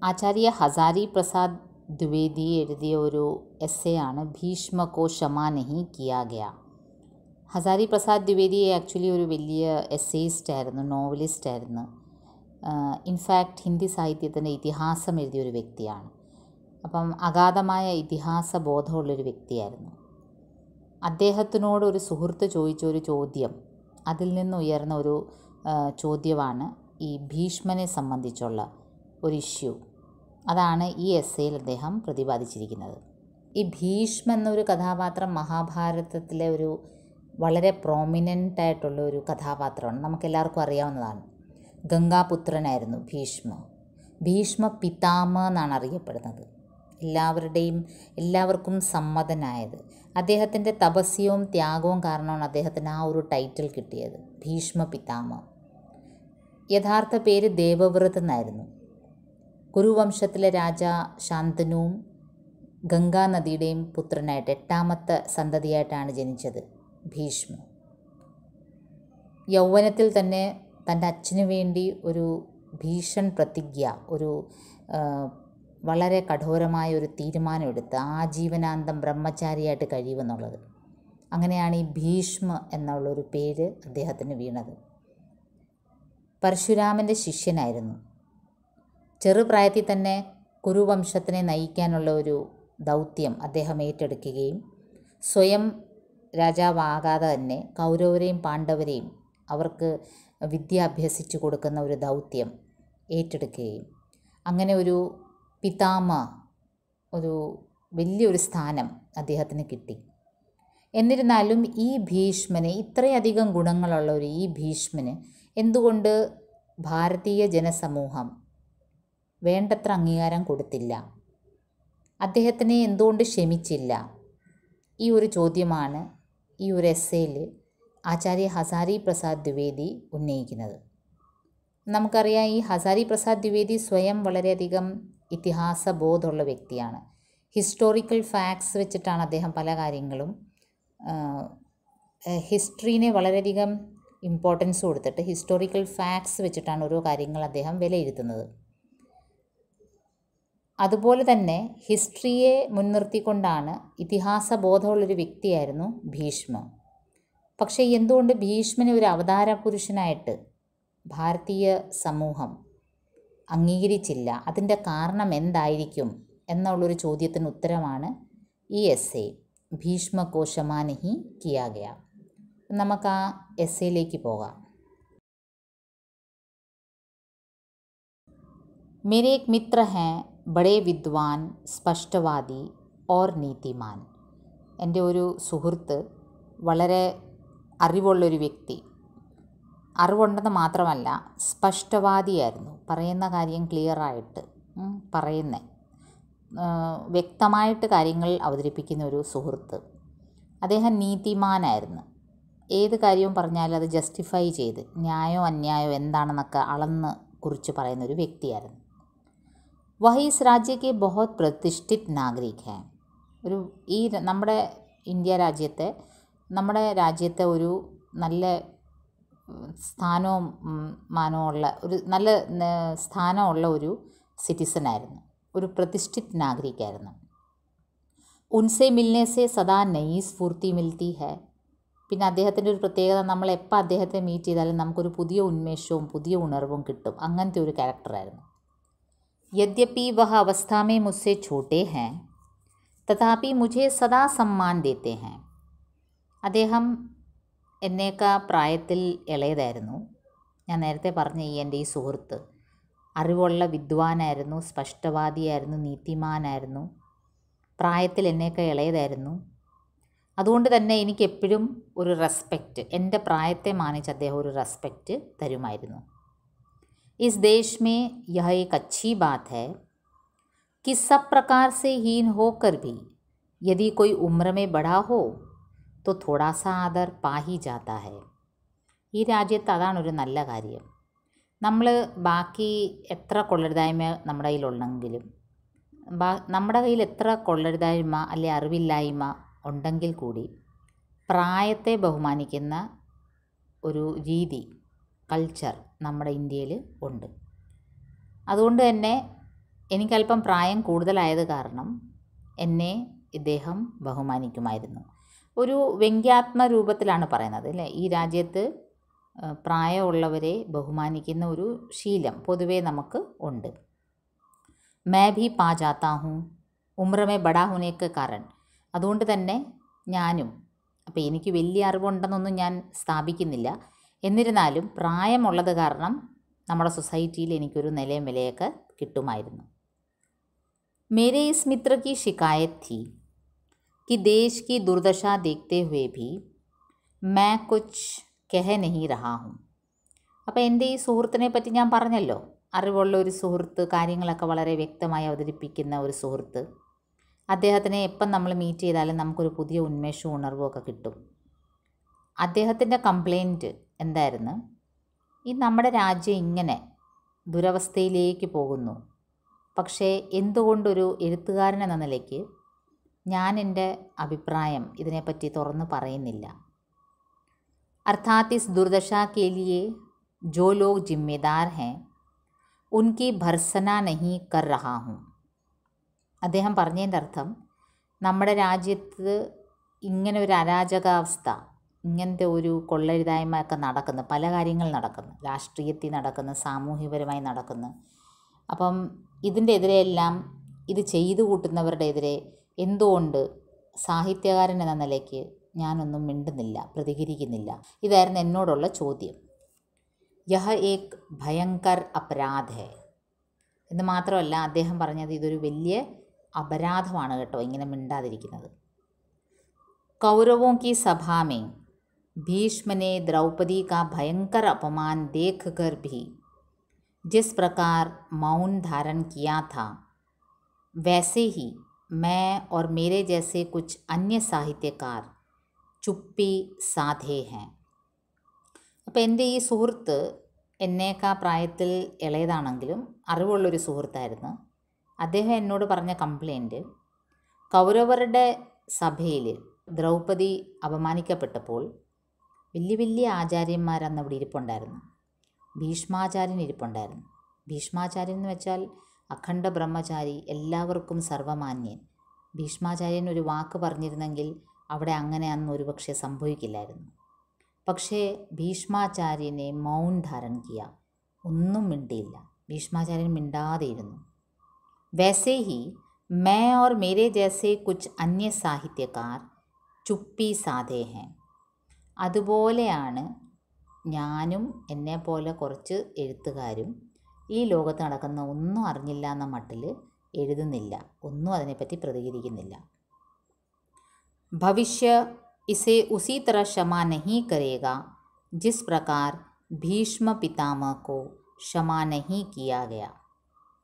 ആചാര്യ ഹസാരി പ്രസാദ് ദ്വിവേദി എഴുതിയ ഒരു എസ്സേയാണ് ഭീഷ്മ കോ ക്ഷമാ നഹി കിയാ ഗയാ. ഹസാരി പ്രസാദ് ദ്വിവേദി ആക്ച്വലി ഒരു വലിയ എസ്സേയിസ്റ്റ് ആയിരുന്നു, നോവലിസ്റ്റ് ആയിരുന്നു. ഇൻഫാക്റ്റ് ഹിന്ദി സാഹിത്യത്തിൻ്റെ ഇതിഹാസം എഴുതിയൊരു വ്യക്തിയാണ്. അപ്പം അഗാധമായ ഇതിഹാസ ബോധമുള്ളൊരു വ്യക്തിയായിരുന്നു. അദ്ദേഹത്തിനോട് ഒരു സുഹൃത്ത് ചോദിച്ച ഒരു ചോദ്യം, അതിൽ നിന്ന് ഉയർന്ന ഒരു ചോദ്യമാണ് ഈ ഭീഷ്മനെ സംബന്ധിച്ചുള്ള ഒരു ഇഷ്യൂ. അതാണ് ഈ എസ്സേയിൽ അദ്ദേഹം പ്രതിപാദിച്ചിരിക്കുന്നത്. ഈ ഭീഷ്മ എന്നൊരു കഥാപാത്രം മഹാഭാരതത്തിലെ ഒരു വളരെ പ്രോമിനൻ്റ് ആയിട്ടുള്ള ഒരു കഥാപാത്രമാണ്, നമുക്കെല്ലാവർക്കും അറിയാവുന്നതാണ്. ഗംഗാപുത്രനായിരുന്നു ഭീഷ്മ പിതാമ എന്നാണ് അറിയപ്പെടുന്നത്. എല്ലാവർക്കും സമ്മതനായത്. അദ്ദേഹത്തിൻ്റെ തപസ്യവും ത്യാഗവും കാരണമാണ് അദ്ദേഹത്തിന് ആ ഒരു ടൈറ്റിൽ കിട്ടിയത്, ഭീഷ്മ പിതാമ. യഥാർത്ഥ പേര് ദേവവ്രത് എന്നായിരുന്നു. കുരുവംശത്തിലെ രാജ ശാന്തനുവും ഗംഗാനദിയുടെയും പുത്രനായിട്ട് 8ാമത്തെ സന്തതിയായിട്ടാണ് ജനിച്ചത് ഭീഷ്മ. യൗവനത്തിൽ തന്നെ തൻ്റെ അച്ഛനു വേണ്ടി ഒരു ഭീഷൺ പ്രതിജ്ഞ, ഒരു വളരെ കഠോരമായ ഒരു തീരുമാനമെടുത്ത് ആജീവനാന്തം ബ്രഹ്മചാരിയായിട്ട് കഴിയുമെന്നുള്ളത്. അങ്ങനെയാണ് ഈ ഭീഷ്മ എന്നുള്ളൊരു പേര് അദ്ദേഹത്തിന് വീണത്. പരശുരാമൻ്റെ ശിഷ്യനായിരുന്നു. ചെറുപ്രായത്തിൽ തന്നെ കുരുവംശത്തിനെ നയിക്കാനുള്ള ഒരു ദൗത്യം അദ്ദേഹം ഏറ്റെടുക്കുകയും സ്വയം രാജാവാകാതെ തന്നെ കൗരവരെയും പാണ്ഡവരെയും അവർക്ക് വിദ്യ അഭ്യസിച്ചു കൊടുക്കുന്ന ഒരു ദൗത്യം ഏറ്റെടുക്കുകയും അങ്ങനെ ഒരു പിതാമ, ഒരു വലിയൊരു സ്ഥാനം അദ്ദേഹത്തിന് കിട്ടി. എന്നിരുന്നാലും ഈ ഭീഷ്മന്, ഇത്രയധികം ഗുണങ്ങളുള്ള ഒരു ഈ ഭീഷ്മന് എന്തുകൊണ്ട് ഭാരതീയ ജനസമൂഹം വേണ്ടത്ര അംഗീകാരം കൊടുത്തില്ല? അദ്ദേഹത്തിനെ എന്തുകൊണ്ട് ക്ഷമിച്ചില്ല? ഈ ഒരു ചോദ്യമാണ് ഈ ഒരു എസ്സേയിൽ ആചാര്യ ഹസാരി പ്രസാദ് ദ്വിവേദി ഉന്നയിക്കുന്നത്. നമുക്കറിയാം, ഈ ഹസാരി പ്രസാദ് ദ്വിവേദി സ്വയം വളരെയധികം ഇതിഹാസ ബോധമുള്ള വ്യക്തിയാണ്. ഹിസ്റ്റോറിക്കൽ ഫാക്ട്സ് വെച്ചിട്ടാണ് അദ്ദേഹം പല കാര്യങ്ങളും, ഹിസ്റ്ററീനെ വളരെയധികം ഇമ്പോർട്ടൻസ് കൊടുത്തിട്ട് ഹിസ്റ്റോറിക്കൽ ഫാക്ട്സ് വെച്ചിട്ടാണ് ഓരോ കാര്യങ്ങൾ അദ്ദേഹം വിലയിരുത്തുന്നത്. അതുപോലെ തന്നെ ഹിസ്റ്ററിയെ മുൻനിർത്തിക്കൊണ്ടാണ്, ഇതിഹാസ ബോധമുള്ളൊരു വ്യക്തിയായിരുന്നു ഭീഷ്മ. പക്ഷേ എന്തുകൊണ്ട് ഭീഷ്മനെ ഒരു അവതാര പുരുഷനായിട്ട് ഭാരതീയ സമൂഹം അംഗീകരിച്ചില്ല? അതിൻ്റെ കാരണം എന്തായിരിക്കും എന്നുള്ളൊരു ചോദ്യത്തിന് ഉത്തരമാണ് ഈ എസ്സേ ഭീഷ്മ കോ ക്ഷമാ നഹി കിയാ ഗയാ. നമുക്ക് ആ എസ്സേയിലേക്ക് പോകാം. मेरे एक मित्र हैं, बड़े विद्वान, स्पष्टवादी और नीतिमान. എൻ്റെ ഒരു സുഹൃത്ത് വളരെ അറിവുള്ളൊരു വ്യക്തി. അറിവുണ്ടെന്ന് മാത്രമല്ല, സ്പഷ്ടവാദിയായിരുന്നു. പറയുന്ന കാര്യം ക്ലിയറായിട്ട് വ്യക്തമായിട്ട് കാര്യങ്ങൾ അവതരിപ്പിക്കുന്ന ഒരു സുഹൃത്ത്. അദ്ദേഹം നീതിമാനായിരുന്നു. ഏത് കാര്യവും പറഞ്ഞാലും അത് ജസ്റ്റിഫൈ ചെയ്ത് ന്യായോ അന്യായോ എന്താണെന്നൊക്കെ അളന്ന് കുറിച്ച് പറയുന്നൊരു വ്യക്തിയായിരുന്നു. വഹി ഇസ് രാജ്യ കെ ബഹുത് പ്രതിഷ്ഠിത് നാഗരിക് ഹൈ. ഈ നമ്മുടെ രാജ്യത്തെ ഒരു നല്ല സ്ഥാനവും മാനവുമുള്ള ഒരു നല്ല സ്ഥാനമുള്ള ഒരു സിറ്റിസനായിരുന്നു, ഒരു പ്രതിഷ്ഠിത് നാഗരിക്കായിരുന്നു. ഉൻസെ മിൽനെ സെ സദാ നയി സ്ഫൂർത്തി മിൽത്തി ഹൈ. പിന്നെ അദ്ദേഹത്തിൻ്റെ ഒരു പ്രത്യേകത, നമ്മൾ എപ്പോൾ അദ്ദേഹത്തെ മീറ്റ് ചെയ്താലും നമുക്കൊരു പുതിയ ഉന്മേഷവും പുതിയ ഉണർവും കിട്ടും. അങ്ങനത്തെ ഒരു ക്യാരക്ടറായിരുന്നു. യദ്യപി വഹ അവസ്ഥാ മേ മുസ്സെ ഛോട്ടെ ഹൈ തഥാപി മുझे സദാ സമ്മാൻ ദേത്തെ ഹൈ. അദ്ദേഹം എന്നേക്കാൾ പ്രായത്തിൽ ഇളയതായിരുന്നു. ഞാൻ നേരത്തെ പറഞ്ഞ എൻ്റെ ഈ സുഹൃത്ത് അറിവുള്ള വിദ്വാനായിരുന്നു, സ്പഷ്ടവാദിയായിരുന്നു, നീതിമാനായിരുന്നു, പ്രായത്തിൽ എന്നേക്കാൾ ഇളയതായിരുന്നു. അതുകൊണ്ട് തന്നെ എനിക്കെപ്പോഴും ഒരു റെസ്പെക്റ്റ്, എൻ്റെ പ്രായത്തെ മാനിച്ച് അദ്ദേഹം ഒരു റെസ്പെക്റ്റ് തരുമായിരുന്നു. ഇസ് ദേശ് മേ യഹ ഏക് അച്ഛി ബാത് ഹൈ कि सब प्रकार से हीन होकर भी यदि कोई उम्र में बड़ा हो तो थोड़ा सा आदर पा ही जाता है. ഈ രാജ്യത്ത് അതാണൊരു നല്ല കാര്യം. നമ്മൾ ബാക്കി എത്ര കൊള്ളരുതായ്മ നമ്മുടെ കയ്യിലുണ്ടെങ്കിലും, നമ്മുടെ കയ്യിൽ എത്ര കൊള്ളരുതായ്മ അല്ലെ അറിവില്ലായ്മ ഉണ്ടെങ്കിൽ കൂടി പ്രായത്തെ ബഹുമാനിക്കുന്ന ഒരു രീതി, കൾച്ചർ നമ്മുടെ ഇന്ത്യയിൽ ഉണ്ട്. അതുകൊണ്ട് തന്നെ എനിക്കല്പം പ്രായം കൂടുതലായത് കാരണം എന്നെ ഇദ്ദേഹം ബഹുമാനിക്കുമായിരുന്നു. ഒരു വ്യംഗ്യാത്മ രൂപത്തിലാണ് പറയുന്നത് അല്ലേ. ഈ രാജ്യത്ത് പ്രായമുള്ളവരെ ബഹുമാനിക്കുന്ന ഒരു ശീലം പൊതുവേ നമുക്ക് ഉണ്ട്. മേ ഭി പാ ജാത്താ ഹൂം ഉമ്ര മേ ബഡാ ഹോനെ കെ കാരൺ. അതുകൊണ്ട് തന്നെ ഞാനും, അപ്പോൾ എനിക്ക് വലിയ അറിവുണ്ടെന്നൊന്നും ഞാൻ സ്ഥാപിക്കുന്നില്ല, എന്നിരുന്നാലും പ്രായമുള്ളത് കാരണം നമ്മുടെ സൊസൈറ്റിയിൽ എനിക്കൊരു നിലയും വിലയൊക്കെ കിട്ടുമായിരുന്നു. मेरे इस मित्र की शिकायत थी कि देश की दुर्दशा देखते हुए भी मैं कुछ कह नहीं रहा हूँ. അപ്പോൾ എൻ്റെ ഈ സുഹൃത്തിനെ പറ്റി ഞാൻ പറഞ്ഞല്ലോ, അറിവുള്ള ഒരു സുഹൃത്ത്, കാര്യങ്ങളൊക്കെ വളരെ വ്യക്തമായി അവതരിപ്പിക്കുന്ന ഒരു സുഹൃത്ത്. അദ്ദേഹത്തിനെ എപ്പം നമ്മൾ മീറ്റ് ചെയ്താലും നമുക്കൊരു പുതിയ ഉന്മേഷവും ഉണർവും ഒക്കെ കിട്ടും. അദ്ദേഹത്തിൻ്റെ കംപ്ലൈൻറ്റ് എന്തായിരുന്നു? ഈ നമ്മുടെ രാജ്യം ഇങ്ങനെ ദുരവസ്ഥയിലേക്ക് പോകുന്നു, പക്ഷേ എന്തുകൊണ്ടൊരു എഴുത്തുകാരൻ എന്ന നിലയ്ക്ക് ഞാൻ എൻ്റെ അഭിപ്രായം ഇതിനെപ്പറ്റി തുറന്ന് പറയുന്നില്ല. അർത്ഥാത് ഇസ് ദുർദശാ കെ ലിയേ ജോ ലോഗ് ജിമ്മേദാർ ഹൈ ഉൻകി ഭർസന നഹീ കർ രഹാ ഹൂം. അദ്ദേഹം പറഞ്ഞതിൻ്റെ അർത്ഥം, നമ്മുടെ രാജ്യത്ത് ഇങ്ങനെ ഒരു അരാജകാവസ്ഥ, ഇങ്ങനത്തെ ഒരു കൊള്ളരുതായ്മ ഒക്കെ നടക്കുന്നു, പല കാര്യങ്ങൾ നടക്കുന്നു, രാഷ്ട്രീയത്തിൽ നടക്കുന്നു, സാമൂഹ്യപരമായി നടക്കുന്നു. അപ്പം ഇതിൻ്റെ എതിരെയെല്ലാം, ഇത് ചെയ്തു കൂട്ടുന്നവരുടെ എതിരെ എന്തുകൊണ്ട് സാഹിത്യകാരൻ എന്ന നിലയ്ക്ക് ഞാനൊന്നും മിണ്ടുന്നില്ല, പ്രതികരിക്കുന്നില്ല? ഇതായിരുന്നു എന്നോടുള്ള ചോദ്യം. യഹ ഏക് ഭയങ്കർ അപരാധ് ഹെ എന്ന് മാത്രമല്ല, അദ്ദേഹം പറഞ്ഞത് ഇതൊരു വലിയ അപരാധമാണ് കേട്ടോ ഇങ്ങനെ മിണ്ടാതിരിക്കുന്നത്. കൗരവോं की सभा में भीष्म ने द्रौपदी का भयंकर अपमान देखकर भी जिस प्रकार मौन धारण किया था, वैसे ही मैं और मेरे जैसे कुछ अन्य साहित्यकार चुप्पी साधे हैं. അപ്പോൾ എൻ്റെ ഈ സുഹൃത്ത് എന്നേക്കാൾ പ്രായത്തിൽ ഇളയതാണെങ്കിലും അറിവുള്ളൊരു സുഹൃത്തായിരുന്നു. അദ്ദേഹം എന്നോട് പറഞ്ഞ കംപ്ലൈൻറ്റ്, കൗരവരുടെ സഭയിൽ ദ്രൗപദി അപമാനിക്കപ്പെട്ടപ്പോൾ വലിയ വലിയ ആചാര്യന്മാരന്ന് അവിടെ ഇരിപ്പുണ്ടായിരുന്നു. ഭീഷ്മാചാര്യൻ ഇരിപ്പുണ്ടായിരുന്നു. ഭീഷ്മാചാര്യൻ എന്ന് വെച്ചാൽ അഖണ്ഡ ബ്രഹ്മചാരി, എല്ലാവർക്കും സർവമാന്യൻ. ഭീഷ്മാചാര്യൻ ഒരു വാക്ക് പറഞ്ഞിരുന്നെങ്കിൽ അവിടെ അങ്ങനെ അന്ന് ഒരുപക്ഷെ സംഭവിക്കില്ലായിരുന്നു. പക്ഷേ ഭീഷ്മാചാര്യനെ മൗൻ ധാരൺ കിയ, ഒന്നും മിണ്ടിയില്ല. ഭീഷ്മാചാര്യൻ മിണ്ടാതെയിരുന്നു. വൈസേ ഹി मैं और मेरे जैसे कुछ अन्य साहित्यकार ചുപ്പി സാധേ ഹെ. അതുപോലെയാണ് ഞാനും എന്നെപ്പോലെ കുറച്ച് എഴുത്തുകാരും ഈ ലോകത്ത് നടക്കുന്ന ഒന്നും അറിഞ്ഞില്ല എന്ന മട്ടിൽ എഴുതുന്നില്ല, ഒന്നും അതിനെപ്പറ്റി പ്രതികരിക്കുന്നില്ല. ഭവിഷ്യ ഇസെ ഉസി तरह क्षमा नहीं करेगा जिस प्रकार ഭീഷ്മ പിതാമഹ को क्षमा नहीं किया गया.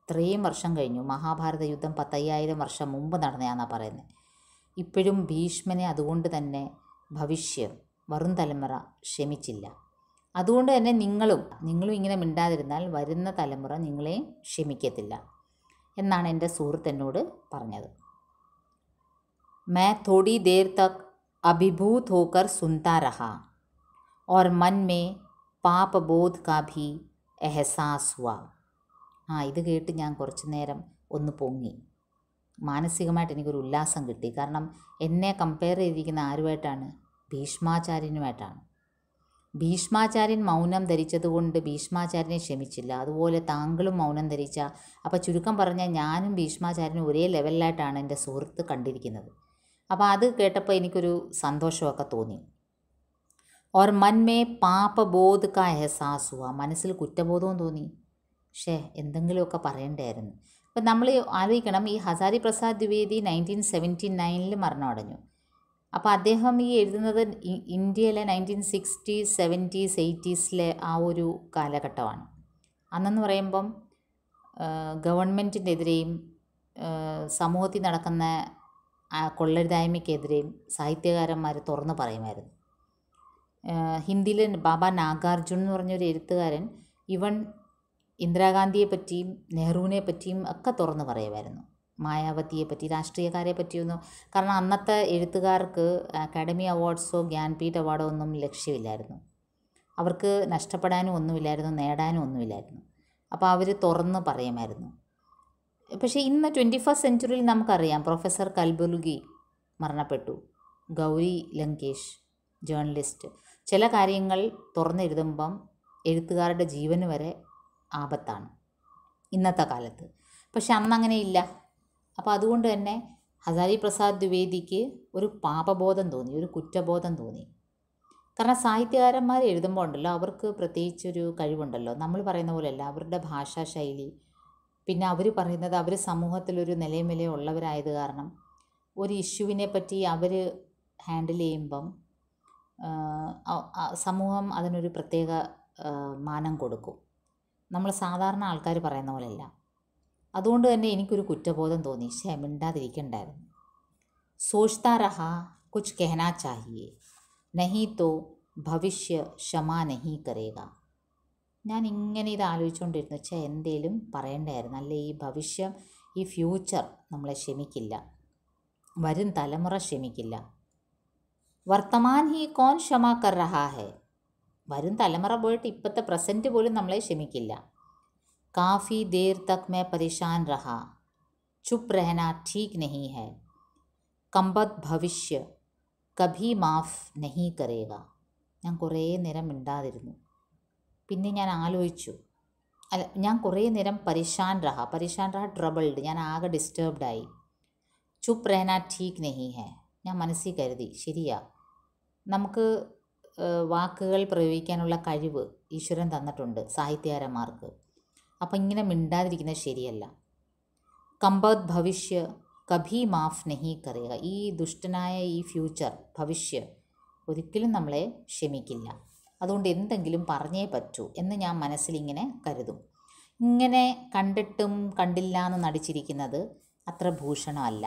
ഇത്രയും വർഷം കഴിഞ്ഞു, മഹാഭാരത യുദ്ധം 10,000 വർഷം മുമ്പ് നടന്നതാണെന്നാണ് പറയുന്നത്. ഇപ്പോഴും ഭീഷ്മനെ അതുകൊണ്ട് തന്നെ ഭവിഷ്യം, വരും തലമുറ ക്ഷമിച്ചില്ല. അതുകൊണ്ട് തന്നെ നിങ്ങളും ഇങ്ങനെ മിണ്ടാതിരുന്നാൽ വരുന്ന തലമുറ നിങ്ങളെയും ക്ഷമിക്കത്തില്ല എന്നാണ് എൻ്റെ സുഹൃത്ത് എന്നോട് പറഞ്ഞത്. मैं थोड़ी देर तक अभिभूत होकर सुनता रहा और मन में पाप बोध का भी एहसास हुआ. ഇത് കേട്ട് ഞാൻ കുറച്ച് നേരം ഒന്ന് പൊങ്ങി. മാനസികമായിട്ട് എനിക്കൊരു ഉല്ലാസം കിട്ടി. കാരണം എന്നെ കമ്പയർ ചെയ്തിരിക്കുന്ന ആരുമായിട്ടാണ്? ഭീഷ്മാചാര്യനുമായിട്ടാണ്. ഭീഷ്മാചാര്യൻ മൗനം ധരിച്ചതുകൊണ്ട് ഭീഷ്മാചാര്യനെ ക്ഷമിച്ചില്ല. അതുപോലെ താങ്കളും മൗനം ധരിച്ച, അപ്പോൾ ചുരുക്കം പറഞ്ഞാൽ ഞാനും ഭീഷ്മാചാര്യനും ഒരേ ലെവലിലായിട്ടാണ് എൻ്റെ സുഹൃത്ത് കണ്ടിരിക്കുന്നത്. അപ്പോൾ അത് കേട്ടപ്പോൾ എനിക്കൊരു സന്തോഷമൊക്കെ തോന്നി. ഓർ മൻ മേ പാപ ബോധ് കാ എഹസാസ് ഹുവ, മനസ്സിൽ കുറ്റബോധവും തോന്നി. എന്തെങ്കിലുമൊക്കെ പറയണ്ടായിരുന്നു. അപ്പം നമ്മൾ ആലോചിക്കണം, ഈ ഹസാരി പ്രസാദ് ദ്വിവേദി 1979 മരണമടഞ്ഞു. അപ്പോൾ അദ്ദേഹം ഈ എഴുതുന്നത് ഇന്ത്യയിലെ 1960s 70s 80s ആ ഒരു കാലഘട്ടമാണ്. അന്നെന്ന് പറയുമ്പം ഗവൺമെൻറ്റിൻ്റെ എതിരെയും സമൂഹത്തിൽ നടക്കുന്ന കൊള്ളരുതായ്മയ്ക്കെതിരെയും സാഹിത്യകാരന്മാർ തുറന്ന് പറയുമായിരുന്നു. ഹിന്ദിയിൽ ബാബ നാഗാർജുൻ എന്ന് പറഞ്ഞൊരു എഴുത്തുകാരൻ ഇവൻ ഇന്ദിരാഗാന്ധിയെ പറ്റിയും നെഹ്റുവിനെ പറ്റിയും ഒക്കെ തുറന്ന് പറയുമായിരുന്നു. മായാവതിയെ പറ്റി, രാഷ്ട്രീയക്കാരെ പറ്റിയൊന്നും. കാരണം അന്നത്തെ എഴുത്തുകാർക്ക് അക്കാഡമി അവാർഡ്സോ ജ്ഞാൻപീഠ് അവാർഡോ ഒന്നും ലക്ഷ്യമില്ലായിരുന്നു. അവർക്ക് നഷ്ടപ്പെടാനും ഒന്നുമില്ലായിരുന്നു, നേടാനും ഒന്നുമില്ലായിരുന്നു. അപ്പോൾ അവർ തുറന്ന് പറയുമായിരുന്നു. പക്ഷേ ഇന്ന് 21st സെഞ്ച്വറിയിൽ നമുക്കറിയാം പ്രൊഫസർ കൽബുർഗി മരണപ്പെട്ടു, ഗൗരി ലങ്കേഷ് ജേർണലിസ്റ്റ്. ചില കാര്യങ്ങൾ തുറന്നെഴുതുമ്പം എഴുത്തുകാരുടെ ജീവന് വരെ ആപത്താണ് ഇന്നത്തെ കാലത്ത്. പക്ഷെ അന്നങ്ങനെ ഇല്ല. അപ്പോൾ അതുകൊണ്ട് തന്നെ ഹസാരി പ്രസാദ് ദ്വിവേദിക്ക് ഒരു പാപബോധം തോന്നി, ഒരു കുറ്റബോധം തോന്നി. കാരണം സാഹിത്യകാരന്മാർ എഴുതുമ്പോൾ ഉണ്ടല്ലോ, അവർക്ക് പ്രത്യേകിച്ചൊരു കഴിവുണ്ടല്ലോ. നമ്മൾ പറയുന്ന പോലെയല്ല അവരുടെ ഭാഷാശൈലി, പിന്നെ അവർ പറയുന്നത് അവർ സമൂഹത്തിലൊരു നിലയും വിലയും ഉള്ളവരായത് കാരണം ഒരു ഇഷ്യൂവിനെ പറ്റി അവർ ഹാൻഡിൽ ചെയ്യുമ്പം സമൂഹം അതിനൊരു പ്രത്യേക മാനം കൊടുക്കും. നമ്മൾ സാധാരണ ആൾക്കാർ പറയുന്ന പോലെയല്ല. അതുകൊണ്ട് തന്നെ എനിക്കൊരു കുറ്റബോധം തോന്നി. മിണ്ടാതിരിക്കണ്ടായിരുന്നു. സോച്താ രഹാ കുച്ച് കഹനാ ചാഹിയേ നഹീ തോ ഭവിഷ്യ ക്ഷമാ നഹീ കരേഗ. ഞാൻ ഇങ്ങനെ ഇത് ആലോചിച്ചുകൊണ്ടിരുന്നു, എന്തേലും പറയണ്ടായിരുന്നു. അല്ലേ ഈ ഭവിഷ്യം, ഈ ഫ്യൂച്ചർ നമ്മളെ ക്ഷമിക്കില്ല, വരും തലമുറ ക്ഷമിക്കില്ല. വർത്തമാൻ ഹി കോൺ ക്ഷമാ കർ രഹാ ഹെ. വരും തലമുറ പോയിട്ട് ഇപ്പോഴത്തെ പ്രസൻറ്റ് പോലും നമ്മളെ ക്ഷമിക്കില്ല. കാഫി ദേർ തക് മേ പരേശാൻ രഹാ ചുപ് രഹന ठीक नहीं है കമ്പത് ഭവിഷ്യ കഭി മാഫ് നഹീ കരേഗ. ഞാൻ കുറേ നേരം മിണ്ടാതിരുന്നു. പിന്നെ ഞാൻ ആലോചിച്ചു, ഞാൻ കുറേ നേരം പരേശാൻ രഹ ട്രബിൾഡ്, ഞാൻ ആകെ ഡിസ്റ്റർബ്ഡായി. ചുപ് രഹന ठीक नहीं है, ഞാൻ മനസ്സിൽ കരുതി, ശരിയാ, നമുക്ക് വാക്കുകൾ പ്രയോഗിക്കാനുള്ള കഴിവ് ഈശ്വരൻ തന്നിട്ടുണ്ട് സാഹിത്യകാരന്മാർക്ക്. അപ്പം ഇങ്ങനെ മിണ്ടാതിരിക്കുന്നത് ശരിയല്ല. കമ്പത് ഭവിഷ്യ കഭി മാഫ് നഹീ കരേഗ. ഈ ദുഷ്ടനായ ഈ ഫ്യൂച്ചർ, ഭവിഷ്യ ഒരിക്കലും നമ്മളെ ക്ഷമിക്കില്ല. അതുകൊണ്ട് എന്തെങ്കിലും പറഞ്ഞേ പറ്റൂ എന്ന് ഞാൻ മനസ്സിലിങ്ങനെ കരുതും. ഇങ്ങനെ കണ്ടിട്ടും കണ്ടില്ല എന്ന് നടിച്ചിരിക്കുന്നത് അത്ര ഭൂഷണമല്ല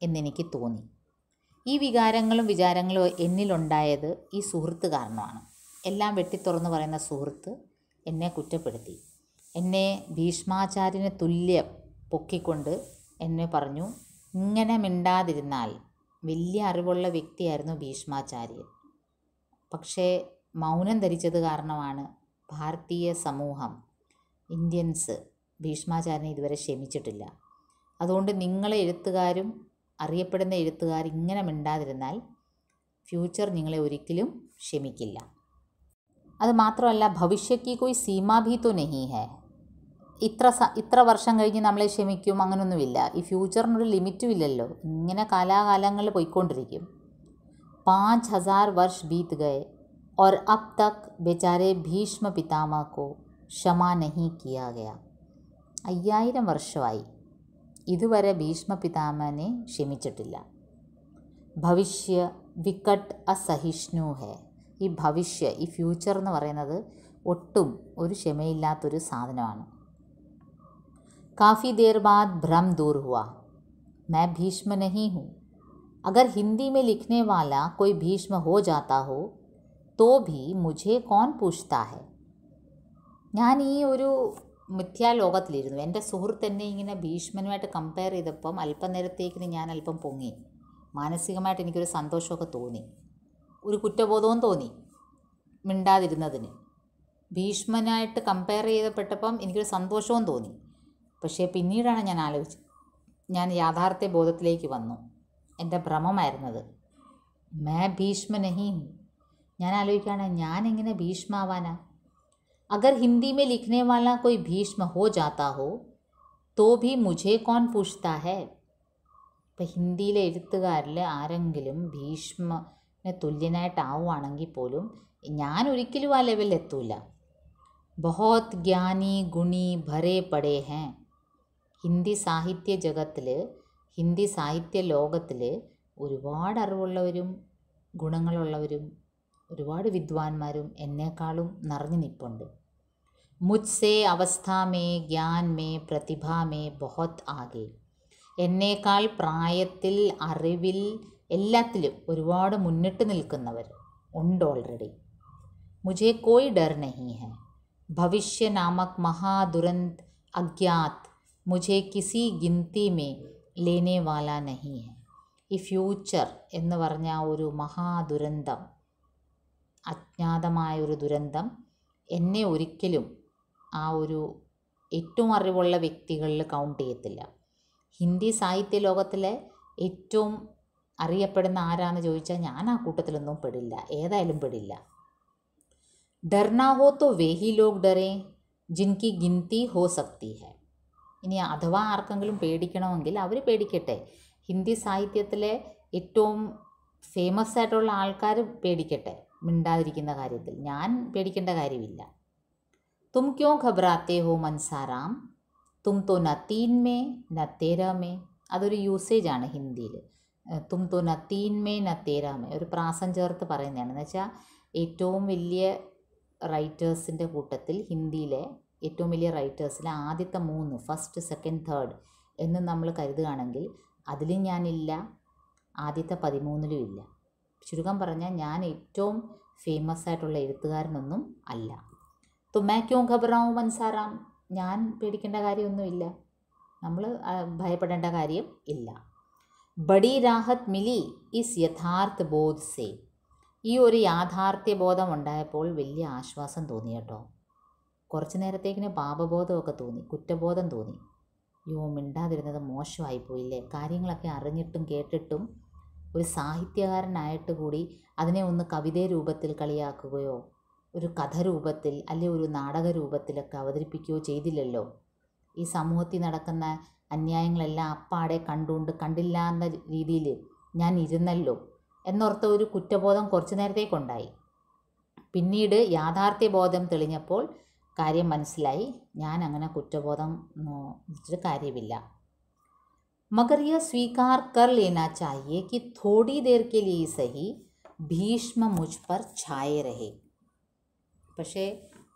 എന്നെനിക്ക് തോന്നി. ഈ വികാരങ്ങളും വിചാരങ്ങളും എന്നിലുണ്ടായത് ഈ സുഹൃത്ത് കാരണമാണ്. എല്ലാം വെട്ടിത്തുറന്ന് പറയുന്ന സുഹൃത്ത് എന്നെ കുറ്റപ്പെടുത്തി. എന്നെ ഭീഷ്മാചാര്യന് തുല്യം പൊക്കിക്കൊണ്ട് എന്നെ പറഞ്ഞു, ഇങ്ങനെ മിണ്ടാതിരുന്നാൽ. വലിയ അറിവുള്ള വ്യക്തിയായിരുന്നു ഭീഷ്മാചാര്യൻ. പക്ഷേ മൗനം ധരിച്ചത് കാരണമാണ് ഭാരതീയ സമൂഹം, ഇന്ത്യൻസ് ഭീഷ്മാചാര്യനെ ഇതുവരെ ക്ഷമിച്ചിട്ടില്ല. അതുകൊണ്ട് നിങ്ങളെ എഴുത്തുകാരും അറിയപ്പെടുന്ന എഴുത്തുകാർ ഇങ്ങനെ മിണ്ടാതിരുന്നാൽ ഫ്യൂച്ചർ നിങ്ങളെ ഒരിക്കലും ക്ഷമിക്കില്ല. അത് മാത്രമല്ല, ഭവിഷ്യക്ക് കോയി സീമാ ഭീ തോ നഹീ ഹൈ. ഇത്ര വർഷം കഴിഞ്ഞ് നമ്മളെ ക്ഷമിക്കും അങ്ങനൊന്നുമില്ല. ഈ ഫ്യൂച്ചറിനൊരു ലിമിറ്റും ഇല്ലല്ലോ. ഇങ്ങനെ കാലാകാലങ്ങളിൽ പോയിക്കൊണ്ടിരിക്കും. 5000 വർഷ ബീത് ഗए और अब तक बेचारे ഭീഷ്മ പിതാമഹ को ക്ഷമ नहीं किया गया. 5000 വർഷമായി ഇതുവരെ ഭീഷ്മ പിതാമഹനെ ക്ഷമിച്ചിട്ടില്ല. ഭവിഷ്യ വികട്ട് അസഹിഷ്ണു ഹെ. ഈ ഭവിഷ്യ, ഈ ഫ്യൂച്ചർ എന്ന് പറയുന്നത് ഒട്ടും ഒരു ക്ഷമയില്ലാത്തൊരു സാധനമാണ്. काफ़ी देर बाद भ्रम दूर हुआ, मैं भीष्म नहीं हूँ. अगर हिंदी में लिखने वाला कोई भीष्म हो जाता हो तो भी मुझे कौन पूछता है. ഞാൻ ഈ ഒരു മിഥ്യാലോകത്തിലിരുന്നു. എൻ്റെ സുഹൃത്ത് എന്നെ ഇങ്ങനെ ഭീഷ്മനുമായിട്ട് കമ്പയർ ചെയ്തപ്പം അല്പനേരത്തേക്കിന് ഞാൻ അല്പം പൊങ്ങി. മാനസികമായിട്ട് എനിക്കൊരു സന്തോഷമൊക്കെ തോന്നി, ഒരു കുറ്റബോധവും തോന്നി മിണ്ടാതിരുന്നതിന്. ഭീഷ്മനായിട്ട് കമ്പയർ ചെയ്തപ്പെട്ടപ്പം എനിക്കൊരു സന്തോഷവും തോന്നി. പക്ഷേ പിന്നീടാണ് ഞാൻ ആലോചിച്ചത്, ഞാൻ യാഥാർത്ഥ്യ ബോധത്തിലേക്ക് വന്നു. എൻ്റെ ഭ്രമമായിരുന്നത്. മേ ഭീഷ്മ നഹീ ഹൂം. ഞാൻ ആലോചിക്കുകയാണ്, ഞാനെങ്ങനെ ഭീഷ്മാവാനാ. അഗർ ഹിന്ദി മേ ലിഖ്നെ വാല കോയി ഭീഷ്മ ഹോ ജാത്താ ഹോ തോ ഭി മുझे कौन पूछता है. ഇപ്പം ഹിന്ദിയിലെ എഴുത്തുകാരിൽ ആരെങ്കിലും ഭീഷ്മന് തുല്യനായിട്ടാവുകയാണെങ്കിൽ പോലും ഞാൻ ഒരിക്കലും ആ ലെവലിൽ എത്തൂല. ബഹുത് ജ്ഞാനി ഗുണി ഭരേ പടേ ഹേ. ഹിന്ദി സാഹിത്യ ജഗത്തിൽ, ഹിന്ദി സാഹിത്യ ലോകത്തിൽ ഒരുപാട് അറിവുള്ളവരും ഗുണങ്ങളുള്ളവരും ഒരുപാട് വിദ്വാൻമാരും എന്നെക്കാളും നിറഞ്ഞു നിൽപ്പുണ്ട്. മുജ്സേ അവസ്ഥാ മേ ജ്ഞാൻ മേ പ്രതിഭ മേ ബഹുത് ആകെ. എന്നേക്കാൾ പ്രായത്തിൽ, അറിവിൽ, എല്ലാത്തിലും ഒരുപാട് മുന്നിട്ട് നിൽക്കുന്നവർ ഉണ്ട് ഓൾറെഡി. മുझे कोई डर नहीं है. ഭവിഷ്യ നാമക് മഹാദുരന്ത് അജ്ഞാത് മുझे കിസി ഗിനതി മേ ലേനെ വാല നഹീ ഹെ. ഈ ഫ്യൂച്ചർ എന്ന് പറഞ്ഞ ഒരു മഹാദുരന്തം, അജ്ഞാതമായൊരു ദുരന്തം എന്നെ ഒരിക്കലും ആ ഒരു ഏറ്റവും അറിവുള്ള വ്യക്തികളിൽ കൗണ്ട് ചെയ്യത്തില്ല. ഹിന്ദി സാഹിത്യ ലോകത്തിലെ ഏറ്റവും അറിയപ്പെടുന്ന ആരാന്ന് ചോദിച്ചാൽ ഞാൻ ആ കൂട്ടത്തിലൊന്നും പെടില്ല, ഏതായാലും പെടില്ല. ഡർനാ ഹോ തോ വേഹി ലോഗ് ഡറേ ജിൻകി ഗിൻതി ഹോ സക്തി ഹെ. ഇനി അഥവാ ആർക്കെങ്കിലും പേടിക്കണമെങ്കിൽ അവർ പേടിക്കട്ടെ. ഹിന്ദി സാഹിത്യത്തിലെ ഏറ്റവും ഫേമസ് ആയിട്ടുള്ള ആൾക്കാർ പേടിക്കട്ടെ മിണ്ടാതിരിക്കുന്ന കാര്യത്തിൽ. ഞാൻ പേടിക്കേണ്ട കാര്യമില്ല. തും ക്യോ ഘബറാത്തെ ഹോ മൻസാറാം, തും തോ ന തീൻ മേ ന തേര മേ. അതൊരു യൂസേജാണ് ഹിന്ദിയിൽ. തും തോ ന തീൻ മേ ന തേര മേ, ഒരു പ്രാസം ചേർത്ത് പറയുന്നതാണ്. എന്ന് വെച്ചാൽ ഏറ്റവും വലിയ റൈറ്റേഴ്സിൻ്റെ കൂട്ടത്തിൽ, ഹിന്ദിയിലെ ഏറ്റവും വലിയ റൈറ്റേഴ്സിലെ ആദ്യത്തെ 3, ഫസ്റ്റ്, സെക്കൻഡ്, തേർഡ് എന്ന് നമ്മൾ കരുതുകയാണെങ്കിൽ അതിലും ഞാനില്ല, ആദ്യത്തെ 13ലും ഇല്ല. ചുരുക്കം പറഞ്ഞാൽ ഞാൻ ഏറ്റവും ഫേമസ് ആയിട്ടുള്ള എഴുത്തുകാരനൊന്നും അല്ല. तो मैं क्यों घबराऊँ മൻസാറാം, ഞാൻ പേടിക്കേണ്ട കാര്യമൊന്നുമില്ല, നമ്മൾ ഭയപ്പെടേണ്ട കാര്യം ഇല്ല. ബഡി രാഹത്ത് മിലി ഇസ് യഥാർത്ഥ ബോധ് സേ. ഈ ഒരു യാഥാർത്ഥ്യ ബോധം ഉണ്ടായപ്പോൾ വലിയ ആശ്വാസം തോന്നി കേട്ടോ. കുറച്ച് നേരത്തേക്കിന് പാപബോധമൊക്കെ തോന്നി, കുറ്റബോധം തോന്നി. യോ, മിണ്ടാതിരുന്നത് മോശമായിപ്പോയില്ലേ, കാര്യങ്ങളൊക്കെ അറിഞ്ഞിട്ടും കേട്ടിട്ടും ഒരു സാഹിത്യകാരനായിട്ട് കൂടി അതിനെ ഒന്ന് കവിതേ രൂപത്തിൽ കളിയാക്കുകയോ ഒരു കഥ രൂപത്തിൽ അല്ലെങ്കിൽ ഒരു നാടക രൂപത്തിലൊക്കെ അവതരിപ്പിക്കുകയോ ചെയ്തില്ലല്ലോ. ഈ സമൂഹത്തിൽ നടക്കുന്ന അന്യായങ്ങളെല്ലാം അപ്പാടെ കണ്ടില്ല എന്ന രീതിയിൽ ഞാൻ ഇരുന്നല്ലോ എന്നോർത്ത ഒരു കുറ്റബോധം കുറച്ചു നേരത്തേക്കുണ്ടായി. പിന്നീട് യാഥാർത്ഥ്യബോധം തെളിഞ്ഞപ്പോൾ കാര്യം മനസ്സിലായി, ഞാൻ അങ്ങനെ കുറ്റബോധം വെച്ചിട്ട് കാര്യമില്ല. മഗർ യഹ് സ്വീകാർ കർ ലേനാ ചാഹിയെ कि थोड़ी देर के लिए सही ഭീഷ്മ മുझ് पर छाए रहे. പക്ഷേ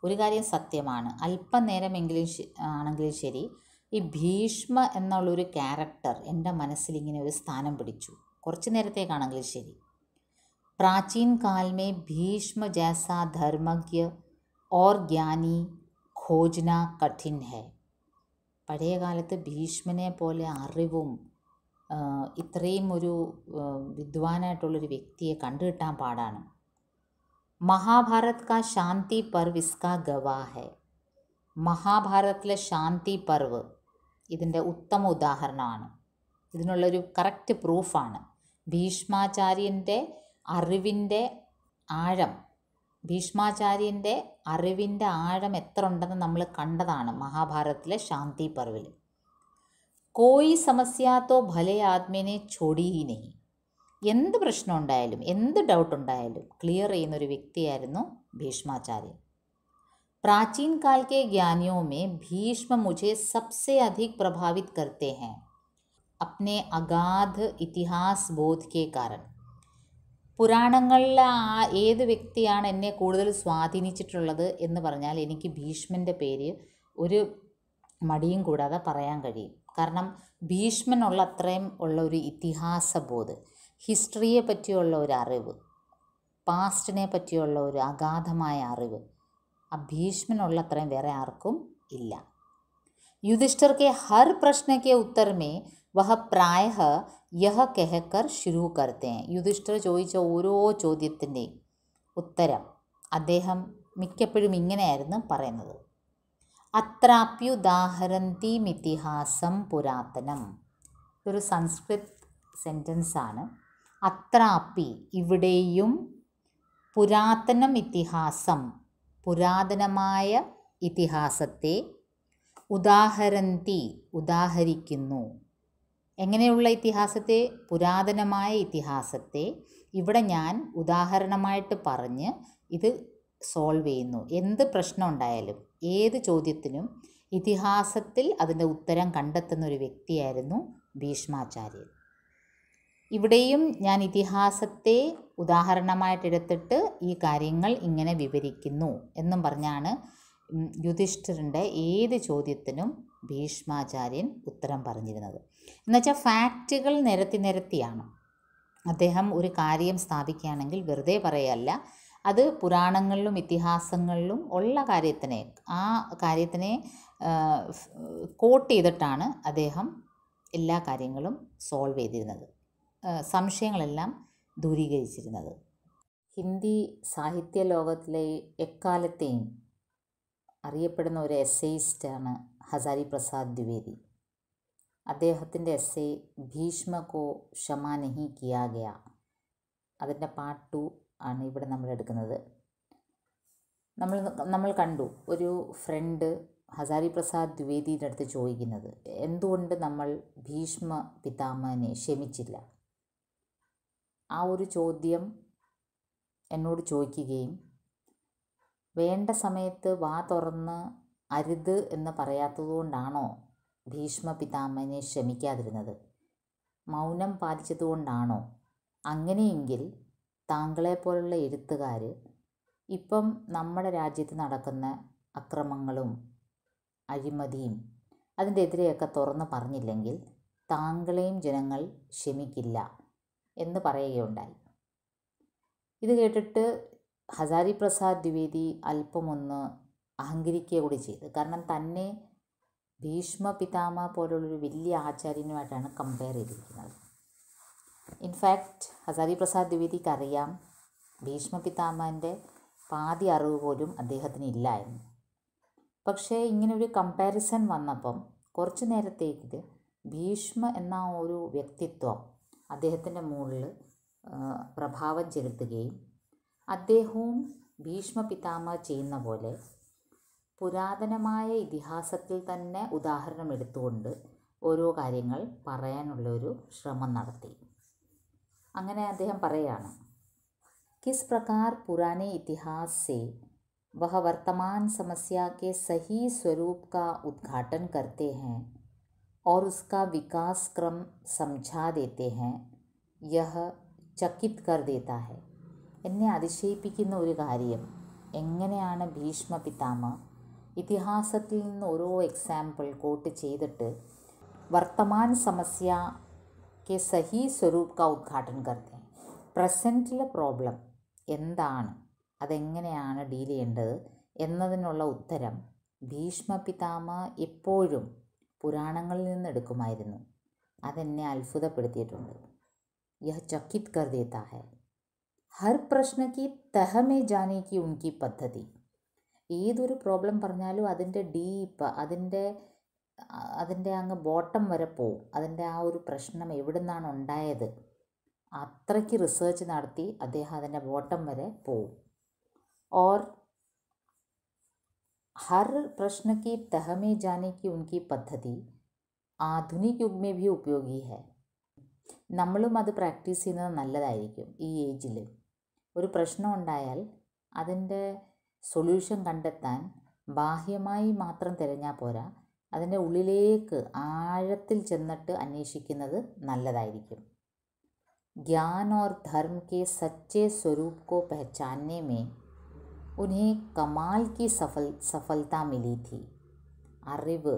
ഒരു കാര്യം സത്യമാണ്, അല്പനേരമെങ്കിലും ആണെങ്കിലും ശരി ഈ ഭീഷ്മ എന്നുള്ളൊരു ക്യാരക്ടർ എൻ്റെ മനസ്സിലിങ്ങനെ ഒരു സ്ഥാനം പിടിച്ചു, കുറച്ച് നേരത്തേക്കാണെങ്കിലും ശരി. പ്രാചീൻ കാൽ മേ ഭീഷ്മ ജൈസാ ധർമ്മജ്ഞ और ജ്ഞാനി ഖോജ്ന കഠിൻ ഹെ. പഴയ കാലത്ത് ഭീഷ്മനെ പോലെ അറിവും ഇത്രയും ഒരു വിദ്വാനായിട്ടുള്ളൊരു വ്യക്തിയെ കണ്ടുകിട്ടാൻ പാടാണ്. മഹാഭാരത് കാ ശാന്തി പർവ് ഇസ്കാ ഗവാ ഹെ. മഹാഭാരതത്തിലെ ശാന്തി പർവ് ഇതിൻ്റെ ഉത്തമ ഉദാഹരണമാണ്, ഇതിനുള്ളൊരു കറക്റ്റ് പ്രൂഫാണ്. ഭീഷ്മാചാര്യൻ്റെ അറിവിൻ്റെ ആഴം, ഭീഷ്മാചാര്യൻ്റെ അറിവിൻ്റെ ആഴം എത്ര ഉണ്ടെന്ന് നമ്മൾ കണ്ടതാണ് മഹാഭാരതത്തിലെ ശാന്തി പർവിൽ. കോയി സമസ്യാത്തോ ഭലേ ആദ്മിനെ ചോടി ഹി നഹി. എന്ത് പ്രശ്നം ഉണ്ടായാലും എന്ത് ഡൗട്ട് ഉണ്ടായാലും ക്ലിയർ ചെയ്യുന്നൊരു വ്യക്തിയായിരുന്നു ഭീഷ്മാചാര്യൻ. പ്രാചീൻ കാൽ കെ ജ്ഞാനിയോं में भीष्म मुझे सबसे अधिक प्रभावित करते हैं अपने अगाध इतिहास बोध के कारण. പുരാണങ്ങളിലെ ഏത് വ്യക്തിയാണ് എന്നെ കൂടുതൽ സ്വാധീനിച്ചിട്ടുള്ളത് എന്ന് പറഞ്ഞാൽ എനിക്ക് ഭീഷ്മൻ്റെ പേര് ഒരു മടിയും കൂടാതെ പറയാൻ കഴിയും. കാരണം ഭീഷ്മനുള്ള അത്രയും ഉള്ള ഒരു ഇതിഹാസ ബോധം, ഹിസ്റ്ററിയെ പറ്റിയുള്ള ഒരു അറിവ്, പാസ്റ്റിനെ പറ്റിയുള്ള ഒരു അഗാധമായ അറിവ് ആ ഭീഷ്മനുള്ള അത്രയും വേറെ ആർക്കും ഇല്ല. युधिष्ठिर के हर प्रश्न के उत्तर में वह प्रायः यह कहकर शुरू करते हैं. യുധിഷ്ഠിർ ചോദിച്ച ഓരോ ചോദ്യത്തിൻ്റെയും ഉത്തരം അദ്ദേഹം മിക്കപ്പോഴും ഇങ്ങനെയായിരുന്നു പറയുന്നത്. അത്രാപ്യുദാഹരന്തിമിതിഹാസം പുരാതനം. ഇതൊരു സംസ്കൃത് സെൻറ്റൻസാണ്. അത്രാപ്പി ഇവിടെയും, പുരാതനം ഇതിഹാസം പുരാതനമായ ഇതിഹാസത്തെ, ഉദാഹരന്തി ഉദാഹരിക്കുന്നു. എങ്ങനെയുള്ള ഇതിഹാസത്തെ? പുരാതനമായ ഇതിഹാസത്തെ ഇവിടെ ഞാൻ ഉദാഹരണമായിട്ട് പറഞ്ഞ് ഇത് സോൾവ് ചെയ്യുന്നു. എന്ത് പ്രശ്നം ഉണ്ടായാലും ഏത് ചോദ്യത്തിനും ഇതിഹാസത്തിൽ അതിൻ്റെ ഉത്തരം കണ്ടെത്തുന്ന ഒരു വ്യക്തിയായിരുന്നു ഭീഷ്മാചാര്യൻ. ഇവിടെയും ഞാൻ ഇതിഹാസത്തെ ഉദാഹരണമായിട്ടെടുത്തിട്ട് ഈ കാര്യങ്ങൾ ഇങ്ങനെ വിവരിക്കുന്നു എന്നും പറഞ്ഞാണ് യുധിഷ്ഠിരൻ്റെ ഏത് ചോദ്യത്തിനും ഭീഷ്മാചാര്യൻ ഉത്തരം പറഞ്ഞിരുന്നത്. എന്നുവെച്ചാൽ ഫാക്റ്റുകൾ നിരത്തിയാണ് അദ്ദേഹം ഒരു കാര്യം സ്ഥാപിക്കുകയാണെങ്കിൽ വെറുതെ പറയല്ല, അത് പുരാണങ്ങളിലും ഇതിഹാസങ്ങളിലും ഉള്ള ആ കാര്യത്തിനെ കോട്ട് ചെയ്തിട്ടാണ് അദ്ദേഹം എല്ലാ കാര്യങ്ങളും സോൾവ് ചെയ്തിരുന്നത്, സംശയങ്ങളെല്ലാം ദൂരീകരിച്ചിരുന്നത്. ഹിന്ദി സാഹിത്യ ലോകത്തിലെ എക്കാലത്തെയും അറിയപ്പെടുന്ന ഒരു എസ്സേയിസ്റ്റാണ് ഹസാരി പ്രസാദ് ദ്വിവേദി. അദ്ദേഹത്തിൻ്റെ എസ്സേ ഭീഷ്മ കോ ക്ഷമാ നഹി കിയാ ഗയാ, അതിൻ്റെ പാർട്ട് 2 ആണ് ഇവിടെ നമ്മൾ എടുക്കുന്നത്. നമ്മൾ കണ്ടു ഒരു ഫ്രണ്ട് ഹസാരി പ്രസാദ് ദ്വിവേദിയുടെ അടുത്ത് ചോദിക്കുന്നത് എന്തുകൊണ്ട് നമ്മൾ ഭീഷ്മ പിതാമഹനെ ക്ഷമിച്ചില്ല. ആ ഒരു ചോദ്യം എന്നോട് ചോദിക്കുകയും വേണ്ട സമയത്ത് വാ തുറന്ന് അരുത് എന്ന് പറയാത്തതുകൊണ്ടാണോ ഭീഷ്മ പിതാമഹനെ ക്ഷമിക്കാതിരുന്നത്, മൗനം പാലിച്ചതുകൊണ്ടാണോ? അങ്ങനെയെങ്കിൽ താങ്കളെപ്പോലുള്ള എഴുത്തുകാർ ഇപ്പം നമ്മുടെ രാജ്യത്ത് നടക്കുന്ന അക്രമങ്ങളും അഴിമതിയും അതിൻ്റെ എതിരെയൊക്കെ തുറന്ന് പറഞ്ഞില്ലെങ്കിൽ താങ്കളെയും ജനങ്ങൾ ക്ഷമിക്കില്ല എന്ന് പറയുകയുണ്ടായി. ഇത് കേട്ടിട്ട് ഹസാരി പ്രസാദ് ദ്വിവേദി അല്പമൊന്ന് അഹങ്കരിക്കുക കൂടി ചെയ്തു. കാരണം തന്നെ ഭീഷ്മ പിതാമഹ പോലുള്ളൊരു വലിയ ആചാര്യനുമായിട്ടാണ് കമ്പയർ ചെയ്തിരിക്കുന്നത്. ഇൻഫാക്റ്റ് ഹസാരി പ്രസാദ് ദ്വിവേദിക്ക് അറിയാം ഭീഷ്മ പിതാമഹൻ്റെ പാതി അറിവ് പോലും അദ്ദേഹത്തിന് ഇല്ലായിരുന്നു. പക്ഷേ ഇങ്ങനൊരു കമ്പാരിസൺ വന്നപ്പം കുറച്ച് നേരത്തേക്ക് ഭീഷ്മ എന്ന ഒരു വ്യക്തിത്വം അദ്ദേഹത്തിൻ്റെ മുകളിൽ പ്രഭാവം ചെലുത്തുകയും അദ്ദേഹവും ഭീഷ്മ പിതാമഹ ചെയ്യുന്ന പോലെ പുരാതനമായ ഇതിഹാസത്തിൽ തന്നെ ഉദാഹരണം എടുത്തുകൊണ്ട് ഓരോ കാര്യങ്ങൾ പറയാനുള്ളൊരു ശ്രമം നടത്തി. അങ്ങനെ അദ്ദേഹം പറയുകയാണ്, किस प्रकार पुराने इतिहास से वह वर्तमान समस्या के सही स्वरूप का उद्घाटन करते हैं और उसका विकास क्रम समझा देते हैं, यह चकित कर देता है. എന്നെ അതിശയിപ്പിക്കുന്ന ഒരു കാര്യം എങ്ങനെയാണ് ഭീഷ്മ പിതാമഹ ഇതിഹാസത്തിൽ നിന്ന് ഓരോ എക്സാമ്പിൾ കോട്ട് ചെയ്തിട്ട് വർത്തമാൻ സമസ്യ കെ സഹി സ്വരൂപ് കാ ഉദ്ഘാടൻ കർത്തെ, പ്രസൻറ്റിലെ പ്രോബ്ലം എന്താണ്, അതെങ്ങനെയാണ് ഡീൽ ചെയ്യേണ്ടത് എന്നതിനുള്ള ഉത്തരം ഭീഷ്മ പിതാമഹ എപ്പോഴും പുരാണങ്ങളിൽ നിന്ന് എടുക്കുമായിരുന്നു. അതെന്നെ അത്ഭുതപ്പെടുത്തിയിട്ടുണ്ട്. യഹ് ചക്കിത് കർ ദേത്താ ഹൈ. ഹർ പ്രശ്ന കി തഹ മേ ജാനെ കി ഉൻകി പദ്ധതി. ഏതൊരു പ്രോബ്ലം പറഞ്ഞാലും അതിൻ്റെ ഡീപ്പ്, അതിൻ്റെ അങ്ങ് ബോട്ടം വരെ പോവും. അതിൻ്റെ ആ ഒരു പ്രശ്നം എവിടെ നിന്നാണ് ഉണ്ടായത് അത്രയ്ക്ക് റിസർച്ച് നടത്തി അദ്ദേഹം അതിൻ്റെ ബോട്ടം വരെ പോവും. और हर प्रश्न की तह में जाने की उनकी पद्धति ആധുനിക യുഗ് में भी उपयोगी है. നമ്മളും അത് പ്രാക്ടീസ് ചെയ്യുന്നത് നല്ലതായിരിക്കും. ഈ ഏജിൽ ഒരു പ്രശ്നം ഉണ്ടായാൽ അതിൻ്റെ സൊല്യൂഷൻ കണ്ടെത്താൻ ബാഹ്യമായി മാത്രം തിരഞ്ഞാൽ പോരാ, അതിൻ്റെ ഉള്ളിലേക്ക് ആഴത്തിൽ ചെന്നിട്ട് അന്വേഷിക്കുന്നത് നല്ലതായിരിക്കും. ज्ञान और धर्म के सच्चे स्वरूप को पहचानने में उन्हें कमाल की सफलता मिली थी. അറിവ്,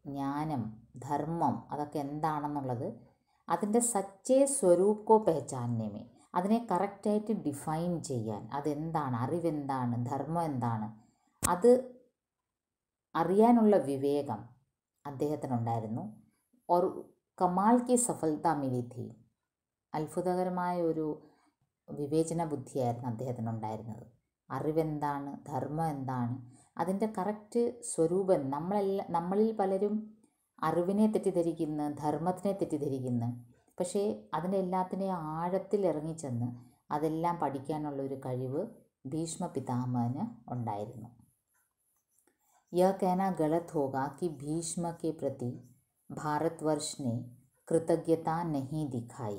ജ്ഞാനം, ധർമ്മം അതൊക്കെ എന്താണെന്നുള്ളത് അതിൻ്റെ സച്ചേ സ്വരൂപ് കോ പെഹചാനനെ മേ, അതിനെ കറക്റ്റായിട്ട് ഡിഫൈൻ ചെയ്യാൻ, അതെന്താണ്, അറിവെന്താണ്, ധർമ്മം എന്താണ്, അത് അറിയാനുള്ള വിവേകം അദ്ദേഹത്തിനുണ്ടായിരുന്നു. और कमाल की सफलता मिली थी. അത്ഭുതകരമായ ഒരു വിവേചന ബുദ്ധിയായിരുന്നു അദ്ദേഹത്തിനുണ്ടായിരുന്നത്. അറിവെന്താണ്, ധർമ്മം എന്താണ്, അതിൻ്റെ കറക്റ്റ് സ്വരൂപം. നമ്മളിൽ പലരും അറിവിനെ തെറ്റിദ്ധരിക്കുന്നു, ധർമ്മത്തിനെ തെറ്റിദ്ധരിക്കുന്നു. പക്ഷേ അതിൻ്റെ എല്ലാത്തിനെയും ആഴത്തിൽ ഇറങ്ങിച്ചെന്ന് അതെല്ലാം പഠിക്കാനുള്ളൊരു കഴിവ് ഭീഷ്മ പിതാമഹന് ഉണ്ടായിരുന്നു. यह कहना गलत होगा कि भीष्म के प्रति भारतवर्ष ने कृतज्ञता नहीं दिखाई.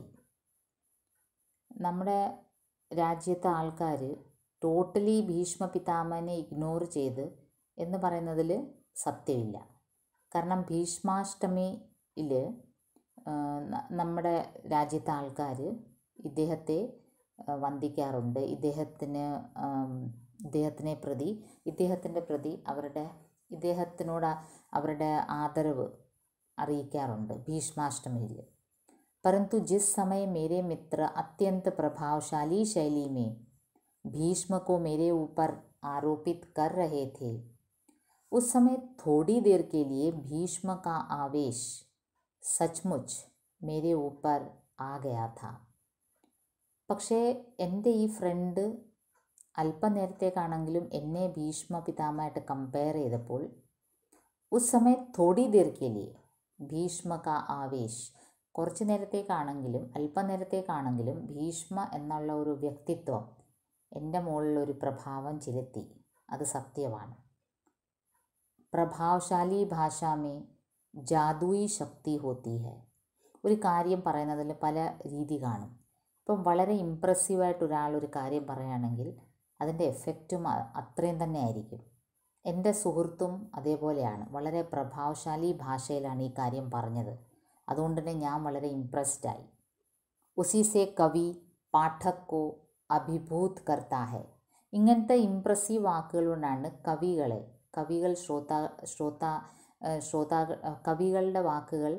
നമ്മുടെ രാജ്യത്തെ ആൾക്കാർ ടോട്ടലി ഭീഷ്മ പിതാമഹനെ ഇഗ്നോർ ചെയ്ത് എന്ന് പറയുന്നതിൽ സത്യമില്ല. കാരണം ഭീഷ്മാഷ്ടമിയിൽ നമ്മുടെ രാജ്യത്തെ ആൾക്കാർ ഇദ്ദേഹത്തെ വന്ദിക്കാറുണ്ട്. ഇദ്ദേഹത്തിൻ്റെ പ്രതി ഇദ്ദേഹത്തിനോട് അവരുടെ ആദരവ് അറിയിക്കാറുണ്ട് ഭീഷ്മാഷ്ടമിയിൽ. परंतु जिस समय मेरे मित्र अत्यंत प्रभावशाली शैली में भीष्म को मेरे ऊपर आरोपित कर रहे थे, उस समय थोड़ी देर के लिए भीष्म का आवेश सचमुच मेरे ऊपर आ गया था. പക്ഷേ എൻ്റെ ഈ ഫ്രണ്ട് അല്പനേരത്തേക്കാണെങ്കിലും എന്നെ ഭീഷ്മ പിതാമഹമായിട്ട് കമ്പയർ ചെയ്തപ്പോൾ उस समय थोड़ी देर के लिए ഭീഷ്മ കാ ആവേശ്, കുറച്ച് നേരത്തേക്കാണെങ്കിലും അല്പനേരത്തേക്കാണെങ്കിലും ഭീഷ്മ എന്നുള്ള ഒരു വ്യക്തിത്വം എൻ്റെ മുകളിലൊരു പ്രഭാവം ചെലുത്തി. അത് സത്യമാണ്. പ്രഭാവശാലി ഭാഷാമേ ജാദുയി ശക്തി ഹോത്തി ഹെ. ഒരു കാര്യം പറയുന്നതിൽ പല രീതി കാണും. ഇപ്പം വളരെ ഇമ്പ്രസീവായിട്ട് ഒരാളൊരു കാര്യം പറയുകയാണെങ്കിൽ അതിൻ്റെ എഫക്റ്റും അത്രയും തന്നെ ആയിരിക്കും. എൻ്റെ സുഹൃത്തും അതേപോലെയാണ്. വളരെ പ്രഭാവശാലി ഭാഷയിലാണ് ഈ കാര്യം പറഞ്ഞത്. അതുകൊണ്ട് തന്നെ ഞാൻ വളരെ ഇംപ്രസ്ഡായി. ഉസീസെ കവി പാഠക് കോ അഭിഭൂത് കർത്താ ഹെ. ഇങ്ങനത്തെ ഇംപ്രസീവ് വാക്കുകൾ കൊണ്ടാണ് കവികളുടെ വാക്കുകൾ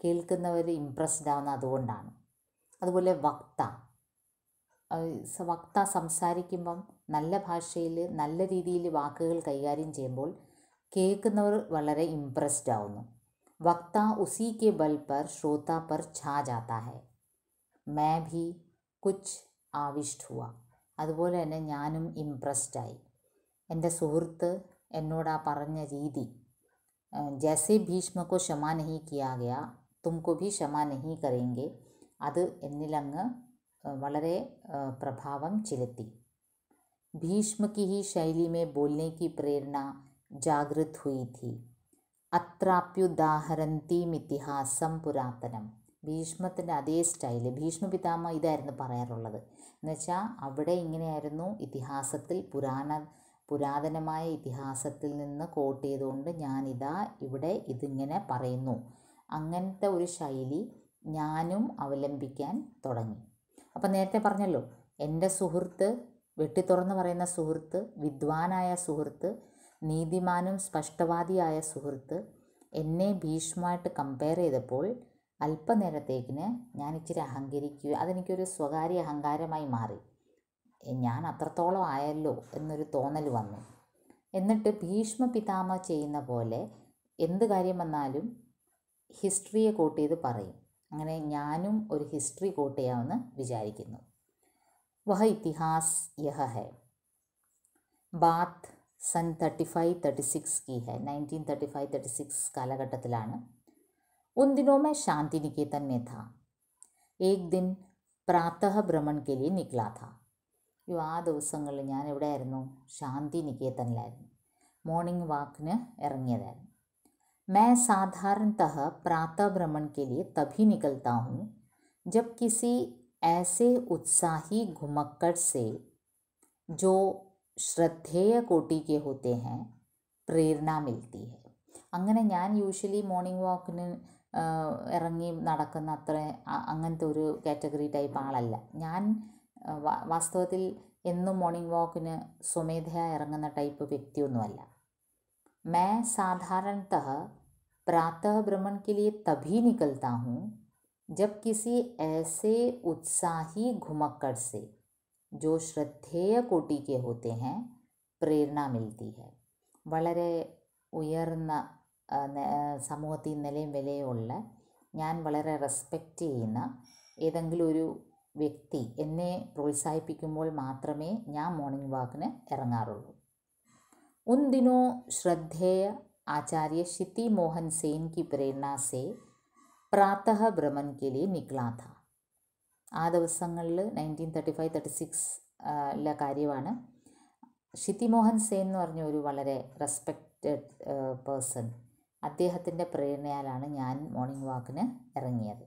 കേൾക്കുന്നവർ ഇംപ്രസ്ഡ് ആവുന്നത് അതുകൊണ്ടാണ്. അതുപോലെ വക്ത സംസാരിക്കുമ്പം നല്ല ഭാഷയിൽ നല്ല രീതിയിൽ വാക്കുകൾ കൈകാര്യം ചെയ്യുമ്പോൾ കേൾക്കുന്നവർ വളരെ ഇംപ്രസ്ഡ് ആവുന്നു. വക്ത ഉസി കെ ബൽ പർ ശ്രോത പർ ഛാ ജാത്താ ഹെ. മേ ഭി കുച്ച് ആവിഷ്ട് ഹുവ. അതുപോലെ തന്നെ ഞാനും ഇംപ്രസ്ഡായി. എൻ്റെ സുഹൃത്ത് എന്നോട് ആ പറഞ്ഞ രീതി, ജൈസെ ഭീഷ്മക്കോ ക്ഷമ നഹി കിയാ ഗയാ തുംകോ ഭി ക്ഷമ നഹി കരേംഗെ, അത് എന്നിലങ്ങ് വളരെ പ്രഭാവം ചെലുത്തി. ഭീഷ്മ की ही शैली में बोलने की प्रेरणा जागृत हुई थी. അത്രാപ്യുദാഹരന്തീം ഇതിഹാസം പുരാതനം. ഭീഷ്മത്തിൻ്റെ അതേ സ്റ്റൈല് ഭീഷ്മ പിതാമഹ ഇതായിരുന്നു പറയാറുള്ളത്. എന്നുവെച്ചാൽ അവിടെ ഇങ്ങനെയായിരുന്നു ഇതിഹാസത്തിൽ പുരാതനമായ ഇതിഹാസത്തിൽ നിന്ന് കോട്ട് ചെയ്തുകൊണ്ട് ഞാനിതാ ഇവിടെ ഇതിങ്ങനെ പറയുന്നു. അങ്ങനത്തെ ഒരു ശൈലി ഞാനും അവലംബിക്കാൻ തുടങ്ങി. അപ്പം നേരത്തെ പറഞ്ഞല്ലോ, എൻ്റെ സുഹൃത്ത്, വെട്ടിത്തുറന്ന് പറയുന്ന സുഹൃത്ത്, വിദ്വാനായ സുഹൃത്ത്, നീതിമാനും സ്പഷ്ടവാദിയായ സുഹൃത്ത് എന്നെ ഭീഷ്മമായിട്ട് കമ്പയർ ചെയ്തപ്പോൾ അല്പനേരത്തേക്കിന് ഞാൻ ഇച്ചിരി അഹങ്കരിക്കുക, അതെനിക്കൊരു സ്വകാര്യ അഹങ്കാരമായി മാറി. ഞാൻ അത്രത്തോളം ആയല്ലോ എന്നൊരു തോന്നൽ വന്നു. എന്നിട്ട് ഭീഷ്മ പിതാമഹ ചെയ്യുന്ന പോലെ എന്ത് കാര്യം വന്നാലും ഹിസ്റ്ററിയെ കോട്ട് ചെയ്ത് പറയും. അങ്ങനെ ഞാനും ഒരു ഹിസ്റ്ററി കോട്ട് ചെയ്യാമെന്ന് വിചാരിക്കുന്നു. വഹ ഇതിഹാസ് യഹ ഹെ. ബാത്ത് सन 35-36 की है. 1935-36 കാലഘട്ടത്തിലാണ്. उन दिनों में शांति निकेतन में था. एक दिन प्रातः भ्रमण के लिए निकला था. ആ ദിവസങ്ങളിൽ ഞാൻ എവിടെയായിരുന്നു? ശാന്തി നികേതനിലായിരുന്നു. മോർണിംഗ് വാക്കിന് ഇറങ്ങിയതായിരുന്നു. मैं साधारणतः प्रातः भ्रमण के लिए तभी निकलता हूँ जब किसी ऐसे उत्साही घुमक्कड़ से जो ശ്രദ്ധേയ കോട്ടി കെ ഹോത്തെ ഹെ പ്രേരണ മിൽത്തി ഹെ. അങ്ങനെ ഞാൻ യൂഷ്വലി മോർണിംഗ് വാക്കിന് ഇറങ്ങി നടക്കുന്ന അങ്ങനത്തെ ഒരു കാറ്റഗറി ടൈപ്പ് ആളല്ല ഞാൻ. വാസ്തവത്തിൽ എന്നും മോർണിംഗ് വാക്കിന് സ്വമേധയാ ഇറങ്ങുന്ന ടൈപ്പ് വ്യക്തിയൊന്നുമല്ല. मैं साधारणतः प्रातः भ्रमण के लिए तभी निकलता हूँ जब किसी ऐसे उत्साही घुमक्कड़ से जो ശ്രദ്ധേയ കോട്ടി കെ ഹോത്തെ ഹെ പ്രേരണ മിൽത്തി ഹെ. വളരെ ഉയർന്ന സമൂഹത്തിൽ നിലയും വിലയുള്ള, ഞാൻ വളരെ റെസ്പെക്റ്റ് ചെയ്യുന്ന ഏതെങ്കിലും ഒരു വ്യക്തി എന്നെ പ്രോത്സാഹിപ്പിക്കുമ്പോൾ മാത്രമേ ഞാൻ മോർണിംഗ് വാക്കിന് ഇറങ്ങാറുള്ളൂ. उन दिनों श्रद्धेय आचार्य क्षिति मोहन सेन की प्रेरणा से प्रातः भ्रमण के लिए निकला था. ആ ദിവസങ്ങളിൽ 1935-36 കാര്യമാണ്. ക്ഷിതി മോഹൻ സെൻ എന്ന് പറഞ്ഞ ഒരു വളരെ റെസ്പെക്റ്റഡ് പേഴ്സൺ, അദ്ദേഹത്തിൻ്റെ പ്രേരണയാലാണ് ഞാൻ മോർണിംഗ് വാക്കിന് ഇറങ്ങിയത്.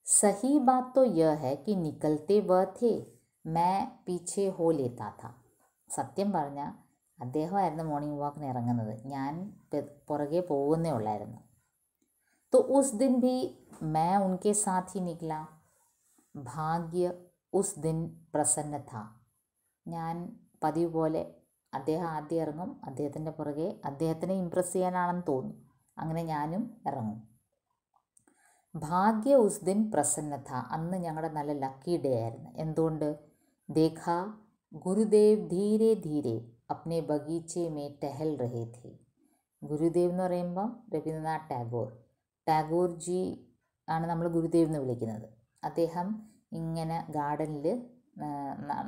സഹി ബാത് തോ യഹ് ഹെ കി നിക്കൽത്തെ വഹ് थे, मैं पीछे हो लेता था. സത്യം പറഞ്ഞാൽ അദ്ദേഹമായിരുന്നു മോർണിംഗ് വാക്കിന് ഇറങ്ങുന്നത്, ഞാൻ പുറകെ പോകുന്നേ ഉള്ളായിരുന്നു. तो उस दिन भी मैं उनके साथ ही निकला. ഭാഗ്യ ഉസ് ദിൻ പ്രസന്ന था. ഞാൻ പതിവ് പോലെ അദ്ദേഹം ആദ്യം ഇറങ്ങും, അദ്ദേഹത്തിൻ്റെ പുറകെ, അദ്ദേഹത്തിനെ ഇമ്പ്രസ് ചെയ്യാനാണെന്ന് തോന്നും, അങ്ങനെ ഞാനും ഇറങ്ങും. ഭാഗ്യ ഉസ് ദിൻ പ്രസന്ന था. അന്ന് ഞങ്ങളുടെ നല്ല ലക്കി ഡേ ആയിരുന്നു. എന്തുകൊണ്ട്? ദേഖാ ഗുരുദേവ് ധീരെ ധീരെ അപ്നെ ബഗീച്ചെ മേ ടഹൽ രഹേ थे. ഗുരുദേവ് എന്ന് പറയുമ്പം രവീന്ദ്രനാഥ് ടാഗോർ ജി ആണ് നമ്മൾ ഗുരുദേവ് എന്ന് വിളിക്കുന്നത്. അദ്ദേഹം ഇങ്ങനെ ഗാർഡനിൽ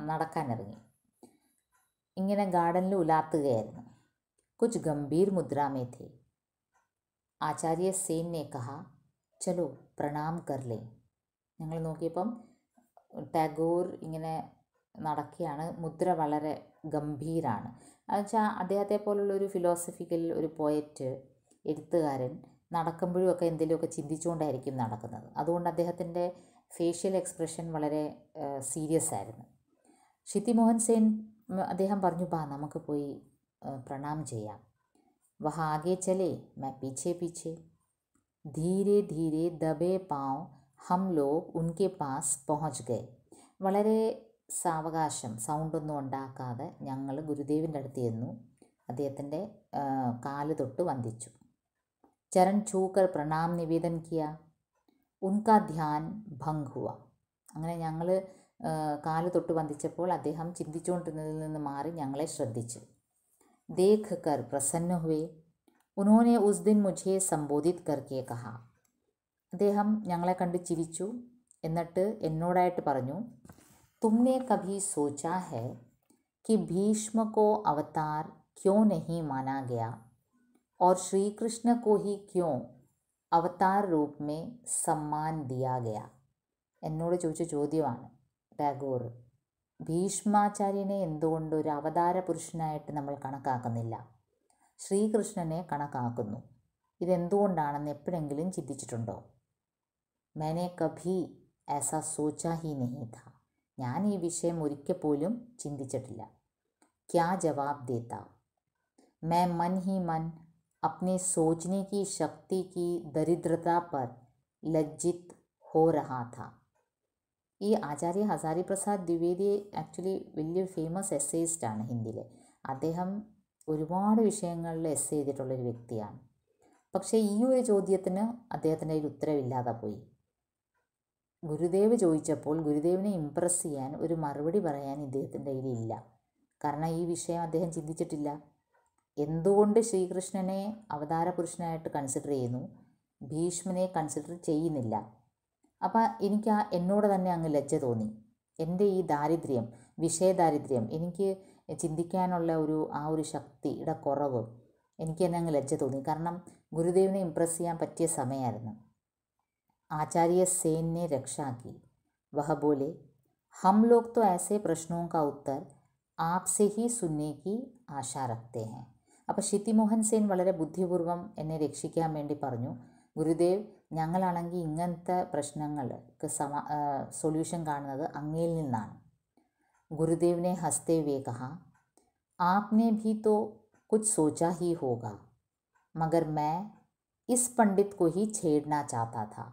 നടക്കാനിറങ്ങി, ഇങ്ങനെ ഗാർഡനിൽ ഉലാത്തുകയായിരുന്നു. कुछ गंभीर मुद्रा में थे। ആചാര്യ सेन ने कहा चलो प्रणाम कर लें. ഞങ്ങൾ നോക്കിയപ്പം ടാഗോർ ഇങ്ങനെ നടക്കുകയാണ്. മുദ്ര വളരെ ഗംഭീരാണ്. എന്നുവെച്ചാൽ അദ്ദേഹത്തെ പോലുള്ളൊരു ഫിലോസഫിക്കൽ ഒരു പോയറ്റ്, എഴുത്തുകാരൻ നടക്കുമ്പോഴും ഒക്കെ എന്തെങ്കിലുമൊക്കെ ചിന്തിച്ചുകൊണ്ടായിരിക്കും നടക്കുന്നത്. അതുകൊണ്ട് അദ്ദേഹത്തിൻ്റെ ഫേഷ്യൽ എക്സ്പ്രഷൻ വളരെ സീരിയസ് ആയിരുന്നു. ഷിത്തി മോഹൻ സെൻ അദ്ദേഹം പറഞ്ഞു, ബാ നമുക്ക് പോയി പ്രണാം ചെയ്യാം. വഹ ആകെ ചലേ മൈ പീछे पीछे. ധീരെ ധീരെ ദബേ പാവ് ഹം ലോഗ് ഉൻകെ പാസ് പहुँच ഗए. വളരെ സാവകാശം, സൗണ്ടൊന്നും ഉണ്ടാക്കാതെ ഞങ്ങൾ ഗുരുദേവിൻ്റെ അടുത്ത് ചെന്നു. അദ്ദേഹത്തിൻ്റെ കാല് തൊട്ട് വന്ദിച്ചു. ചരൺ ഛൂക്കർ പ്രണാം നിവേദൻ കിയ. ഉൻകാ ധ്യാൻ ഭംഗ് ഹുവ. അങ്ങനെ ഞങ്ങൾ കാല് തൊട്ട് വന്ദിച്ചപ്പോൾ അദ്ദേഹം ചിന്തിച്ചുകൊണ്ടിരുന്നതിൽ നിന്ന് മാറി ഞങ്ങളെ ശ്രദ്ധിച്ചു. ദേഖ് കർ പ്രസന്ന ഹുവേ. ഉन्होंने उस दिन मुझे संबोधित करके कहा. അദ്ദേഹം ഞങ്ങളെ കണ്ട് ചിരിച്ചു. എന്നിട്ട് എന്നോടായിട്ട് പറഞ്ഞു, तुमने कभी सोचा है कि भीष्म को अवतार क्यों नहीं माना गया और श्री कृष्ण को ही क्यों अवतार रूप में सम्मान दिया गया? എന്നോട് ചോദിച്ച ചോദ്യമാണ് ടാഗോർ. ഭീഷ്മാചാര്യനെ എന്തുകൊണ്ട് ഒരു അവതാര പുരുഷനായിട്ട് നമ്മൾ കണക്കാക്കുന്നില്ല, ശ്രീകൃഷ്ണനെ കണക്കാക്കുന്നു? ഇതെന്തുകൊണ്ടാണെന്ന് എപ്പോഴെങ്കിലും ചിന്തിച്ചിട്ടുണ്ടോ? मैंने कभी ऐसा सोचा ही नहीं था. ഞാൻ ഈ വിഷയം ഒരിക്കൽ പോലും ചിന്തിച്ചിട്ടില്ല. क्या जवाब देता? मैं मन ही मन अपने सोचने की शक्ति की दरिद्रता पर लज्जित हो रहा था. ഈ ആചാര്യ ഹസാരി പ്രസാദ് ദ്വിവേദി ആക്ച്വലി വലിയൊരു ഫേമസ് എസ്സേയിസ്റ്റാണ് ഹിന്ദിയിലെ. അദ്ദേഹം ഒരുപാട് വിഷയങ്ങളിൽ എസ്സേ ചെയ്തിട്ടുള്ളൊരു വ്യക്തിയാണ്. പക്ഷേ ഈ ഒരു ചോദ്യത്തിന് അദ്ദേഹത്തിൻ്റെ കയ്യിൽ ഉത്തരവില്ലാതെ പോയി. ഗുരുദേവ് ചോദിച്ചപ്പോൾ ഗുരുദേവിനെ ഇമ്പ്രസ് ചെയ്യാൻ ഒരു മറുപടി പറയാൻ ഇദ്ദേഹത്തിൻ്റെ കയ്യിലില്ല. കാരണം ഈ വിഷയം അദ്ദേഹം ചിന്തിച്ചിട്ടില്ല. എന്തുകൊണ്ട് ശ്രീകൃഷ്ണനെ അവതാര പുരുഷനായിട്ട് കൺസിഡർ ചെയ്യുന്നു, ഭീഷ്മനെ കൺസിഡർ ചെയ്യുന്നില്ല? അപ്പം എനിക്ക് എന്നോട് തന്നെ അങ്ങ് ലജ്ജ തോന്നി. എൻ്റെ ഈ ദാരിദ്ര്യം, വിഷയദാരിദ്ര്യം, എനിക്ക് ചിന്തിക്കാനുള്ള ആ ഒരു ശക്തിയുടെ കുറവ് എനിക്ക് തന്നെ അങ്ങ് ലജ്ജ തോന്നി. കാരണം ഗുരുദേവിനെ ഇമ്പ്രസ് ചെയ്യാൻ പറ്റിയ സമയമായിരുന്നു. आचार्य सेन ने रक्षा की. वह बोले, हम लोग तो ऐसे प्रश्नों का उत्तर आपसे ही सुनने की आशा रखते हैं. അപ്പോൾ ഷിത്തി മോഹൻ സെൻ വളരെ ബുദ്ധിപൂർവ്വം എന്നെ രക്ഷിക്കാൻ വേണ്ടി പറഞ്ഞു, ഗുരുദേവ്, ഞങ്ങളാണെങ്കിൽ ഇങ്ങനത്തെ പ്രശ്നങ്ങൾക്ക് സൊല്യൂഷൻ കാണുന്നത് അങ്ങയിൽ നിന്നാണ്. गुरुदेव ने हंसते हुए कहा, आपने भी तो कुछ सोचा ही होगा, मगर मैं इस पंडित को ही छेड़ना चाहता था.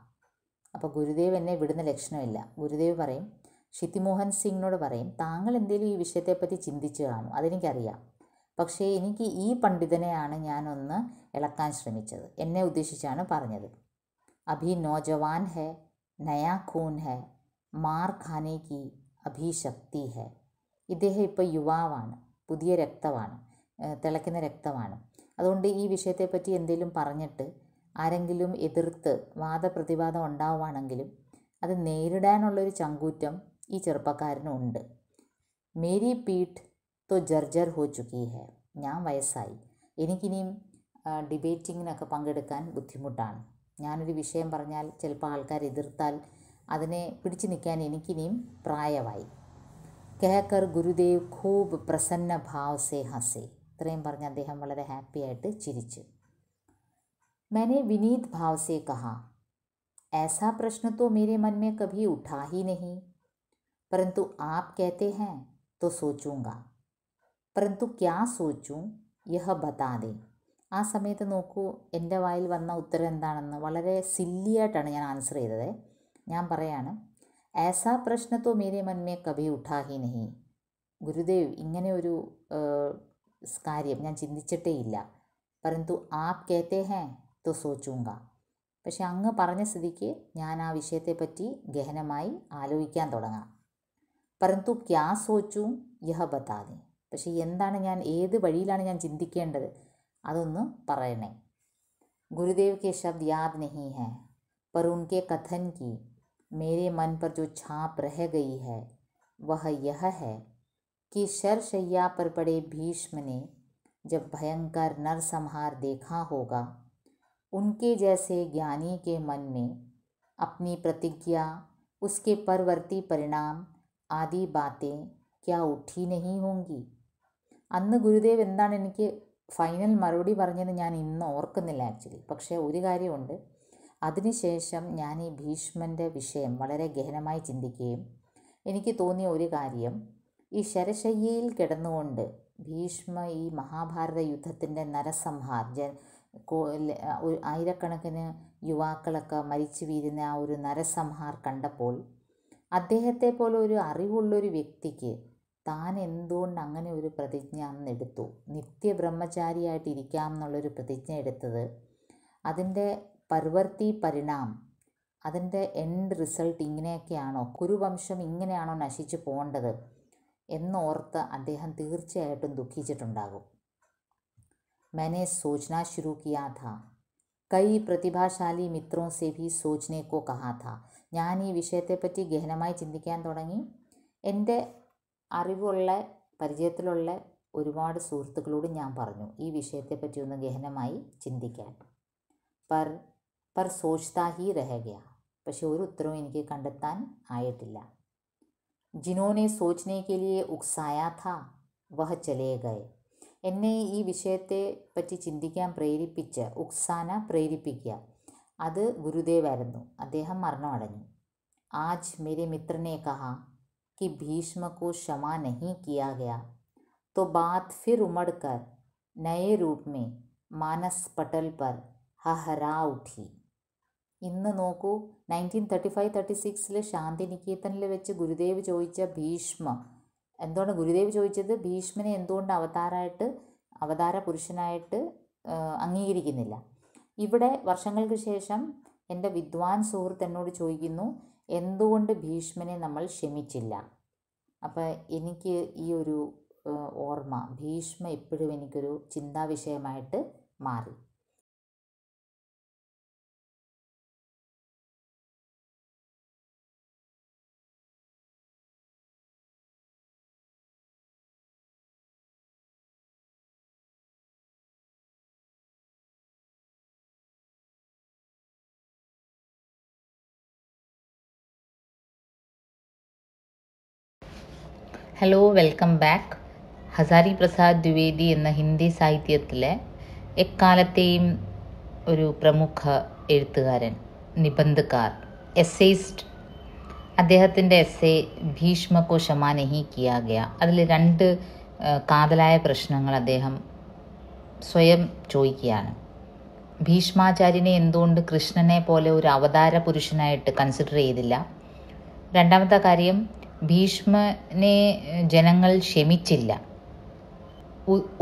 അപ്പോൾ ഗുരുദേവ് എന്നെ വിടുന്ന ലക്ഷണമില്ല. ഗുരുദേവ് പറയും, ഷിത്തിമോഹൻ സിംഗിനോട് പറയും, താങ്കൾ എന്തെങ്കിലും ഈ വിഷയത്തെപ്പറ്റി ചിന്തിച്ച് കാണും, അതെനിക്കറിയാം. പക്ഷേ എനിക്ക് ഈ പണ്ഡിതനെയാണ് ഞാനൊന്ന് ഇളക്കാൻ ശ്രമിച്ചത്. എന്നെ ഉദ്ദേശിച്ചാണ് പറഞ്ഞത്. അഭി നോജവാൻ ഹെ, നയാ ഖൂൻ ഹെ, മാർ ഖാനെ കി അഭി ശക്തി ഹെ. ഇദ്ദേഹം ഇപ്പോൾ യുവാവാണ്, പുതിയ രക്തമാണ്, തിളയ്ക്കുന്ന രക്തമാണ്. അതുകൊണ്ട് ഈ വിഷയത്തെപ്പറ്റി എന്തെങ്കിലും പറഞ്ഞിട്ട് ആരെങ്കിലും എതിർത്ത് വാദപ്രതിവാദം ഉണ്ടാവുകയാണെങ്കിലും അത് നേരിടാനുള്ളൊരു ചങ്കൂറ്റം ഈ ചെറുപ്പക്കാരനുണ്ട്. മേരി പീഠ് തോ ജർജർ ഹോ ചുക്കി ഹെ. ഞാൻ വയസ്സായി, എനിക്കിനിയും ഡിബേറ്റിങ്ങിനൊക്കെ പങ്കെടുക്കാൻ ബുദ്ധിമുട്ടാണ്. ഞാനൊരു വിഷയം പറഞ്ഞാൽ ചിലപ്പോൾ ആൾക്കാർ എതിർത്താൽ അതിനെ പിടിച്ചു നിൽക്കാൻ എനിക്കിനിയും പ്രായമായി. കഹകർ ഗുരുദേവ് ഖൂബ് പ്രസന്ന ഭാവ് സേ ഹസേ. ഇത്രയും പറഞ്ഞ് അദ്ദേഹം വളരെ ഹാപ്പി ആയിട്ട് ചിരിച്ചു. मैंने विनीत भाव से कहा, ऐसा प्रश्न तो मेरे मन में कभी उठा ही नहीं, परंतु आप कहते हैं तो सोचूंगा, परंतु क्या सोचूं यह बता दें. ആ സമയത്ത് നോക്കൂ, എൻ്റെ വായിൽ വന്ന ഉത്തരം എന്താണെന്ന്. വളരെ സില്ലിയായിട്ടാണ് ഞാൻ ആൻസർ ചെയ്തത്. ഞാൻ പറയാണ്, ऐसा प्रश्न तो मेरे मन में कभी उठा ही नहीं. ഗുരുദേവ്, ഇങ്ങനെ ഒരു കാര്യം ഞാൻ ചിന്തിച്ചിട്ടേ ഇല്ല. परंतु आप कहते हैं तो सोचूंगा. പക്ഷെ അങ്ങ് പറഞ്ഞ സ്ഥിതിക്ക് ഞാൻ ആ വിഷയത്തെപ്പറ്റി ഗഹനമായി ആലോചിക്കാൻ തുടങ്ങാം. परंतु क्या सोचूं यह बता दें. പക്ഷെ എന്താണ് ഞാൻ, ഏത് വഴിയിലാണ് ഞാൻ ചിന്തിക്കേണ്ടത്, അതൊന്ന് പറയണേ. गुरुदेव के शब्द याद नहीं हैं, पर उनके कथन की मेरे मन पर जो छाप रह गई है वह यह है कि शरशैया पर पड़े भीष्म ने जब भयंकर नरसंहार देखा होगा, उनके जैसे ज्ञानी के मन में अपनी प्रतिज्ञा, उसके परवर्ती परिणाम आदि बातें क्या उठी नहीं होंगी. അന്ന് ഗുരുദേവ് എന്താണ് എനിക്ക് ഫൈനൽ മറുപടി പറഞ്ഞത് ഞാൻ ഇന്ന് ഓർക്കുന്നില്ല ആക്ച്വലി. പക്ഷേ ഒരു കാര്യമുണ്ട്, അതിനുശേഷം ഞാൻ ഈ ഭീഷ്മൻ്റെ വിഷയം വളരെ ഗഹനമായി ചിന്തിക്കുകയും എനിക്ക് തോന്നിയ ഒരു കാര്യം, ഈ ശരശയ്യയിൽ കിടന്നുകൊണ്ട് ഭീഷ്മ ഈ മഹാഭാരത യുദ്ധത്തിൻ്റെ നരസംഹാർ, ആയിരക്കണക്കിന് യുവാക്കളൊക്കെ മരിച്ചു വീഴുന്ന ആ ഒരു നരസംഹാർ കണ്ടപ്പോൾ അദ്ദേഹത്തെ പോലെ ഒരു അറിവുള്ളൊരു വ്യക്തിക്ക് താൻ എന്തുകൊണ്ട് അങ്ങനെ ഒരു പ്രതിജ്ഞ അന്നെടുത്തു, നിത്യബ്രഹ്മചാരിയായിട്ടിരിക്കാം എന്നുള്ളൊരു പ്രതിജ്ഞ എടുത്തത്, അതിൻ്റെ പർവർത്തി പരിണാം, അതിൻ്റെ എൻഡ് റിസൾട്ട് ഇങ്ങനെയൊക്കെയാണോ, കുരുവംശം ഇങ്ങനെയാണോ നശിച്ചു പോകേണ്ടത് എന്നോർത്ത് അദ്ദേഹം തീർച്ചയായിട്ടും ദുഃഖിച്ചിട്ടുണ്ടാകും. मैंने सोचना शुरू किया था, कई प्रतिभाशाली मित्रों से भी सोचने को कहा था. ഞാൻ ഈ വിഷയത്തെപ്പറ്റി ഗഹനമായി ചിന്തിക്കാൻ തുടങ്ങി. എൻ്റെ അറിവുള്ള പരിചയത്തിലുള്ള ഒരുപാട് സുഹൃത്തുക്കളോട് ഞാൻ പറഞ്ഞു ഈ വിഷയത്തെപ്പറ്റി ഒന്ന് ഗഹനമായി ചിന്തിക്കാൻ. पर सोचता ही रह गया. പക്ഷെ ഒരു ഉത്തരവും എനിക്ക് കണ്ടെത്താൻ ആയിട്ടില്ല. जिन्होंने सोचने के लिए उकसाया था वह चले गए. എന്നെ ഈ വിഷയത്തെ പറ്റി ചിന്തിക്കാൻ പ്രേരിപ്പിച്ച്, ഉക്സാന പ്രേരിപ്പിക്കുക, അത് ഗുരുദേവായിരുന്നു. അദ്ദേഹം മരണമടഞ്ഞു. आज मेरे मित्र ने कहा कि भीष्म को क्षमा नहीं किया गया तो बात फिर उमड़कर नए रूप में मानस पटल पर हहरा उठी. ഇന്ന് നോക്കൂ, 1935-36 ശാന്തിനികേതനിൽ വെച്ച് ഗുരുദേവ് ചോദിച്ച എന്തുകൊണ്ട് ഗുരുദേവ് ചോദിച്ചത്, ഭീഷ്മനെ എന്തുകൊണ്ട് അവതാര പുരുഷനായിട്ട് അംഗീകരിക്കുന്നില്ല. ഇവിടെ വർഷങ്ങൾക്ക് ശേഷം എൻ്റെ വിദ്വാൻ സുഹൃത്ത് എന്നോട് ചോദിക്കുന്നു എന്തുകൊണ്ട് ഭീഷ്മനെ നമ്മൾ ക്ഷമിച്ചില്ല. അപ്പോൾ എനിക്ക് ഈ ഒരു ഓർമ്മ, ഭീഷ്മ എപ്പോഴും എനിക്കൊരു ചിന്താവിഷയമായിട്ട് മാറി. Hello, welcome back. Hazari Prasad Dwivedi എന്ന ഹിന്ദി സാഹിത്യത്തിലെ എക്കാലത്തെയും ഒരു പ്രമുഖ എഴുത്തുകാരൻ, നിബന്ധകാർ, എസ്സേയിസ്റ്റ്. അദ്ദേഹത്തിൻ്റെ എസ്സേ ഭീഷ്മക്കോ ക്ഷമാ നഹി കിയാ ഗയാ, അതിൽ 2 കാതലായ പ്രശ്നങ്ങൾ അദ്ദേഹം സ്വയം ചോദിക്കുകയാണ്. ഭീഷ്മാചാര്യനെ എന്തുകൊണ്ട് കൃഷ്ണനെ പോലെ ഒരു അവതാര പുരുഷനായിട്ട് കൺസിഡർ ചെയ്തില്ല. രണ്ടാമത്തെ കാര്യം, ഭീഷ്മനെ ജനങ്ങൾ ക്ഷമിച്ചില്ല.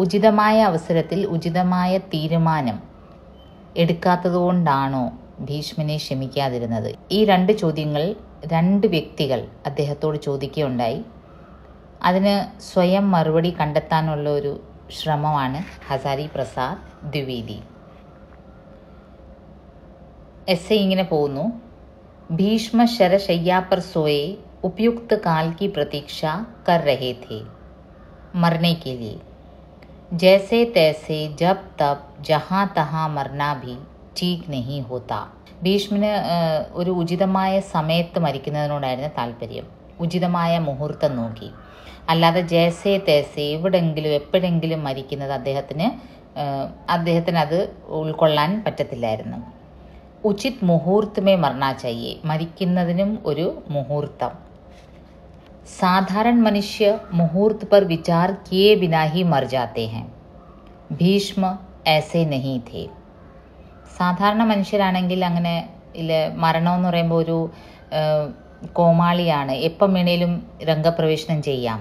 ഉചിതമായ അവസരത്തിൽ ഉചിതമായ തീരുമാനം എടുക്കാത്തതുകൊണ്ടാണോ ഭീഷ്മനെ ക്ഷമിക്കാതിരുന്നത്? ഈ 2 ചോദ്യങ്ങൾ 2 വ്യക്തികൾ അദ്ദേഹത്തോട് ചോദിക്കുകയുണ്ടായി. അതിന് സ്വയം മറുപടി കണ്ടെത്താനുള്ള ഒരു ശ്രമമാണ് ഹസാരി പ്രസാദ് ദ്വിവേദി. എസ്സേ ഇങ്ങനെ പോകുന്നു. ഭീഷ്മ शरशय्या पर सोए उपयुक्त काल की प्रतीक्षा कर रहे थे मरने के लिए. जैसे तैसे जब तब जहाँ तहाँ मरना भी ठीक नहीं होता. ഭീഷ്മന് ഒരു ഉചിതമായ സമയത്ത് മരിക്കുന്നതിനോടായിരുന്നു താല്പര്യം, ഉചിതമായ മുഹൂർത്തം നോക്കി. അല്ലാതെ ജേസേ തേസേ എവിടെങ്കിലും എപ്പോഴെങ്കിലും മരിക്കുന്നത് അദ്ദേഹത്തിന് അത് ഉൾക്കൊള്ളാൻ പറ്റത്തില്ലായിരുന്നു. ഉചിത് മുഹൂർത്തമേ മരണ ചാഹിയേ, മരിക്കുന്നതിനും ഒരു മുഹൂർത്തം. साधारण मनुष्य मुहूर्त पर विचार किए बिना ही मर जाते हैं. ഭീഷ്മ ऐसे नहीं थे. സാധാരണ മനുഷ്യരാണെങ്കിൽ അങ്ങനെ ഇല്ല, മരണമെന്ന് പറയുമ്പോൾ ഒരു കോമാളിയാണ്, എപ്പം വേണേലും രംഗപ്രവേശനം ചെയ്യാം.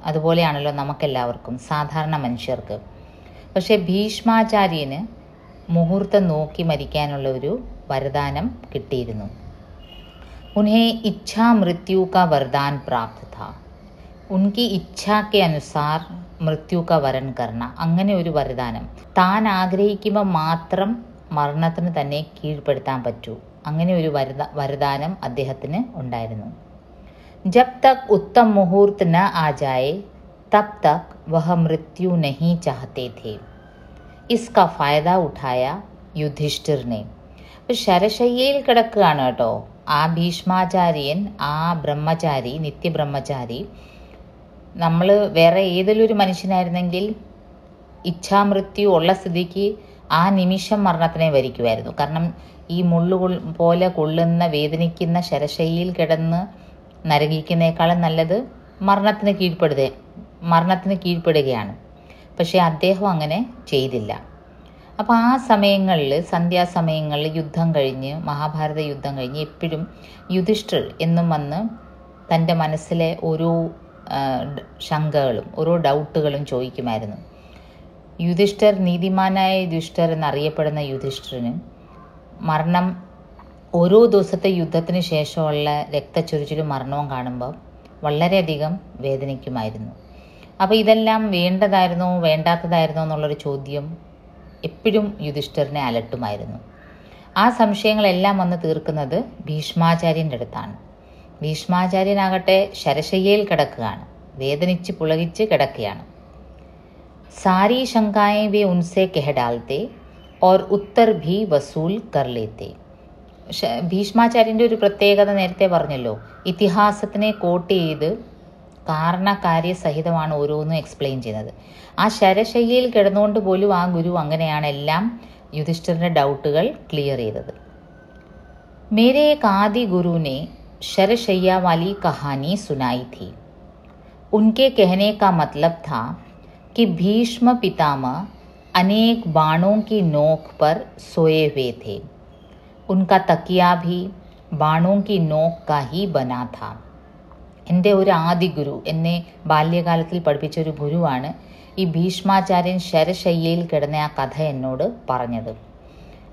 അതുപോലെയാണല്ലോ നമുക്കെല്ലാവർക്കും, സാധാരണ മനുഷ്യർക്ക്. പക്ഷേ ഭീഷ്മാചാര്യന് മുഹൂർത്തം നോക്കി മരിക്കാനുള്ള ഒരു വരദാനം കിട്ടിയിരുന്നു. उन्हें इच्छा मृत्यु का वरदान प्राप्त था. उनकी इच्छा के अनुसार मृत्यु का वरण करना, അങ്ങനെ ഒരു വരദാനം. താൻ ആഗ്രഹിക്കുമ്പോൾ മാത്രം മരണത്തിന് തന്നെ കീഴ്പ്പെടുത്താൻ പറ്റൂ, അങ്ങനെ ഒരു വരദാനം അദ്ദേഹത്തിന് ഉണ്ടായിരുന്നു. जब तक उत्तम मुहूर्त न आ जाए तब तक वह मृत्यु नहीं चाहते थे. इसका फ़ायदा उठाया യുധിഷ്ഠിരനെ. അപ്പോൾ ശരശയ്യയിൽ കിടക്കുകയാണ് കേട്ടോ ആ ഭീഷ്മാചാര്യൻ, ആ ബ്രഹ്മചാരി, നിത്യബ്രഹ്മചാരി. നമ്മൾ വേറെ ഏതെങ്കിലും ഒരു മനുഷ്യനായിരുന്നെങ്കിൽ ഇച്ഛാമൃത്യു ഉള്ള സ്ഥിതിക്ക് ആ നിമിഷം മരണത്തിനെ വരിക്കുമായിരുന്നു. കാരണം ഈ മുള്ളു പോലെ കൊള്ളുന്ന വേദനിക്കുന്ന ശരശയ്യയിൽ കിടന്ന് നരകിക്കുന്നേക്കാളും നല്ലത് മരണത്തിന് കീഴ്പ്പെടുകയാണ്. പക്ഷേ അദ്ദേഹം അങ്ങനെ ചെയ്തില്ല. അപ്പോൾ ആ സമയങ്ങളിൽ, സന്ധ്യാസമയങ്ങളിൽ യുദ്ധം കഴിഞ്ഞ്, മഹാഭാരത യുദ്ധം കഴിഞ്ഞ് എപ്പോഴും യുധിഷ്ഠിർ എന്നും വന്ന് തൻ്റെ മനസ്സിലെ ഓരോ ശങ്കകളും ഓരോ ഡൗട്ടുകളും ചോദിക്കുമായിരുന്നു. യുധിഷ്ഠിർ, നീതിമാനായ യുധിഷ്ഠിർ എന്നറിയപ്പെടുന്ന യുധിഷ്ഠിരന് മരണം, ഓരോ ദിവസത്തെ യുദ്ധത്തിന് ശേഷമുള്ള രക്തച്ചൊരിച്ചിലും മരണവും കാണുമ്പോൾ വളരെയധികം വേദനിക്കുമായിരുന്നു. അപ്പോൾ ഇതെല്ലാം വേണ്ടതായിരുന്നോ വേണ്ടാത്തതായിരുന്നോ എന്നുള്ളൊരു ചോദ്യം എപ്പോഴും യുധിഷ്ഠിരനെ അലട്ടുമായിരുന്നു. ആ സംശയങ്ങളെല്ലാം വന്ന് തീർക്കുന്നത് ഭീഷ്മാചാര്യൻ്റെ അടുത്താണ്. ഭീഷ്മാചാര്യനാകട്ടെ ശരശയ്യയിൽ കിടക്കുകയാണ്, വേദനിച്ച് പുളകിച്ച് കിടക്കുകയാണ്. സാരി ശങ്കായേ വേ ഉൻസെ കെഹ ഡാൽത്തെ और ഉത്തർ ഭി വസൂൽ കർ ലേത്തെ. ഭീഷ്മാചാര്യൻ്റെ ഒരു പ്രത്യേകത നേരത്തെ പറഞ്ഞല്ലോ, ഇതിഹാസത്തിനെ കോട്ട് ചെയ്ത് കാരണകാര്യ സഹിതമാണ് ഓരോന്നും എക്സ്പ്ലെയിൻ ചെയ്യുന്നത്. ആ ശരശയ്യയിൽ കിടന്നുകൊണ്ട് പോലും ആ ഗുരു അങ്ങനെയാണ് എല്ലാം യുധിഷ്ഠിരൻ്റെ ഡൗട്ടുകൾ ക്ലിയർ ചെയ്തത്. മേരെ ഏക് ആദി ഗുരുനെ शरशैया वाली कहानी सुनाई थी. उनके कहने का मतलब था कि भीष्म पितामह अनेक बाणों की नोक पर सोए हुए थे. उनका तकिया भी बाणों की नोक का ही बना था. എൻ്റെ ഒരു ആദി ഗുരു, എന്നെ ബാല്യകാലത്തിൽ പഠിപ്പിച്ച ഒരു ഗുരുവാണ് ഈ ഭീഷ്മാചാര്യൻ ശരശയ്യയിൽ കിടന്ന ആ കഥ എന്നോട് പറഞ്ഞത്.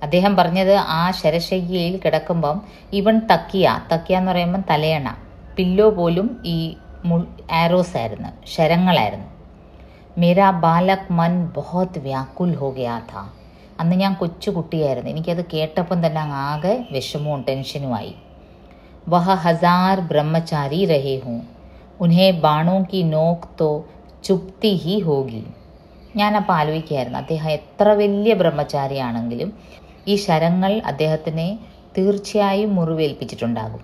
അദ്ദേഹം പറഞ്ഞത് ആ ശരശയ്യയിൽ കിടക്കുമ്പം ഇവൻ തക്കിയ എന്ന് പറയുമ്പം തലയണ, പില്ലോ പോലും ഈ ആരോസ് ആയിരുന്നു, ശരങ്ങളായിരുന്നു. മേരാ ബാലക് മൻ ബഹുത് വ്യാകുൽ ഹോ ഗയാ ഥാ. അന്ന് ഞാൻ കൊച്ചുകുട്ടിയായിരുന്നു, എനിക്കത് കേട്ടപ്പം തന്നെ ആകെ വിഷമവും ടെൻഷനുമായി. വഹ 1000 ബ്രഹ്മചാരി രഹേ ഹൂം, ഉൻഹേ ബാണോ കി നോക്ക് തോ ചുപ്തി ഹി ഹോഗി. ഞാനപ്പോൾ ആലോചിക്കുകയായിരുന്നു, അദ്ദേഹം എത്ര വലിയ ബ്രഹ്മചാരിയാണെങ്കിലും ഈ ശരങ്ങൾ അദ്ദേഹത്തിനെ തീർച്ചയായും മുറിവേൽപ്പിച്ചിട്ടുണ്ടാകും.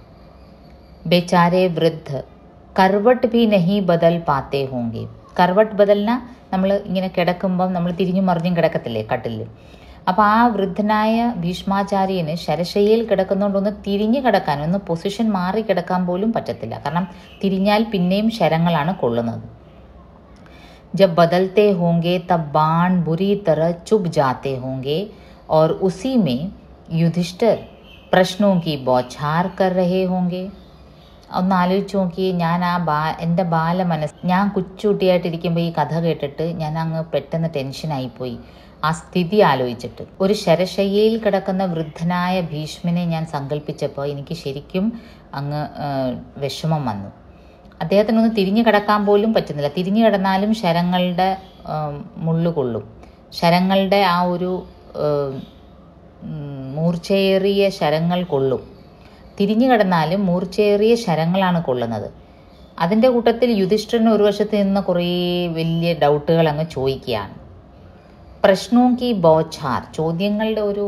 ബേചാരെ വൃദ്ധ കർവട്ട് ഭി നഹി ബദൽ പാത്തേ ഹോങ്കെ. കർവട്ട് ബദൽന നമ്മൾ ഇങ്ങനെ കിടക്കുമ്പം നമ്മൾ തിരിഞ്ഞും മറിഞ്ഞും കിടക്കത്തില്ലേ കട്ടിൽ. അപ്പോൾ ആ വൃദ്ധനായ ഭീഷ്മാചാര്യന് ശരശയ്യയിൽ കിടക്കുന്നതുകൊണ്ടൊന്ന് തിരിഞ്ഞ് കിടക്കാൻ, ഒന്ന് പൊസിഷൻ മാറി കിടക്കാൻ പോലും പറ്റത്തില്ല. കാരണം തിരിഞ്ഞാൽ പിന്നെയും ശരങ്ങളാണ് കൊള്ളുന്നത്. जब बदलते होंगे तब बाण बुरी तरह चुभ जाते होंगे और उसी में युधिष्ठिर प्रश्नों की बौछार कर रहे होंगे. ഒന്ന് ആലോചിച്ച് നോക്കി, ഞാൻ എൻ്റെ ഞാൻ കൊച്ചുകുട്ടിയായിട്ടിരിക്കുമ്പോൾ ഈ കഥ കേട്ടിട്ട് ഞാൻ അങ്ങ് പെട്ടെന്ന് ടെൻഷനായിപ്പോയി. ആ സ്ഥിതി ആലോചിച്ചിട്ട് ഒരു ശരശയ്യയിൽ കിടക്കുന്ന വൃദ്ധനായ ഭീഷ്മനെ ഞാൻ സങ്കല്പിച്ചപ്പോൾ എനിക്ക് ശരിക്കും അങ്ങ് വിഷമം വന്നു. അദ്ദേഹത്തിനൊന്ന് തിരിഞ്ഞു കിടക്കാൻ പോലും പറ്റുന്നില്ല. തിരിഞ്ഞു കിടന്നാലും ശരങ്ങളുടെ മുള്ളുകൊള്ളും. ശരങ്ങളുടെ ആ ഒരു മൂർച്ചയേറിയ ശരങ്ങൾ കൊള്ളും. തിരിഞ്ഞു കിടന്നാലും മൂർച്ചയേറിയ ശരങ്ങളാണ് കൊള്ളുന്നത്. അതിൻ്റെ കൂട്ടത്തിൽ യുധിഷ്ഠിരന് ഒരു വശത്ത് നിന്ന് കുറേ വലിയ ഡൗട്ടുകൾ അങ്ങ് ചോദിക്കുകയാണ്. പ്രശ്നവും കി ബോച്ചാർ, ചോദ്യങ്ങളുടെ ഒരു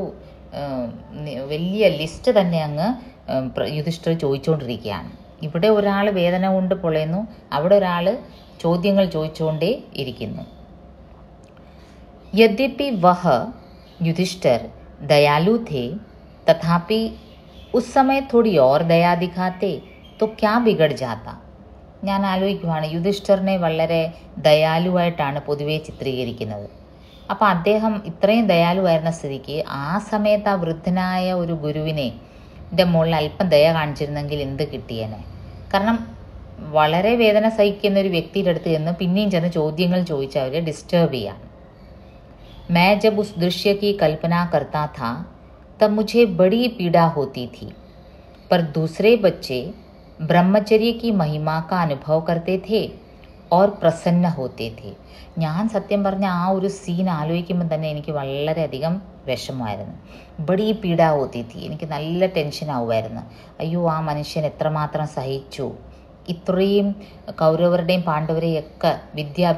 വലിയ ലിസ്റ്റ് തന്നെ അങ്ങ് യുധിഷ്ഠിരൻ ചോദിച്ചുകൊണ്ടിരിക്കുകയാണ്. ഇവിടെ ഒരാൾ വേദന കൊണ്ട് പൊളയുന്നു, അവിടെ ഒരാൾ ചോദ്യങ്ങൾ ചോദിച്ചുകൊണ്ടേ ഇരിക്കുന്നു. यद्यपि वह युधिष्ठिर दयालु थे, तथापि उस समय थोड़ी और दया दिखाते तो क्या बिगड़ जाता. ഞാൻ ആലോചിക്കുവാണ്, യുധിഷ്ഠിരനെ വളരെ ദയാലുവായിട്ടാണ് പൊതുവെ ചിത്രീകരിക്കുന്നത്. അപ്പോൾ അദ്ദേഹം ഇത്രയും ദയാലുവായിരുന്ന സ്ഥിതിക്ക് ആ സമയത്ത് ആ വൃദ്ധനായ ഒരു ഗുരുവിനെ മുകളിൽ അല്പം ദയ കാണിച്ചിരുന്നെങ്കിൽ എന്ത് കിട്ടിയേനെ. കാരണം വളരെ വേദന സഹിക്കുന്ന ഒരു വ്യക്തിയുടെ അടുത്ത് ചെന്ന് പിന്നെയും ചെന്ന് ചോദ്യങ്ങൾ ചോദിച്ച് അവരെ ഡിസ്റ്റർബ് ചെയ്യാൻ. मैं जब उस दृश्य की कल्पना करता था तब मुझे बड़ी पीड़ा होती थी, पर दूसरे बच्चे ब्रह्मचर्य की महिमा का अनुभव करते थे और प्रसन्न होते थे. ഞാൻ സത്യം പറഞ്ഞ ആ ഒരു സീൻ ആലോചിക്കുമ്പോൾ തന്നെ എനിക്ക് വളരെയധികം വിഷമമായിരുന്നു. ബഡി പീഡ ഹോത്തി തീ, എനിക്ക് നല്ല ടെൻഷൻ ആവുമായിരുന്നു. അയ്യോ, ആ മനുഷ്യൻ എത്രമാത്രം സഹിച്ചു, ഇത്രയും കൗരവരുടെയും പാണ്ഡവരെയൊക്കെ വിദ്യ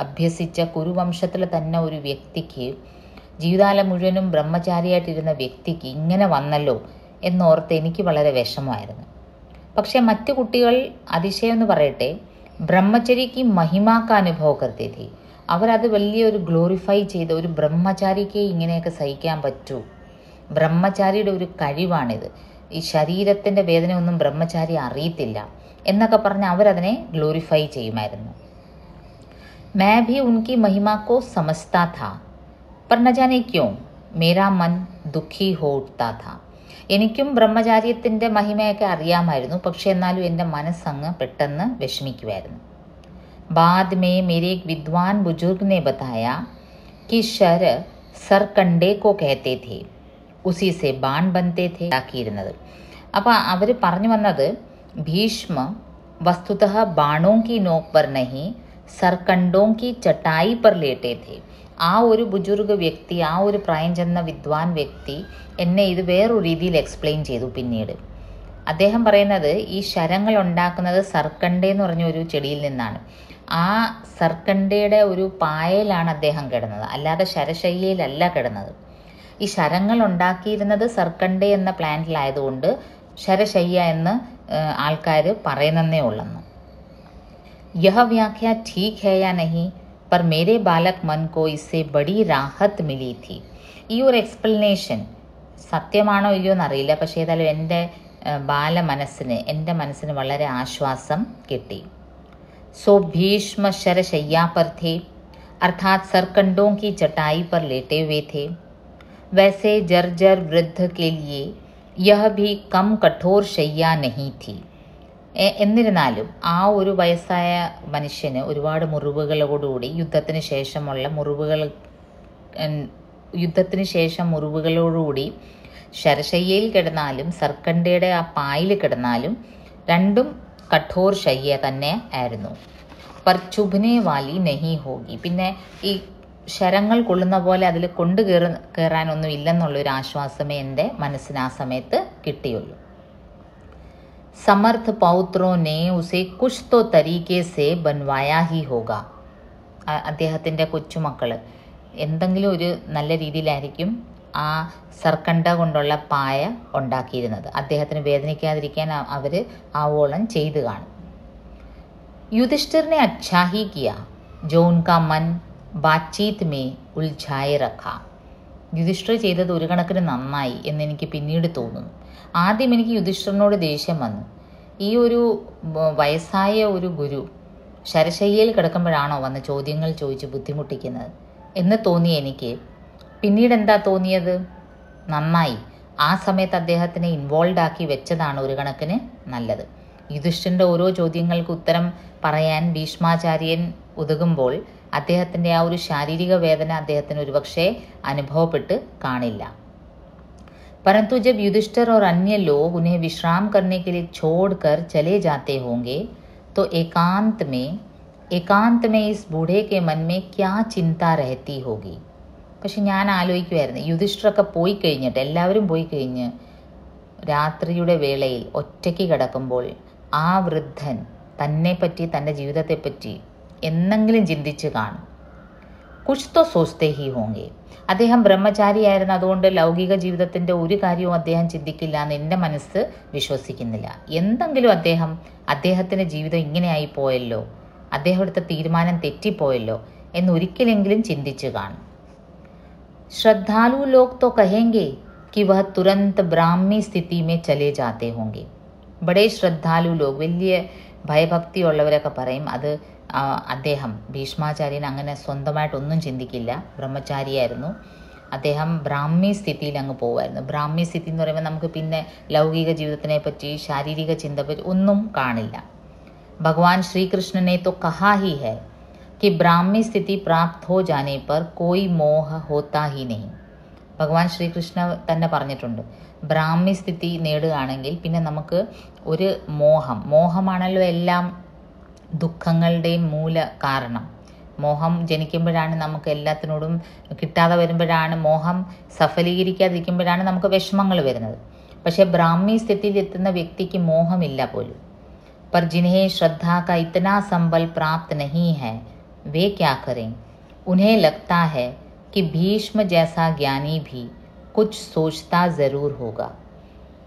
അഭ്യസിച്ച കുരുവംശത്തിലെ തന്നെ ഒരു വ്യക്തിക്ക്, ജീവിതകാലം മുഴുവനും ബ്രഹ്മചാരിയായിട്ടിരുന്ന വ്യക്തിക്ക് ഇങ്ങനെ വന്നല്ലോ എന്നോർത്ത് എനിക്ക് വളരെ വിഷമമായിരുന്നു. പക്ഷേ മറ്റു കുട്ടികൾ, അതിശയം എന്ന് പറയട്ടെ, ബ്രഹ്മചര്യക്ക് മഹിമാക്ക അനുഭവ കർത്തേതി, അവരത് വലിയൊരു ഗ്ലോറിഫൈ ചെയ്ത, ഒരു ബ്രഹ്മചാരിക്ക് ഇങ്ങനെയൊക്കെ സഹിക്കാൻ പറ്റൂ, ബ്രഹ്മചാരിയുടെ ഒരു കഴിവാണിത്, ഈ ശരീരത്തിൻ്റെ വേദനയൊന്നും ബ്രഹ്മചാരി അറിയത്തില്ല എന്നൊക്കെ പറഞ്ഞ് അവരതിനെ ഗ്ലോറിഫൈ ചെയ്യുമായിരുന്നു. मैं भी उनकी महिमा को समझता था, पर न जाने क्यों मेरा मन दुखी हो उठता था. എനിക്കും ബ്രഹ്മചാര്യത്തിൻ്റെ മഹിമയൊക്കെ അറിയാമായിരുന്നു, പക്ഷേ എന്നാലും എൻ്റെ മനസ്സങ്ങ് പെട്ടെന്ന് വിഷമിക്കുമായിരുന്നു. बाद में मेरे एक विद्वान बुजुर्ग ने बताया कि शर सरकंडे को कहते थे, उसी से बाण बनते थे ആക്കിയിരുന്നത്. അപ്പോൾ അവർ പറഞ്ഞു വന്നത്, ഭീഷ്മ വസ്തുതः बाणों की नोक पर नहीं सरकंडों की चटाई पर लेटे थे. ആ ഒരു ബുജുർഗ് വ്യക്തി, ആ ഒരു പ്രായം ചെന്ന വിദ്വാൻ വ്യക്തി എന്നെ ഇത് വേറൊരു രീതിയിൽ എക്സ്പ്ലെയിൻ ചെയ്തു പിന്നീട്. അദ്ദേഹം പറയുന്നത്, ഈ ശരങ്ങൾ ഉണ്ടാക്കുന്നത് സർക്കണ്ഡ എന്ന് പറഞ്ഞ ഒരു ചെടിയിൽ നിന്നാണ്. ആ സർക്കണ്ടയുടെ ഒരു പായയിലാണ് അദ്ദേഹം കിടന്നത്, അല്ലാതെ ശരശയ്യയിലല്ല കിടന്നത്. ഈ ശരങ്ങൾ ഉണ്ടാക്കിയിരുന്നത് സർക്കണ്ഡ എന്ന പ്ലാന്റിലായതുകൊണ്ട് ശരശയ്യ എന്ന് ആൾക്കാർ പറയുന്നേ ഉള്ളെന്ന്. യഹ വ്യാഖ്യ ठीक है या नहीं, पर मेरे बालक मन को इससे बड़ी राहत मिली थी. ഈ ഒരു എക്സ്പ്ലനേഷൻ സത്യമാണോ ഇല്ലയോ എന്നറിയില്ല, പക്ഷേ ഏതായാലും എൻ്റെ എൻ്റെ മനസ്സിന് വളരെ ആശ്വാസം കിട്ടി. सो भीष्म शरशय्या पर थे, अर्थात सरकंडों की चटाई पर लेटे हुए थे. वैसे जर्जर वृद्ध के लिए यह भी कम कठोर शയ്या नहीं थी. എന്നിരുന്നാലും ആ ഒരു വയസ്സായ മനുഷ്യന് ഒരുപാട് മുറിവുകളോടുകൂടി യുദ്ധത്തിന് ശേഷം മുറിവുകളോടുകൂടി ശരശയ്യയിൽ കിടന്നാലും സർക്കണ്ടയുടെ ആ പായിൽ കിടന്നാലും രണ്ടും കഠോർ ശയ്യ തന്നെ ആയിരുന്നു. പർ ചുഭ്നെ വാലി നഹി ഹോഗി, പിന്നെ ഈ ശരങ്ങൾ കൊള്ളുന്ന പോലെ അതിൽ കയറാനൊന്നും ഇല്ലെന്നുള്ളൊരു ആശ്വാസമേ എൻ്റെ മനസ്സിന് ആ സമയത്ത് കിട്ടിയുള്ളൂ. സമർത്ഥ പൗത്രോ നെ ഉസെ കുച്ച് തോ തരീകെ സെ ബൻവായാ ഹി ഹോഗ. അദ്ദേഹത്തിൻ്റെ കൊച്ചുമക്കൾ എന്തെങ്കിലും ഒരു നല്ല രീതിയിലായിരിക്കും ആ സർക്കണ്ട കൊണ്ടുള്ള പായ ഉണ്ടാക്കിയിരുന്നത്. അദ്ദേഹത്തിന് വേദനിക്കാതിരിക്കാൻ അവർ ആവോളം ചെയ്തു കാണും. യുധിഷ്ഠിറിനെ അച്ഛാ he Kia, Joe ഉൻകാ Mann ബാത്ചീത് may ഉൽझായെ റഖാ. യുധിഷ്ഠിർ ചെയ്തത് ഒരു കണക്കിന് നന്നായി എന്നെനിക്ക് പിന്നീട് തോന്നുന്നു. ആദ്യം എനിക്ക് യുധിഷ്ഠിറിനോട് ദേഷ്യം വന്നു. ഈ ഒരു വയസ്സായ ഒരു ഗുരു ശരശയ്യയിൽ കിടക്കുമ്പോഴാണോ വന്ന് ചോദ്യങ്ങൾ ചോദിച്ച് ബുദ്ധിമുട്ടിക്കുന്നത് എന്ന് തോന്നി എനിക്ക്. പിന്നീട് എന്താ തോന്നിയത്? നന്നായി, ആ സമയത്ത് അദ്ദേഹത്തിനെ ഇൻവോൾവ് ആക്കി വെച്ചതാണ് ഒരു കണക്കിന് നല്ലത്. യുധിഷ്ഠിരൻ്റെ ഓരോ ചോദ്യങ്ങൾക്ക് ഉത്തരം പറയാൻ ഭീഷ്മാചാര്യൻ ഉതകുമ്പോൾ അദ്ദേഹത്തിൻ്റെ ആ ഒരു ശാരീരിക വേദന അദ്ദേഹത്തിന് ഒരുപക്ഷെ അനുഭവപ്പെട്ട് കാണില്ല. परंतु जब युधिष्ठिर और अन्य लोग उन्हें विश्राम करने के लिए छोड़कर चले जाते होंगे तो एकांत में इस बूढ़े के मन में क्या चिंता रहती होगी. പക്ഷെ ഞാൻ ആലോചിക്കുമായിരുന്നു, യുധിഷ്ഠിരൊക്കെ പോയി കഴിഞ്ഞിട്ട്, എല്ലാവരും പോയി കഴിഞ്ഞ് രാത്രിയുടെ വേളയിൽ ഒറ്റയ്ക്ക് കിടക്കുമ്പോൾ ആ വൃദ്ധൻ തന്നെപ്പറ്റി, തൻ്റെ ജീവിതത്തെപ്പറ്റി എന്നെങ്കിലും ചിന്തിച്ച് കാണും. കുച്ച് തോ സോച്തേ ഹി ഹോങ്കെ. അദ്ദേഹം ബ്രഹ്മചാരിയായിരുന്നു, അതുകൊണ്ട് ലൗകിക ജീവിതത്തിൻ്റെ ഒരു കാര്യവും അദ്ദേഹം ചിന്തിക്കില്ല എന്ന് എൻ്റെ മനസ്സ് വിശ്വസിക്കുന്നില്ല. എന്തെങ്കിലും അദ്ദേഹത്തിൻ്റെ ജീവിതം ഇങ്ങനെയായി പോയല്ലോ, അദ്ദേഹം എടുത്ത തീരുമാനം തെറ്റിപ്പോയല്ലോ എന്നൊരിക്കലെങ്കിലും ചിന്തിച്ച് കാണും. श्रद्धालु लोग तो कहेंगे कि वह तुरंत ब्राह्मी स्थिति में चले जाते होंगे. बड़े श्रद्धालु लोग, വലിയ ഭയഭക്തിയുള്ളവരൊക്കെ പറയും അത് അദ്ദേഹം ഭീഷ്മാചാര്യൻ അങ്ങനെ സ്വന്തമായിട്ടൊന്നും ചിന്തിക്കില്ല, ബ്രഹ്മചാരിയായിരുന്നു, അദ്ദേഹം ബ്രാഹ്മി സ്ഥിതിയിൽ അങ്ങ് പോകുമായിരുന്നു. ബ്രാഹ്മി സ്ഥിതി എന്ന് പറയുമ്പോൾ നമുക്ക് പിന്നെ ലൗകിക ജീവിതത്തിനെ പറ്റി, ശാരീരിക ചിന്ത പറ്റി ഒന്നും കാണില്ല. ഭഗവാൻ ശ്രീകൃഷ്ണനെ तो कहा ही है कि ब्राह्मी स्थिति प्राप्त हो जाने पर कोई मोह होता ही नहीं. ഭഗവാൻ ശ്രീകൃഷ്ണ തന്നെ പറഞ്ഞിട്ടുണ്ട്, ബ്രാഹ്മി സ്ഥിതി നേടുകയാണെങ്കിൽ പിന്നെ നമുക്ക് ഒരു മോഹമാണല്ലോ എല്ലാം ദുഃഖങ്ങളുടെയും മൂല കാരണം. മോഹം ജനിക്കുമ്പോഴാണ് നമുക്ക് എല്ലാത്തിനോടും കിട്ടാതെ വരുമ്പോഴാണ്, മോഹം സഫലീകരിക്കാതിരിക്കുമ്പോഴാണ് നമുക്ക് വിഷമങ്ങൾ വരുന്നത്. പക്ഷേ ബ്രാഹ്മി സ്ഥിതിയിൽ എത്തുന്ന വ്യക്തിക്ക് മോഹമില്ല പോലും. पर जिन्हें श्रद्धा का इतना संबल प्राप्त नहीं है वे क्या करें? उन्हें लगता है कि भीष्म जैसा ज्ञानी भी कुछ सोचता ज़रूर होगा.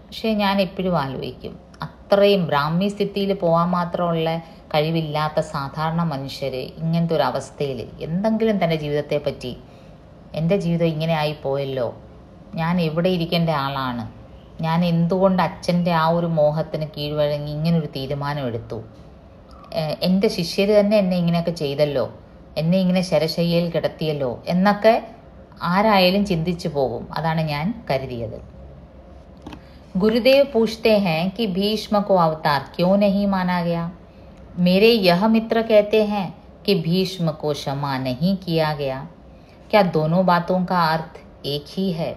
പക്ഷേ ഞാൻ എപ്പോഴും ആലോചിക്കും, അത്രയും ബ്രാഹ്മി സ്ഥിതിയിൽ പോകാൻ മാത്രമുള്ള കഴിവില്ലാത്ത സാധാരണ മനുഷ്യർ ഇങ്ങനത്തെ ഒരു അവസ്ഥയിൽ എന്തെങ്കിലും തൻ്റെ ജീവിതത്തെ പറ്റി, എൻ്റെ ജീവിതം ഇങ്ങനെ ആയിപ്പോയല്ലോ, ഞാൻ എവിടെ ഇരിക്കേണ്ട ആളാണ്, ഞാൻ എന്തുകൊണ്ട് അച്ഛൻ്റെ ആ ഒരു മോഹത്തിന് കീഴ്വഴങ്ങി ഇങ്ങനൊരു തീരുമാനമെടുത്തു, എൻ്റെ ശിഷ്യർ തന്നെ എന്നെ ഇങ്ങനെയൊക്കെ ചെയ്തല്ലോ, എന്നെ ഇങ്ങനെ ശരശയ്യയിൽ കിടത്തിയല്ലോ എന്നൊക്കെ ആരായാലും ചിന്തിച്ചു പോകും. അതാണ് ഞാൻ കരുതിയത്. गुरुदेव पूछते हैं कि भीष्म को अवतार क्यों नहीं माना गया? मेरे यह मित्र कहते हैं कि भीष्म को क्षमा नहीं किया गया. क्या दोनों बातों का अर्थ एक ही है?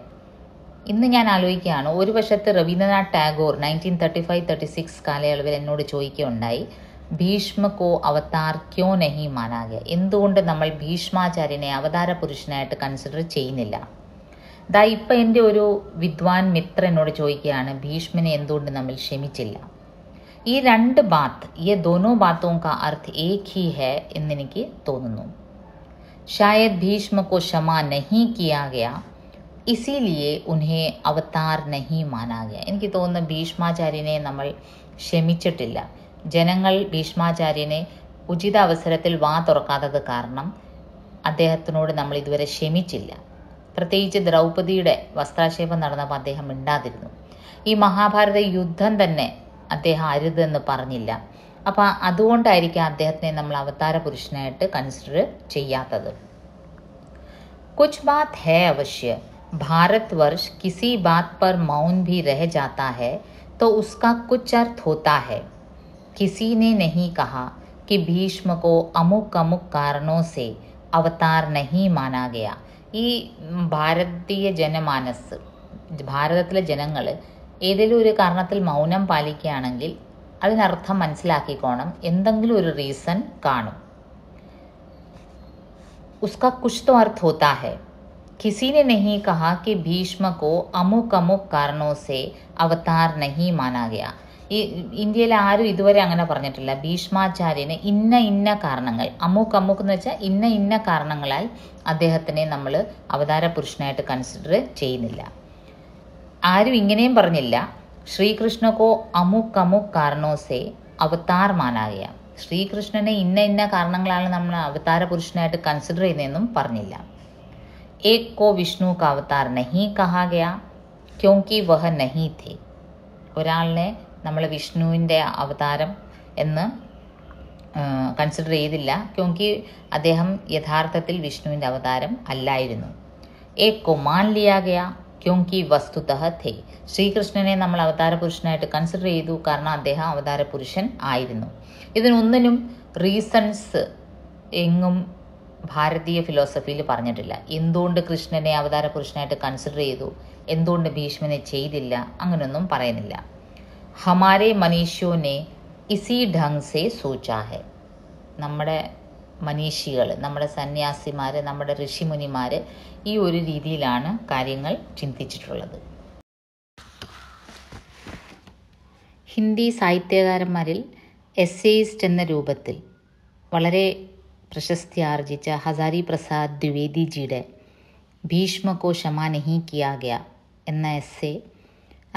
ഇന്ന് ഞാൻ ആലോചിക്കുകയാണ്, ഒരു വശത്ത് രവീന്ദ്രനാഥ് ടാഗോർ 1935-36 കാലയളവിൽ എന്നോട് ചോദിക്കുകയുണ്ടായി, ഭീഷ്മക്കോ അവതാർ ക്യോ നഹി മാനാ ഗയ, എന്തുകൊണ്ട് നമ്മൾ ഭീഷ്മാചാര്യനെ അവതാര പുരുഷനായിട്ട് കൺസിഡർ ചെയ്യുന്നില്ല? ദാ ഇപ്പം എൻ്റെ ഒരു വിദ്വാൻ മിത്ര എന്നോട് ചോദിക്കുകയാണ്, ഭീഷ്മനെ എന്തുകൊണ്ട് നമ്മൾ ക്ഷമിച്ചില്ല? ഈ രണ്ട് ബാത്ത്, ഈ ദോനോ ബാത്തോं का अर्थ एक ही है എന്നെനിക്ക് തോന്നുന്നു. शायद भीष्म को क्षमा नहीं किया गया इसीलिए उन्हें അവതാർ नहीं माना गया. എനിക്ക് തോന്നുന്നു ഭീഷ്മാചാര്യനെ നമ്മൾ ക്ഷമിച്ചിട്ടില്ല. ജനങ്ങൾ ഭീഷ്മാചാര്യനെ ഉചിത അവസരത്തിൽ വാ തുറക്കാത്തത് കാരണം അദ്ദേഹത്തിനോട് നമ്മൾ ഇതുവരെ ക്ഷമിച്ചില്ല. പ്രത്യേകിച്ച് ദ്രൗപദിയുടെ വസ്ത്രാക്ഷേപം നടന്നപ്പോൾ അദ്ദേഹം മിണ്ടാതിരുന്നു. ഈ മഹാഭാരത യുദ്ധം തന്നെ അദ്ദേഹം അരുതെന്ന് പറഞ്ഞില്ല. അപ്പോൾ അതുകൊണ്ടായിരിക്കും അദ്ദേഹത്തിനെ നമ്മൾ അവതാര പുരുഷനായിട്ട് കൺസിഡർ ചെയ്യാത്തത്. കുച്ച് ബാത് ഹൈ അവശ്യ, भारत वर्ष किसी बात पर मौन भी रह जाता है तो उसका कुछ अर्थ होता है. किसी ने नहीं कहा कि भीष्म को अमुक अमुक कारणों से अवतार नहीं माना गया. ഈ ഭാരതീയ ജനമാനസ്, ഭാരതത്തിലെ ജനങ്ങൾ ഏതെങ്കിലും ഒരു കാരണത്തിൽ മൗനം പാലിക്കുകയാണെങ്കിൽ അതിനർത്ഥം മനസ്സിലാക്കിക്കോണം, എന്തെങ്കിലും ഒരു റീസൺ കാണും. उसका कुछ तो अर्थ होता है. किसी ने नहीं कहा कि भीष्म को अमुक अमुक कारणों से अवतार नहीं माना गया. ഈ ഇന്ത്യയിൽ ആരും ഇതുവരെ അങ്ങനെ പറഞ്ഞിട്ടില്ല, ഭീഷ്മാചാര്യന് ഇന്ന ഇന്ന കാരണങ്ങൾ, അമുക്ക് അമുക്ക് എന്ന് വെച്ചാൽ ഇന്ന ഇന്ന കാരണങ്ങളാൽ അദ്ദേഹത്തിനെ നമ്മൾ അവതാര പുരുഷനായിട്ട് കൺസിഡർ ചെയ്യുന്നില്ല. ആരും ഇങ്ങനെയും പറഞ്ഞില്ല, ശ്രീകൃഷ്ണക്കോ അമുക്ക് അമുക്ക് കാരണോസേ അവതാർ മാനാകിയ, ശ്രീകൃഷ്ണനെ ഇന്ന ഇന്ന കാരണങ്ങളാണ് നമ്മൾ അവതാര പുരുഷനായിട്ട് കൺസിഡർ ചെയ്യുന്നതെന്നും പറഞ്ഞില്ല. ഏക് കോ വിഷ്ണു കാ അവതാർ നഹീ കഹാ ഗയാ ക്യോങ്കി വഹ നഹീ ഥേ, ഒരാളിനെ നമ്മൾ വിഷ്ണുവിൻ്റെ അവതാരം എന്ന് കൺസിഡർ ചെയ്തില്ല, ക്യോങ്കി അദ്ദേഹം യഥാർത്ഥത്തിൽ വിഷ്ണുവിൻ്റെ അവതാരം അല്ലായിരുന്നു. ഏക് കോ മാൻ ലിയാ ഗയാ ക്യോങ്കി വസ്തുതഃ ഥേ, ശ്രീകൃഷ്ണനെ നമ്മൾ അവതാര പുരുഷനായിട്ട് കൺസിഡർ ചെയ്തു കാരണം അദ്ദേഹം അവതാര പുരുഷൻ ആയിരുന്നു. ഇതിനൊന്നിനും റീസൺസ് എങ്ങും ഭാരതീയ ഫിലോസഫിയിൽ പറഞ്ഞിട്ടില്ല. എന്തുകൊണ്ട് കൃഷ്ണനെ അവതാര പുരുഷനായിട്ട് കൺസിഡർ ചെയ്തു, എന്തുകൊണ്ട് ഭീഷ്മനെ ചെയ്തില്ല, അങ്ങനെയൊന്നും പറയുന്നില്ല. ഹമാരെ മനീഷ്യോനെ ഇസി ഢങ് സേ സോച്ചാ ഹെ, നമ്മുടെ മനീഷികൾ, നമ്മുടെ സന്യാസിമാർ, നമ്മുടെ ഋഷിമുനിമാർ ഈ ഒരു രീതിയിലാണ് കാര്യങ്ങൾ ചിന്തിച്ചിട്ടുള്ളത്. ഹിന്ദി സാഹിത്യകാരന്മാരിൽ എസ്സേയിസ്റ്റ് എന്ന രൂപത്തിൽ വളരെ പ്രശസ്തി ആർജിച്ച ഹസാരി പ്രസാദ് ദ്വിവേദിജിയുടെ ഭീഷ്മ കോ ക്ഷമാ നഹീ കിയാ ഗയാ എന്ന എസ്സേ,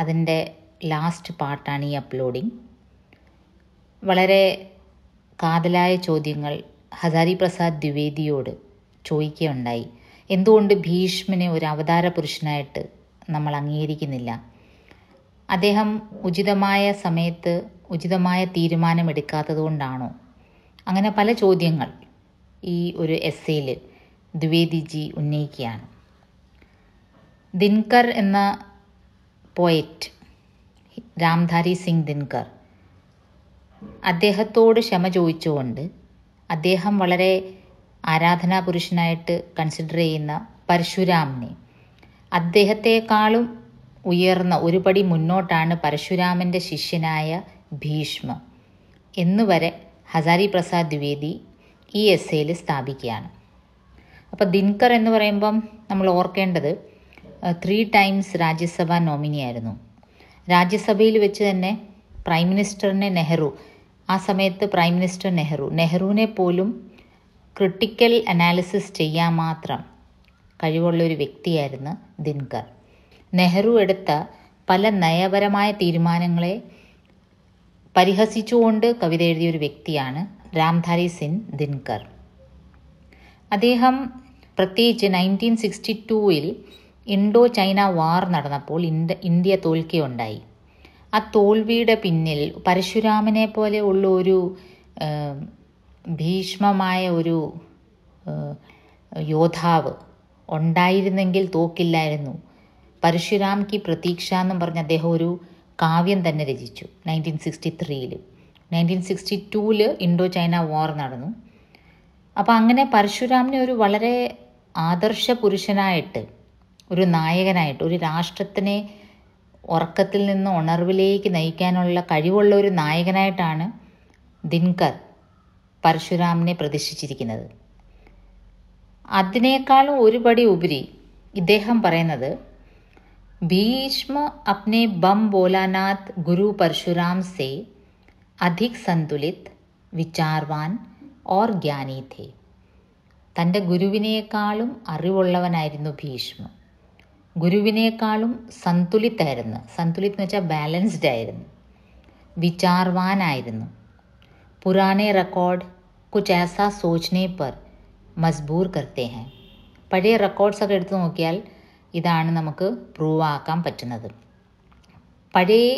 അതിൻ്റെ ലാസ്റ്റ് പാർട്ടാണ് ഈ അപ്ലോഡിങ്. വളരെ കാതലായ ചോദ്യങ്ങൾ ഹസാരി പ്രസാദ് ദ്വിവേദിയോട് ചോദിക്കുകയുണ്ടായി. എന്തുകൊണ്ട് ഭീഷ്മനെ ഒരു അവതാര പുരുഷനായിട്ട് നമ്മൾ അംഗീകരിക്കുന്നില്ല? അദ്ദേഹം ഉചിതമായ സമയത്ത് ഉചിതമായ തീരുമാനമെടുക്കാത്തത് കൊണ്ടാണോ? അങ്ങനെ പല ചോദ്യങ്ങൾ ഈ ഒരു എസ്സേയിൽ ദ്വിവേദിജി ഉന്നയിക്കുകയാണ്. ദിൻകർ എന്ന പോയറ്റ്, രാംധാരി സിംഗ് ദിൻകർ, അദ്ദേഹത്തോട് ക്ഷമ ചോദിച്ചുകൊണ്ട് അദ്ദേഹം വളരെ ആരാധനാ പുരുഷനായിട്ട് കൺസിഡർ ചെയ്യുന്ന പരശുരാമനെ, അദ്ദേഹത്തെക്കാളും ഉയർന്ന ഒരു പടി മുന്നോട്ടാണ് പരശുരാമൻ്റെ ശിഷ്യനായ ഭീഷ്മ എന്നുവരെ ഹസാരി പ്രസാദ് ദ്വിവേദി ഈ എസ്സേയിൽ സ്ഥാപിക്കുകയാണ്. അപ്പോൾ ദിൻകർ എന്ന് പറയുമ്പം നമ്മൾ ഓർക്കേണ്ടത് 3 times രാജ്യസഭ നോമിനിയായിരുന്നു. രാജ്യസഭയിൽ വെച്ച് തന്നെ പ്രൈം മിനിസ്റ്ററിനെ നെഹ്റു ആ സമയത്ത് പ്രൈം മിനിസ്റ്റർ നെഹ്റുവിനെ പോലും ക്രിട്ടിക്കൽ അനാലിസിസ് ചെയ്യാൻ മാത്രം കഴിവുള്ളൊരു വ്യക്തിയായിരുന്നു ദിൻകർ. നെഹ്റു എടുത്ത പല നയപരമായ തീരുമാനങ്ങളെ പരിഹസിച്ചുകൊണ്ട് കവിത എഴുതിയൊരു വ്യക്തിയാണ് രാംധാരി സിംഗ് ദിൻകർ. അദ്ദേഹം പ്രത്യേകിച്ച് 1962 ഇൻഡോ ചൈന വാർ നടന്നപ്പോൾ ഇന്ത്യ തോൽക്കുകയുണ്ടായി. ആ തോൽവിയുടെ പിന്നിൽ പരശുരാമനെ പോലെ ഉള്ള ഒരു ഭീഷ്മമായ ഒരു യോദ്ധാവ് ഉണ്ടായിരുന്നെങ്കിൽ തോക്കില്ലായിരുന്നു. പരശുരാം കി പ്രതീക്ഷ എന്നും പറഞ്ഞ് അദ്ദേഹം ഒരു കാവ്യം തന്നെ രചിച്ചു 1963. 1962 ഇൻഡോ ചൈന വാർ നടന്നു. അപ്പോൾ അങ്ങനെ പരശുരാമിനെ ഒരു വളരെ ആദർശ പുരുഷനായിട്ട്, ഒരു നായകനായിട്ട്, ഒരു രാഷ്ട്രത്തിനെ ഉറക്കത്തിൽ നിന്ന് ഉണർവിലേക്ക് നയിക്കാനുള്ള കഴിവുള്ള ഒരു നായകനായിട്ടാണ് ദിൻകർ പരശുരാമിനെ പ്രതിഷ്ഠിച്ചിരിക്കുന്നത്. അതിനേക്കാളും ഒരുപടി ഉപരി ഇദ്ദേഹം പറയുന്നത്, ഭീഷ്മ അപ്നെ ബം ഭോലാനാഥ് ഗുരു പരശുരാം സേ അധിക് സന്തുലിത് വിചാർവാൻ ഓർ ജ്ഞാനി ഥേ. തൻ്റെ ഗുരുവിനേക്കാളും അറിവുള്ളവനായിരുന്നു ഭീഷ്മ. ഗുരുവിനേക്കാളും സന്തുലിതായിരുന്നു. സന്തുലിത് എന്ന് വെച്ചാൽ ബാലൻസ്ഡ് ആയിരുന്നു. വിചാർവാനായിരുന്നു. പുരാനെ റെക്കോർഡ് കുച്ച് ऐसा सोचने पर മജ്ബൂർ करते हैं. പഴയ റെക്കോർഡ്സൊക്കെ എടുത്തു നോക്കിയാൽ ഇതാണ് നമുക്ക് പ്രൂവ് ആക്കാൻ പറ്റുന്നത്. പഴയ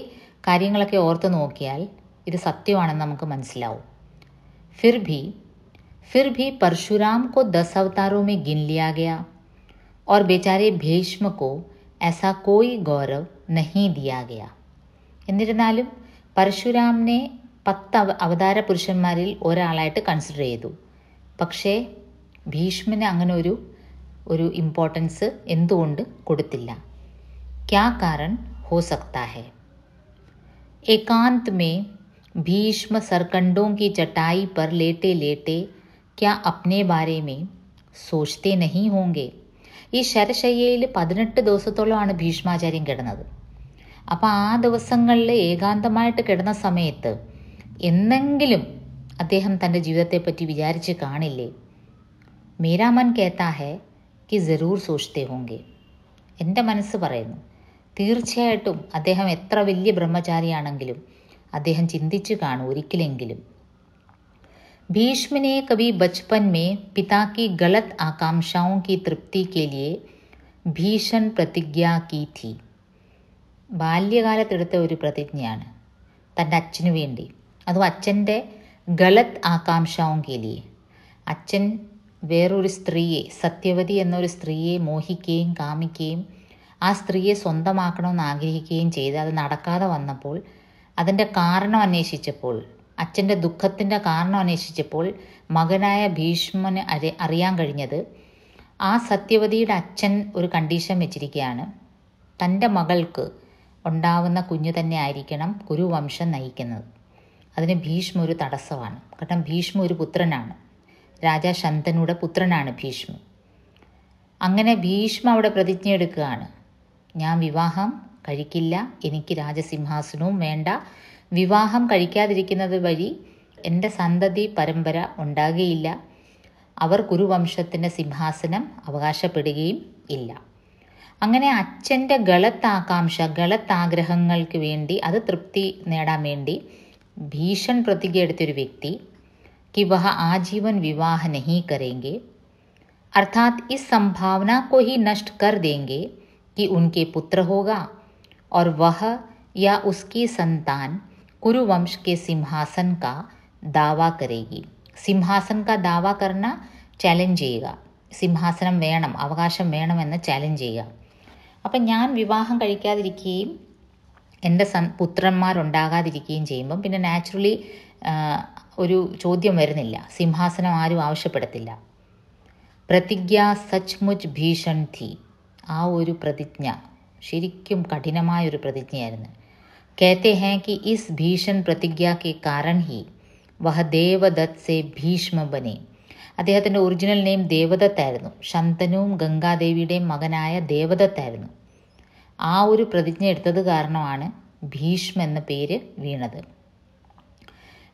കാര്യങ്ങളൊക്കെ ഓർത്ത് നോക്കിയാൽ ഇത് സത്യമാണെന്ന് നമുക്ക് മനസ്സിലാവും. फिर भी परशुराम को 10 अवतारों में गिन लिया गया और बेचारे भीष्म को ऐसा कोई गौरव नहीं दिया गया. എന്നിരുന്നാലും പരശുരാമിനെ 10 അവതാര പുരുഷന്മാരിൽ ഒരാളായിട്ട് കൺസിഡർ ചെയ്തു. പക്ഷേ ഭീഷ്മന് അങ്ങനെ ഒരു ഇമ്പോർട്ടൻസ് എന്തുകൊണ്ട് കൊടുത്തില്ല? ക്യാ കാരൺ ഹോ സക്താ ഹൈ? एकांत में भीष्म सरकंडों की चटाई पर लेटे लेटे क्या अपने बारे में सोचते नहीं होंगे? ഈ ശരശയ്യയിൽ 18 ദിവസത്തോളമാണ് ഭീഷ്മാചാര്യൻ കിടന്നത്. അപ്പോൾ ആ ദിവസങ്ങളിൽ ഏകാന്തമായിട്ട് കിടന്ന സമയത്ത് എന്നെങ്കിലും അദ്ദേഹം തൻ്റെ ജീവിതത്തെപ്പറ്റി വിചാരിച്ച് കാണില്ലേ? മേരാ മൻ കേത്താ ഹെ കി ജറൂർ സോച്തേ ഹോങ്കെ. എൻ്റെ മനസ്സ് പറയുന്നു, തീർച്ചയായിട്ടും അദ്ദേഹം എത്ര വലിയ ബ്രഹ്മചാരിയാണെങ്കിലും അദ്ദേഹം ചിന്തിച്ചു കാണും ഒരിക്കലെങ്കിലും. भीष्म ने कभी बचपन में पिता की गलत आकांक्षाओं की तृप्ति के लिए भीषण प्रतिज्ञा की थी. ബാല്യകാലത്തെടുത്ത ഒരു പ്രതിജ്ഞയാണ് തൻ്റെ അച്ഛന് വേണ്ടി. അതും അച്ഛൻ്റെ ഗലത് ആകാംക്ഷാവും കേലിയെ. അച്ഛൻ വേറൊരു സ്ത്രീയെ, സത്യവതി എന്നൊരു സ്ത്രീയെ മോഹിക്കുകയും കാമിക്കുകയും ആ സ്ത്രീയെ സ്വന്തമാക്കണമെന്ന് ആഗ്രഹിക്കുകയും ചെയ്ത് അത് നടക്കാതെ വന്നപ്പോൾ അതിൻ്റെ കാരണം അന്വേഷിച്ചപ്പോൾ, അച്ഛൻ്റെ ദുഃഖത്തിൻ്റെ കാരണം അന്വേഷിച്ചപ്പോൾ മകനായ ഭീഷ്മന് അറിയാൻ കഴിഞ്ഞത് ആ സത്യവതിയുടെ അച്ഛൻ ഒരു കണ്ടീഷൻ വെച്ചിരിക്കുകയാണ്, തൻ്റെ മകൾക്ക് ഉണ്ടാവുന്ന കുഞ്ഞു തന്നെ ആയിരിക്കണം കുരുവംശം നയിക്കുന്നത്. അതിന് ഭീഷ്മ ഒരു തടസ്സമാണ്. കാരണം ഭീഷ്മ ഒരു പുത്രനാണ്, രാജാ ശന്തനുടെ പുത്രനാണ് ഭീഷ്മ. അങ്ങനെ ഭീഷ്മ അവിടെ പ്രതിജ്ഞ എടുക്കുകയാണ്, ഞാൻ വിവാഹം കഴിക്കില്ല, എനിക്ക് രാജസിംഹാസനവും വേണ്ട, വിവാഹം കഴിക്കാതിരിക്കുന്നത് വഴി എൻ്റെ സന്തതി പരമ്പര ഉണ്ടാകുകയില്ല, അവർ കുരുവംശത്തിൻ്റെ സിംഹാസനം അവകാശപ്പെടുകയും ഇല്ല. അങ്ങനെ അച്ഛൻ്റെ ഗലത് ആകാംക്ഷ, ഗലത് ആഗ്രഹങ്ങൾക്ക് വേണ്ടി, അത് തൃപ്തി നേടാൻ വേണ്ടി ഭീഷൺ പ്രതിജ്ഞ എടുത്തൊരു വ്യക്തി कि वह आजीवन विवाह नहीं करेंगे, अर्थात इस संभावना को ही नष्ट कर देंगे कि उनके पुत्र होगा और वह या उसकी संतान कुरुवंश के सिंहासन का दावा करेगी. सिंहासन का दावा करना ചാലഞ്ച് ചെയ്യുക, സിംഹാസനം വേണം, അവകാശം വേണമെന്ന് ചാലഞ്ച് ചെയ്യുക. അപ്പം ഞാൻ വിവാഹം കഴിക്കാതിരിക്കുകയും എൻ്റെ പുത്രന്മാരുണ്ടാകാതിരിക്കുകയും ചെയ്യുമ്പം പിന്നെ നാച്ചുറലി ഒരു ചോദ്യം വരുന്നില്ല, സിംഹാസനം ആരും ആവശ്യപ്പെടത്തില്ല. പ്രതിജ്ഞ സച്ച്മുച്ച് ഭീഷൺ ഥി. ആ ഒരു പ്രതിജ്ഞ ശരിക്കും കഠിനമായൊരു പ്രതിജ്ഞയായിരുന്നു. कहते हैं कि इस भीषण प्रतिज्ञा के कारण ही वह देवदत्त से भीष्म बने. അദ്ദേഹത്തിൻ്റെ ഒറിജിനൽ നെയിം ദേവദത്തായിരുന്നു. ശന്തനുവും ഗംഗാദേവിയുടെയും മകനായ ദേവദത്തായിരുന്നു. ആ ഒരു പ്രതിജ്ഞ എടുത്തത് കാരണമാണ് ഭീഷ്മ എന്ന പേര് വീണത്.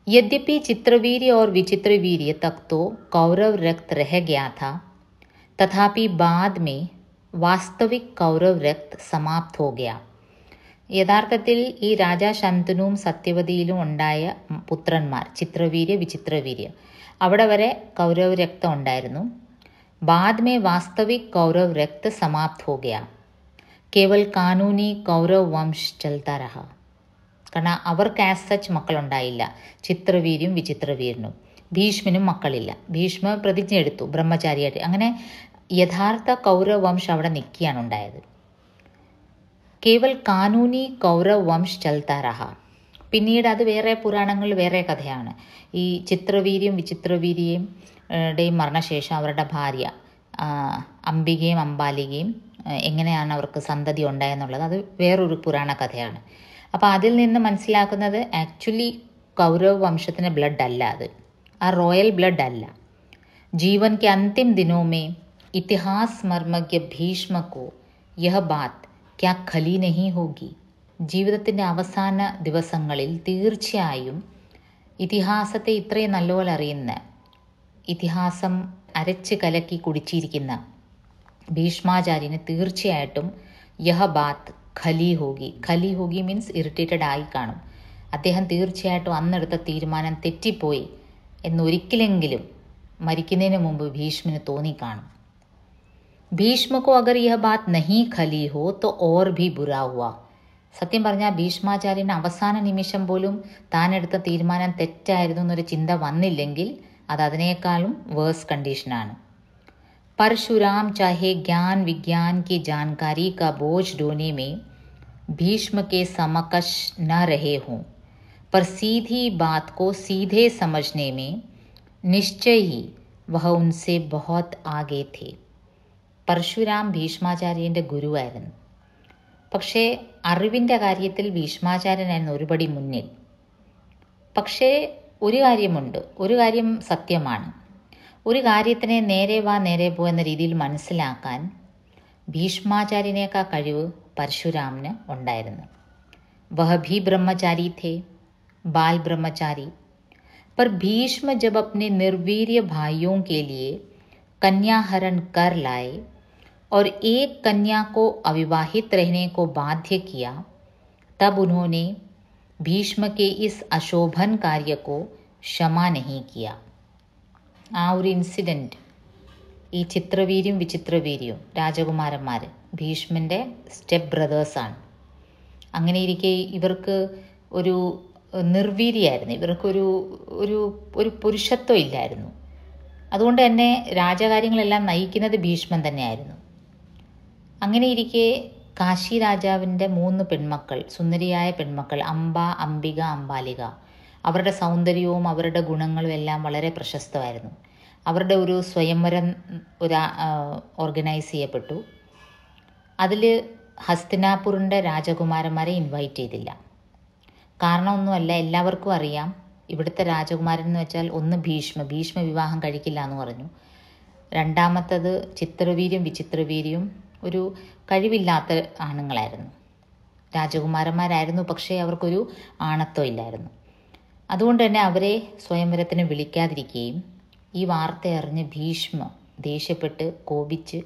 यद्यपि चित्रवीर्य और विचित्रवीर्य तक तो कौरव रक्त रह गया था, तथापि बाद में वास्तविक कौरव रक्त समाप्त हो गया. യഥാർത്ഥത്തിൽ ഈ രാജാ ശന്തനുവും സത്യവതിയിലും ഉണ്ടായ പുത്രന്മാർ ചിത്രവീര്യ വിചിത്രവീര്യ അവിടെ വരെ കൗരവ് രക്തം ഉണ്ടായിരുന്നു. ബാദ് മേ വാസ്തവിക് കൗരവ് രക്ത സമാപ്ത് ഹോ ഗയ. കേവൽ കാനൂനി കൗരവ് വംശ് ചൽത്താ രഹ. കാരണം അവർക്ക് ആസ് സച്ച് മക്കളുണ്ടായില്ല, ചിത്രവീര്യനും വിചിത്രവീര്യനും. ഭീഷ്മനും മക്കളില്ല. ഭീഷ്മ പ്രതിജ്ഞ എടുത്തു ബ്രഹ്മചാരിയായിട്ട്. അങ്ങനെ യഥാർത്ഥ കൗരവ് വംശം അവിടെ നിൽക്കുകയാണ് ഉണ്ടായത്. കേവൽ കാനൂനി കൗരവ് വംശ് ചൽത്താ രഹ. പിന്നീട് അത് വേറെ പുരാണങ്ങൾ വേറെ കഥയാണ്. ഈ ചിത്രവീര്യം വിചിത്രവീര്യയും മരണശേഷം അവരുടെ ഭാര്യ അംബികയും അംബാലികയും എങ്ങനെയാണ് അവർക്ക് സന്തതി ഉണ്ടായെന്നുള്ളത് അത് വേറൊരു പുരാണ കഥയാണ്. അപ്പോൾ അതിൽ നിന്ന് മനസ്സിലാക്കുന്നത് ആക്ച്വലി കൗരവ് വംശത്തിൻ്റെ ബ്ലഡ് അല്ല, അത് ആ റോയൽ ബ്ലഡ് അല്ല. ജീവൻ കെ അന്തിം ദിനോ മേ ഇതിഹാസ് മർമ്മജ്ഞ ഭീഷ്മ കോ യഹ് ബാത് ക്യാ ഖലി നഹി ഹോഗി. ജീവിതത്തിൻ്റെ അവസാന ദിവസങ്ങളിൽ തീർച്ചയായും ഇതിഹാസത്തെ ഇത്രയും നല്ലപോലെ അറിയുന്ന, ഇതിഹാസം അരച്ച് കലക്കി കുടിച്ചിരിക്കുന്ന ഭീഷ്മാചാര്യന് തീർച്ചയായിട്ടും യഹ ബാത്ത് ഖലി ഹോഗി. ഖലി ഹോഗി മീൻസ് ഇറിറ്റേറ്റഡ് ആയി കാണും. അദ്ദേഹം തീർച്ചയായിട്ടും അന്നെടുത്ത തീരുമാനം തെറ്റിപ്പോയി എന്നൊരിക്കലെങ്കിലും മരിക്കുന്നതിന് മുമ്പ് ഭീഷ്മന് തോന്നിക്കാണും. ഭീഷ്മ കോ അഗർ യഹ ബാത്ത് നഹി ഖലി ഹോ തോ ഓർ ഭി ബുരാ ഹുവാ. സത്യം പറഞ്ഞാൽ ഭീഷ്മാചാര്യന് അവസാന നിമിഷം പോലും താനെടുത്ത തീരുമാനം തെറ്റായിരുന്നു എന്നൊരു ചിന്ത വന്നില്ലെങ്കിൽ അത് അതിനേക്കാളും വേഴ്സ് കണ്ടീഷനാണ്. परशुराम चाहे ज्ञान विज्ञान की जानकारी का बोझ ढोने में भीष्म के समकक्ष न रहे हों, पर सीधी बात को सीधे समझने में निश्चय ही वह उनसे बहुत आगे थे. പരശുരാം ഭീഷ്മാചാര്യൻ്റെ ഗുരുവായിരുന്നു. പക്ഷേ അറിവിൻ്റെ കാര്യത്തിൽ ഭീഷ്മാചാര്യനായിരുന്നു ഒരുപടി മുന്നിൽ. പക്ഷേ ഒരു കാര്യമുണ്ട്, ഒരു കാര്യം സത്യമാണ്. ഒരു കാര്യത്തിനെ നേരെ വാ നേരെ പോ എന്ന രീതിയിൽ മനസ്സിലാക്കാൻ ഭീഷ്മാചാര്യനേക്കാൾ കഴിവ് പരശുരാമന് ഉണ്ടായിരുന്നു. വഹ ഭി ബ്രഹ്മചാരി थे, बाल ब्रह्मचारी. पर भीष्म जब अपने निर्वीर्य भाइयों के लिए कन्याहरण कर लाए और एक कन्या को अविवाहित रहने को बाध्य किया, तब उन्होंने भीष्म के इस अशोभन कार्य को क्षमा नहीं किया. ആ ഒരു ഇൻസിഡൻറ്റ് ഈ ചിത്രവീര്യം വിചിത്രവീര്യവും രാജകുമാരന്മാർ ഭീഷ്മൻ്റെ സ്റ്റെപ്പ് ബ്രദേഴ്സാണ്. അങ്ങനെ ഇരിക്കെ ഇവർക്ക് ഒരു നിർവീര്യമായിരുന്നു, ഇവർക്കൊരു ഒരു ഒരു പുരുഷത്വം ഇല്ലായിരുന്നു. അതുകൊണ്ട് തന്നെ രാജകാര്യങ്ങളെല്ലാം നയിക്കുന്നത് ഭീഷ്മൻ തന്നെയായിരുന്നു. അങ്ങനെ ഇരിക്കെ കാശി രാജാവിൻ്റെ 3 പെൺമക്കൾ, സുന്ദരിയായ പെൺമക്കൾ അംബ, അംബിക, അംബാലിക, അവരുടെ സൗന്ദര്യവും അവരുടെ ഗുണങ്ങളും എല്ലാം വളരെ പ്രശസ്തമായിരുന്നു. അവരുടെ ഒരു സ്വയംവരം ഓർഗനൈസ് ചെയ്യപ്പെട്ടു. അതിൽ ഹസ്തിനാപുരിൻ്റെ രാജകുമാരന്മാരെ ഇൻവൈറ്റ് ചെയ്തില്ല. കാരണമൊന്നുമല്ല, എല്ലാവർക്കും അറിയാം ഇവിടുത്തെ രാജകുമാരൻ എന്ന് വെച്ചാൽ ഒന്ന് ഭീഷ്മ വിവാഹം കഴിക്കില്ല എന്ന് പറഞ്ഞു. രണ്ടാമത്തത് ചിത്രവീര്യം വിചിത്രവീര്യവും ഒരു കഴിവില്ലാത്ത ആണുങ്ങളായിരുന്നു, രാജകുമാരന്മാരായിരുന്നു, പക്ഷേ അവർക്കൊരു ആണത്വം ഇല്ലായിരുന്നു. അതുകൊണ്ട് തന്നെ അവരെ സ്വയംവരത്തിന് വിളിക്കാതിരിക്കുകയും ഈ വാർത്ത അറിഞ്ഞ് ഭീഷ്മ ദേഷ്യപ്പെട്ട് കോപിച്ച്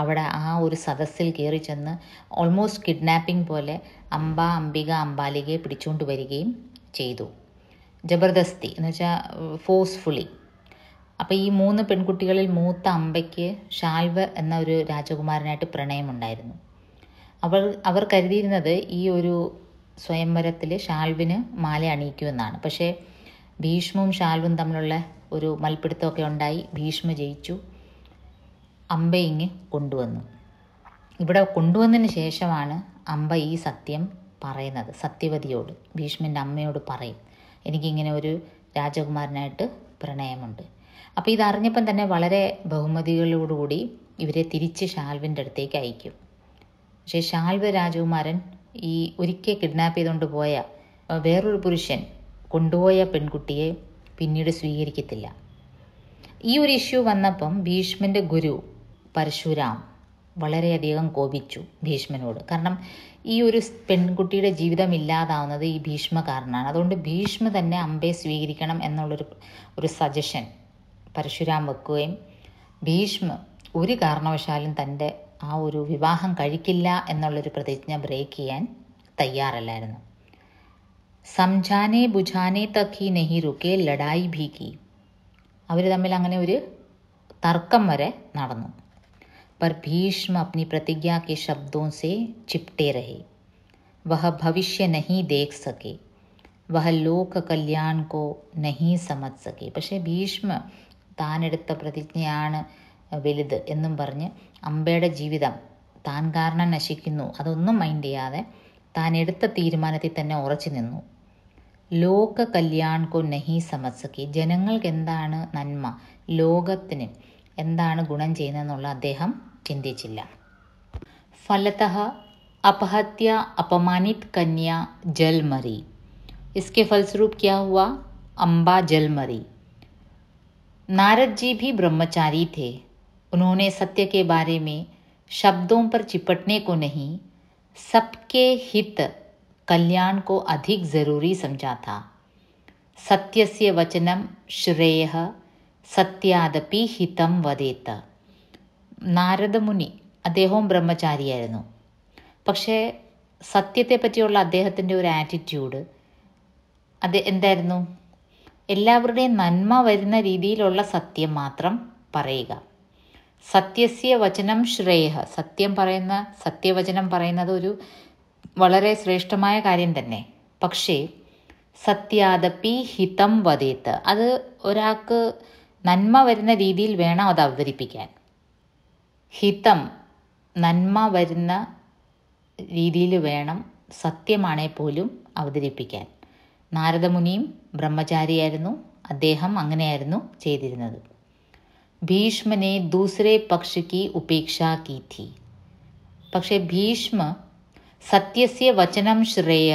അവിടെ ആ ഒരു സദസ്സിൽ കയറി ചെന്ന് ഓൾമോസ്റ്റ് കിഡ്നാപ്പിംഗ് പോലെ അംബ, അംബിക, അംബാലികയെ പിടിച്ചുകൊണ്ട് വരികയും ചെയ്തു. ജബർദസ്തി എന്ന് വെച്ചാൽ ഫോഴ്സ്ഫുള്ളി. അപ്പോൾ ഈ 3 പെൺകുട്ടികളിൽ മൂത്ത അംബയ്ക്ക് ഷാൽവ എന്ന ഒരു രാജകുമാരനായിട്ട് പ്രണയമുണ്ടായിരുന്നു. അവർ കരുതിയിരുന്നത് ഈ ഒരു സ്വയംവരത്തിൽ ഷാൽവിന് മാല അണിയിക്കുമെന്നാണ്. പക്ഷേ ഭീഷ്മവും ഷാൽവും തമ്മിലുള്ള ഒരു മൽപ്പിടുത്തമൊക്കെ ഉണ്ടായി. ഭീഷ്മ ജയിച്ചു. അംബ ഇങ്ങ് കൊണ്ടുവന്നു. ഇവിടെ കൊണ്ടുവന്നതിന് ശേഷമാണ് അംബ ഈ സത്യം പറയുന്നത് സത്യവതിയോട്. ഭീഷ്മൻ്റെ അമ്മയോട് പറയും, എനിക്കിങ്ങനെ ഒരു രാജകുമാരനായിട്ട് പ്രണയമുണ്ട്. അപ്പോൾ ഇതറിഞ്ഞപ്പം തന്നെ വളരെ ബഹുമതികളോടുകൂടി ഇവരെ തിരിച്ച് ഷാൽവിൻ്റെ അടുത്തേക്ക് അയക്കും. പക്ഷേ ഷാൽവ രാജകുമാരൻ ഈ ഒരിക്കൽ കിഡ്നാപ്പ് ചെയ്തുകൊണ്ട് പോയ വേറൊരു പുരുഷൻ കൊണ്ടുപോയ പെൺകുട്ടിയെ പിന്നീട് സ്വീകരിക്കത്തില്ല. ഈ ഒരു ഇഷ്യൂ വന്നപ്പം ഭീഷ്മൻ്റെ ഗുരു പരശുരാം വളരെയധികം കോപിച്ചു ഭീഷ്മനോട്. കാരണം ഈ ഒരു പെൺകുട്ടിയുടെ ജീവിതം ഇല്ലാതാവുന്നത് ഈ ഭീഷ്മ കാരണമാണ്. അതുകൊണ്ട് ഭീഷ്മ തന്നെ അമ്പയെ സ്വീകരിക്കണം എന്നുള്ളൊരു സജഷൻ പരശുരാം വെക്കുകയും ഭീഷ്മ ഒരു കാരണവശാലും തൻ്റെ ആ ഒരു വിവാഹം കഴിക്കില്ല എന്നുള്ളൊരു പ്രതിജ്ഞ ബ്രേക്ക് ചെയ്യാൻ തയ്യാറല്ലായിരുന്നു. സംജാനെ ബുझാനെ തക് ഹി നഹി രുക്കെ ലഡായി ഭീ കി. അവർ തമ്മിൽ അങ്ങനെ ഒരു തർക്കം വരെ നടന്നു. पर भीष्म अपनी प्रतिज्ञा के शब्दों से चिपटे रहे. वह भविष्य नहीं देख सके, वह लोक कल्याण को नहीं समझ सके. പക്ഷേ ഭീഷ്മ താനെടുത്ത പ്രതിജ്ഞയാണ് വലുത് എന്നും പറഞ്ഞ് അമ്പയുടെ ജീവിതം താൻ കാരണം നശിക്കുന്നു അതൊന്നും മൈൻഡ് ചെയ്യാതെ താൻ എടുത്ത തീരുമാനത്തിൽ തന്നെ ഉറച്ചു നിന്നു. ലോക കല്യാൺ കോ നഹി സമജ് സക്കെ. ജനങ്ങൾക്ക് എന്താണ് നന്മ, ലോകത്തിന് എന്താണ് ഗുണം ചെയ്യുന്നതെന്നുള്ള അദ്ദേഹം ചിന്തിച്ചില്ല. ഫലതഃ अपहत्य अपमानित कन्या जल मरी. इसके फलस्वरूप क्या हुआ? अम्बा जल मरी. नारद जी भी ब्रह्मचारी थे. उन्होंने सत्य के बारे में शब्दों पर चिपटने को नहीं, सबके हित कल्याण को अधिक ज़रूरी समझा था. सत्यस्य वचनं श्रेयः സത്യാദപി ഹിതം വദേത്ത. നാരദമുനി അദ്ദേഹവും ബ്രഹ്മചാരിയായിരുന്നു. പക്ഷേ സത്യത്തെ പറ്റിയുള്ള അദ്ദേഹത്തിൻ്റെ ഒരു ആറ്റിറ്റ്യൂഡ് എന്തായിരുന്നു? എല്ലാവരുടെയും നന്മ വരുന്ന രീതിയിലുള്ള സത്യം മാത്രം പറയുക. സത്യസ്യ വചനം ശ്രേയഃ. സത്യവചനം പറയുന്നത് ഒരു വളരെ ശ്രേഷ്ഠമായ കാര്യം തന്നെ. പക്ഷേ സത്യാദപി ഹിതം വദേത്ത്. അത് ഒരാൾക്ക് നന്മ വരുന്ന രീതിയിൽ വേണം അത് അവതരിപ്പിക്കാൻ. ഹിതം നന്മ വരുന്ന രീതിയിൽ വേണം സത്യമാണേ പോലും അവതരിപ്പിക്കാൻ. നാരദമുനിയും ബ്രഹ്മചാരിയായിരുന്നു. അദ്ദേഹം അങ്ങനെയായിരുന്നു ചെയ്തിരുന്നത്. ഭീഷ്മനെ ദൂസരെ പക്ഷ കി ഉപേക്ഷ കി ഥി. പക്ഷേ ഭീഷ്മ സത്യസ്യ വചനം ശ്രേയ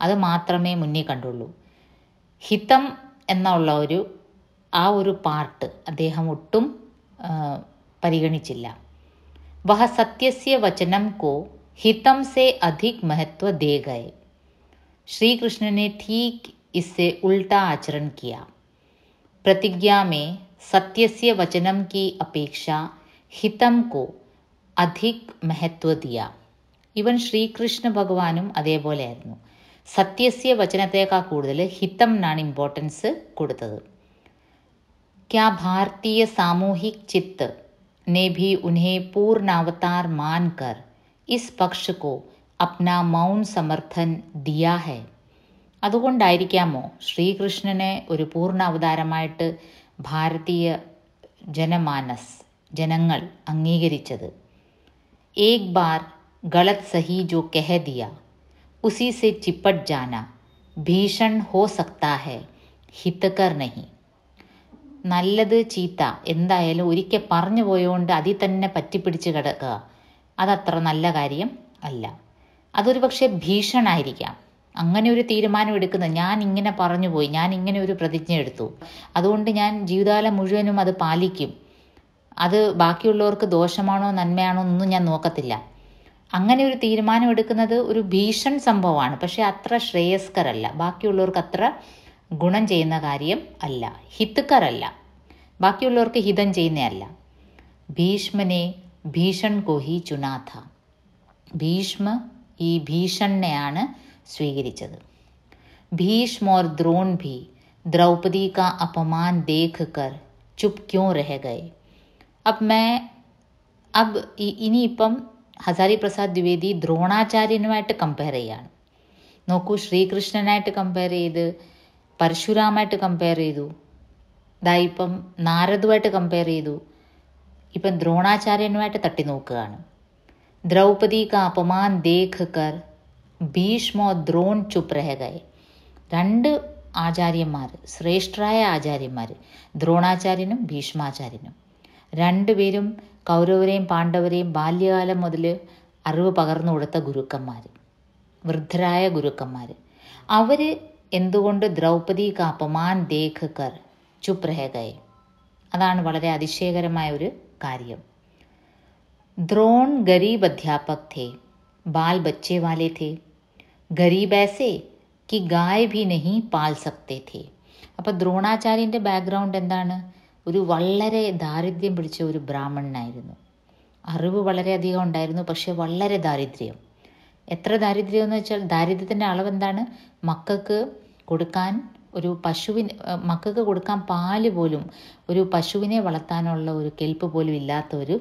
അത് മാത്രമേ മുന്നിൽ കണ്ടുള്ളൂ. ഹിതം എന്നുള്ള ആ ഒരു പാർട്ട് അദ്ദേഹം ഒട്ടും പരിഗണിച്ചില്ല. വഹ സത്യസ്യ വചനം കോ हितम से अधिक महत्व दे गए. श्री कृष्ण ने ठीक इससे उल्टा आचरण किया. प्रतिज्ञा में सत्यस्य वचनम की अपेक्षा हितम को अधिक महत्व दिया. ഇവൻ ശ്രീകൃഷ്ണ ഭഗവാനും അതേപോലെയായിരുന്നു. സത്യസ്യ വചനത്തേക്കാൾ കൂടുതൽ ഹിതംനാണ് ഇമ്പോർട്ടൻസ് കൊടുത്തത്. क्या भारतीय सामूहिक चित्त ने भी उन्हें पूर्णावतार मानकर इस पक्ष को अपना मौन समर्थन दिया है. അതുകൊണ്ടായിരിക്കാമോ ശ്രീകൃഷ്ണനെ ഒരു പൂർണ്ണ അവതാരമായിട്ട് ഭാരതീയ ജനങ്ങൾ അംഗീകരിച്ചത്. एक बार गलत सही जो कह दिया उसी से चिपट जाना भीषण हो सकता है, हितकर नहीं. നല്ലത് ചീത്ത എന്തായാലും ഒരിക്കൽ പറഞ്ഞു പോയോണ്ട് അതിൽ തന്നെ പറ്റിപ്പിടിച്ച് കിടക്കുക അതത്ര നല്ല കാര്യം അല്ല. അതൊരു പക്ഷേ ഭീഷണായിരിക്കാം. അങ്ങനെ ഒരു തീരുമാനം എടുക്കുന്നത്, ഞാൻ ഇങ്ങനെ പറഞ്ഞു പോയി, ഞാൻ ഇങ്ങനെ ഒരു പ്രതിജ്ഞ എടുത്തു, അതുകൊണ്ട് ഞാൻ ജീവിതകാലം മുഴുവനും അത് പാലിക്കും, അത് ബാക്കിയുള്ളവർക്ക് ദോഷമാണോ നന്മയാണോ ഒന്നും ഞാൻ നോക്കത്തില്ല. അങ്ങനെ ഒരു തീരുമാനം എടുക്കുന്നത് ഒരു ഭീഷൺ സംഭവമാണ്. പക്ഷേ അത്ര ശ്രേയസ്കരല്ല, ബാക്കിയുള്ളവർക്ക് അത്ര ഗുണം ചെയ്യുന്ന കാര്യം അല്ല, ഹിതകരല്ല, ബാക്കിയുള്ളവർക്ക് ഹിതം ചെയ്യുന്നതല്ല. ഭീഷ്മനെ ഭീഷൺ കോ ഹി ചുനാ ഥ. ഭീഷ്മ ഈ ഭീഷണിനെയാണ് സ്വീകരിച്ചത്. ഭീഷ്മ और द्रोण भी द्रौपदी का अपमान देख कर चुप क्यों रह गए. ഇനിയിപ്പം ഹസാരി പ്രസാദ് ദ്വിവേദി ദ്രോണാചാര്യനുമായിട്ട് കമ്പയർ ചെയ്യാണ്. നോക്കൂ, ശ്രീകൃഷ്ണനായിട്ട് കമ്പയർ ചെയ്ത്, പരശുരാമായിട്ട് കമ്പയർ ചെയ്തു, ഇപ്പം നാരദുമായിട്ട് കമ്പയർ ചെയ്തു, ഇപ്പം ദ്രോണാചാര്യനുമായിട്ട് തട്ടി നോക്കുകയാണ്. ദ്രൗപദി കാ അപമാൻ ദേഖ് കർ ഭീഷ്മോ ദ്രോൺ ചുപ് രഹ ഗയേ. രണ്ട് ആചാര്യന്മാർ, ശ്രേഷ്ഠരായ ആചാര്യന്മാർ, ദ്രോണാചാര്യനും ഭീഷ്മാചാര്യനും. രണ്ടുപേരും കൗരവരെയും പാണ്ഡവരെയും ബാല്യകാലം മുതൽ അറിവ് പകർന്നു കൊടുത്ത ഗുരുക്കന്മാർ, വൃദ്ധരായ ഗുരുക്കന്മാർ. അവർ എന്തുകൊണ്ട് ദ്രൗപദി കാ അപമാൻ ദേഖ് കർ ചുപ് രഹ ഗയേ? അതാണ് വളരെ അതിശയകരമായ ഒരു കാര്യം. द्रोण गरीब अध्यापक थे, बाल बच्चे वाले थे, गरीब ऐसे कि गाय भी नहीं पाल सकते थे. അപ്പോൾ ദ്രോണാചാര്യൻ്റെ ബാക്ക്ഗ്രൗണ്ട് എന്താണ്? ഒരു വളരെ ദാരിദ്ര്യം പിടിച്ച ഒരു ബ്രാഹ്മണനായിരുന്നു. അറിവ് വളരെയധികം ഉണ്ടായിരുന്നു, പക്ഷേ വളരെ ദാരിദ്ര്യം. എത്ര ദാരിദ്ര്യം എന്ന് വെച്ചാൽ ദാരിദ്ര്യത്തിൻ്റെ അളവെന്താണ്? മക്കൾക്ക് കൊടുക്കാൻ മക്കൾക്ക് കൊടുക്കാൻ പാല് പോലും, ഒരു പശുവിനെ വളർത്താനുള്ള ഒരു കെൽപ്പ് പോലും ഇല്ലാത്ത ഒരു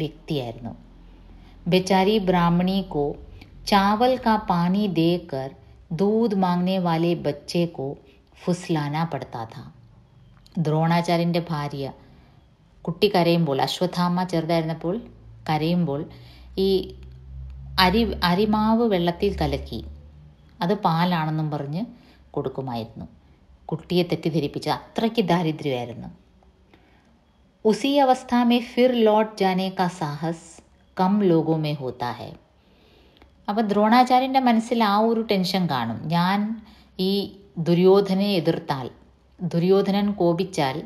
വ്യക്തിയായിരുന്നു. बेचारी ब्राह्मणी को चावल का पानी देकर दूध मांगने वाले बच्चे को फुसलाना पड़ता था. ദ്രോണാചാര്യൻ്റെ ഭാര്യ കുട്ടി കരയുമ്പോൾ, അശ്വത്ഥാമ ചെറുതായിരുന്നപ്പോൾ കരയുമ്പോൾ, ഈ അരിമാവ് വെള്ളത്തിൽ കലക്കി അത് പാലാണെന്നും പറഞ്ഞ് കൊടുക്കുമായിരുന്നു, കുട്ടിയെ തെറ്റിദ്ധരിപ്പിച്ച്. അത്രയ്ക്ക് ദാരിദ്ര്യമായിരുന്നു. ഉസി അവസ്ഥ മേ ഫിർ ലോട്ട് ജാനെ കാ Sahas come logo may ഹോത്താ high. അപ്പോൾ ദ്രോണാചാര്യൻ്റെ മനസ്സിൽ ആ ഒരു ടെൻഷൻ കാണും. ഞാൻ ഈ ദുര്യോധനെ എതിർത്താൽ, ദുര്യോധനൻ കോപിച്ചാൽ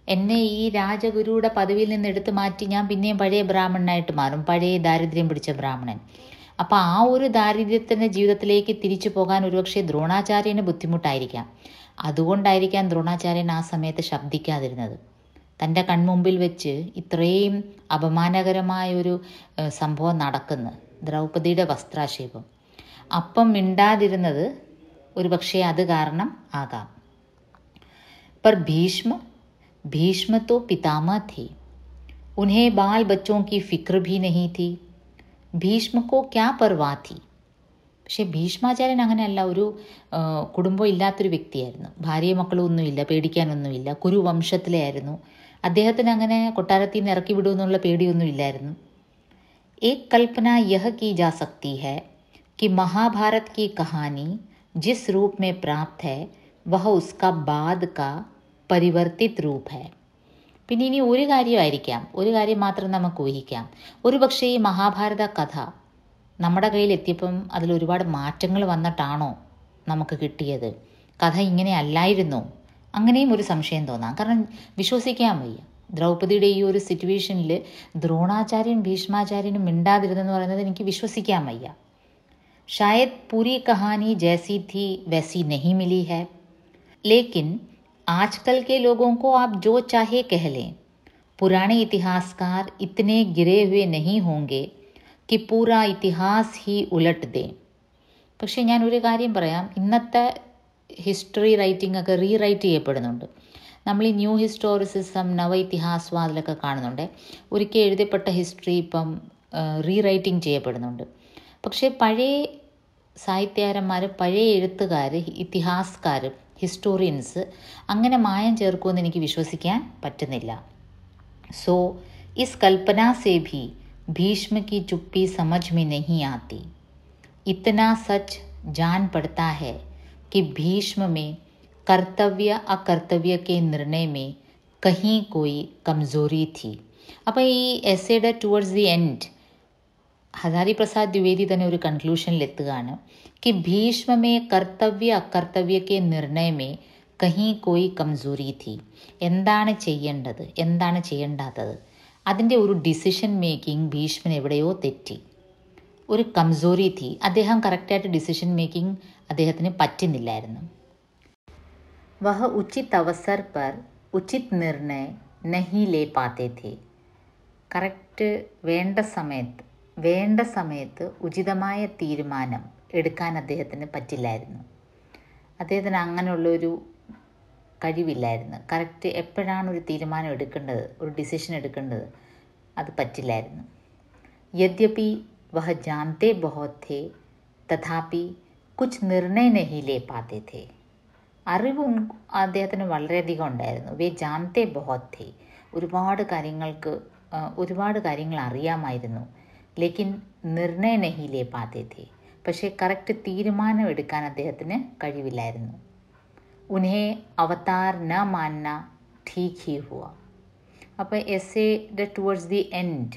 എന്നെ ഈ രാജഗുരുയുടെ പദവിയിൽ നിന്ന് എടുത്തു മാറ്റി ഞാൻ പിന്നെയും പഴയ ബ്രാഹ്മണനായിട്ട് മാറും, പഴയ ദാരിദ്ര്യം പിടിച്ച ബ്രാഹ്മണൻ. അപ്പോൾ ആ ഒരു ദാരിദ്ര്യത്തിൻ്റെ ജീവിതത്തിലേക്ക് തിരിച്ചു പോകാൻ ഒരുപക്ഷെ ദ്രോണാചാര്യന് ബുദ്ധിമുട്ടായിരിക്കാം. അതുകൊണ്ടായിരിക്കാം ദ്രോണാചാര്യൻ ആ സമയത്ത് ശബ്ദിക്കാതിരുന്നത്. തൻ്റെ കൺമുമ്പിൽ വെച്ച് ഇത്രയും അപമാനകരമായൊരു സംഭവം നടക്കുന്നു, ദ്രൗപദിയുടെ വസ്ത്രാക്ഷേപം. അപ്പം മിണ്ടാതിരുന്നത് ഒരു പക്ഷേ അത് കാരണം ആകാം. पर भीष्म तो पितामह थे, उन्हें बाल बच्चों की फिक्र भी नहीं थी. ഭീഷ്മ को क्या परवाह थी. പക്ഷേ ഭീഷ്മാചാര്യൻ അങ്ങനെയല്ല, ഒരു കുടുംബം ഇല്ലാത്തൊരു വ്യക്തിയായിരുന്നു. ഭാര്യയും മക്കളും ഒന്നുമില്ല, പേടിക്കാനൊന്നുമില്ല, കുരുവംശത്തിലെ ആയിരുന്നു. അദ്ദേഹത്തിന് അങ്ങനെ കൊട്ടാരത്തിൽ നിന്ന് ഇറക്കി വിടുമെന്നുള്ള പേടിയൊന്നും ഇല്ലായിരുന്നു. एक कल्पना यह की जा सकती है कि महाभारत की कहानी जिस रूप में प्राप्त है वह उसका बाद का परिवर्तित रूप है. പിന്നെ ഇനി ഒരു കാര്യമായിരിക്കാം, ഒരു കാര്യം മാത്രം നമുക്ക് ഊഹിക്കാം. ഒരു പക്ഷേ ഈ മഹാഭാരത കഥ നമ്മുടെ കയ്യിൽ എത്തിയപ്പം അതിലൊരുപാട് മാറ്റങ്ങൾ വന്നിട്ടാണോ നമുക്ക് കിട്ടിയത്? കഥ ഇങ്ങനെ അല്ലായിരുന്നോ? അങ്ങനെയും ഒരു സംശയം തോന്നാം. കാരണം വിശ്വസിക്കാൻ വയ്യ, ദ്രൗപദിയുടെ ഈ ഒരു സിറ്റുവേഷനിൽ ദ്രോണാചാര്യൻ ഭീഷ്മാചാര്യനും മിണ്ടാതിരുന്നെന്ന് പറയുന്നത് എനിക്ക് വിശ്വസിക്കാൻ വയ്യ. शायद पूरी कहानी जैसी थी वैसी नहीं मिली है, लेकिन आजकल के लोगों को आप जो चाहे कह लें, पुराने इतिहासकार इतने गिरे हुए नहीं होंगे कि पूरा इतिहास ही उलट दें. പക്ഷേ ഞാൻ ഒരു കാര്യം പറയാം, ഇന്നത്തെ ഹിസ്റ്ററി റൈറ്റിംഗ് ഒക്കെ റീറൈറ്റ് ചെയ്യപ്പെടുന്നുണ്ട്. നമ്മൾ ഈ ന്യൂ ഹിസ്റ്റോറിസിസം, നവ ഇതിഹാസവാദിലൊക്കെ കാണുന്നുണ്ട്. ഒരിക്കൽ എഴുതപ്പെട്ട ഹിസ്റ്ററി ഇപ്പം റീറൈറ്റിംഗ് ചെയ്യപ്പെടുന്നുണ്ട്. പക്ഷേ പഴയ സാഹിത്യകാരന്മാർ, പഴയ എഴുത്തുകാർ, ഇതിഹാസക്കാർ, ഹിസ്റ്റോറിയൻസ് അങ്ങനെ മായം ചേർക്കുമെന്ന് എനിക്ക് വിശ്വസിക്കാൻ പറ്റുന്നില്ല. സോ ഇസ് കൽപ്പന സേ ഭി ഭീഷ്മ की चुप्पी समझ में नहीं आती. इतना सच जान पड़ता है कि भीष्म में कर्तव्य अकर्तव्य के निर्णय में कहीं कोई कमज़ोरी थी. അപ്പോൾ ഈ എസ്സേയുടെ towards the end Hazari Prasad Dwivedi തന്നെ ഒരു കൺക്ലൂഷനിലെത്തുകയാണ് कि भीष्म में कर्तव्य अकर्तव्य के निर्णय में कहीं कोई कमज़ोरी थी. എന്താണ് ചെയ്യേണ്ടത്, എന്താണ് ചെയ്യേണ്ടാത്തത്, അതിൻ്റെ ഒരു ഡിസിഷൻ മേക്കിംഗ് ഭീഷ്മൻ എവിടെയോ തെറ്റി, ഒരു കംസോറി थी. അദ്ദേഹം കറക്റ്റായിട്ട് ഡിസിഷൻ മേക്കിംഗ് അദ്ദേഹത്തിന് പറ്റുന്നില്ലായിരുന്നു. വഹ ഉചിത് അവസർ പർ ഉചിത് നിർണയ നഹി ലേ പാത്തെ थे. കറക്റ്റ് വേണ്ട സമയത്ത് ഉചിതമായ തീരുമാനം എടുക്കാൻ അദ്ദേഹത്തിന് പറ്റില്ലായിരുന്നു. അദ്ദേഹത്തിന് അങ്ങനെയുള്ളൊരു കഴിവില്ലായിരുന്നു. കറക്റ്റ് എപ്പോഴാണ് ഒരു തീരുമാനം എടുക്കേണ്ടത്, ഒരു ഡിസിഷൻ എടുക്കേണ്ടത്, അത് പറ്റില്ലായിരുന്നു. യദ്യപി വഹ ജാനത്തെ ബഹുത് थे തഥാപി കുച്ച് നിർണയ നഹി ലേ പാത്തെ थे. അറിവും അദ്ദേഹത്തിന് വളരെയധികം ഉണ്ടായിരുന്നു. വേ ജാനത്തെ ബഹുത് थे, ഒരുപാട് കാര്യങ്ങൾ അറിയാമായിരുന്നു. ലേക്കിൻ നിർണയ നഹി ലേ പാത്തെ थे, പക്ഷേ കറക്റ്റ് തീരുമാനം എടുക്കാൻ അദ്ദേഹത്തിന് കഴിവില്ലായിരുന്നു. ഉൻഹെ അവതാർ ന മാന്ന ഠീക് ഹി ഹുവ. അപ്പോൾ എസ്സേയുടെ ടുവേർഡ്സ് ദി എൻഡ്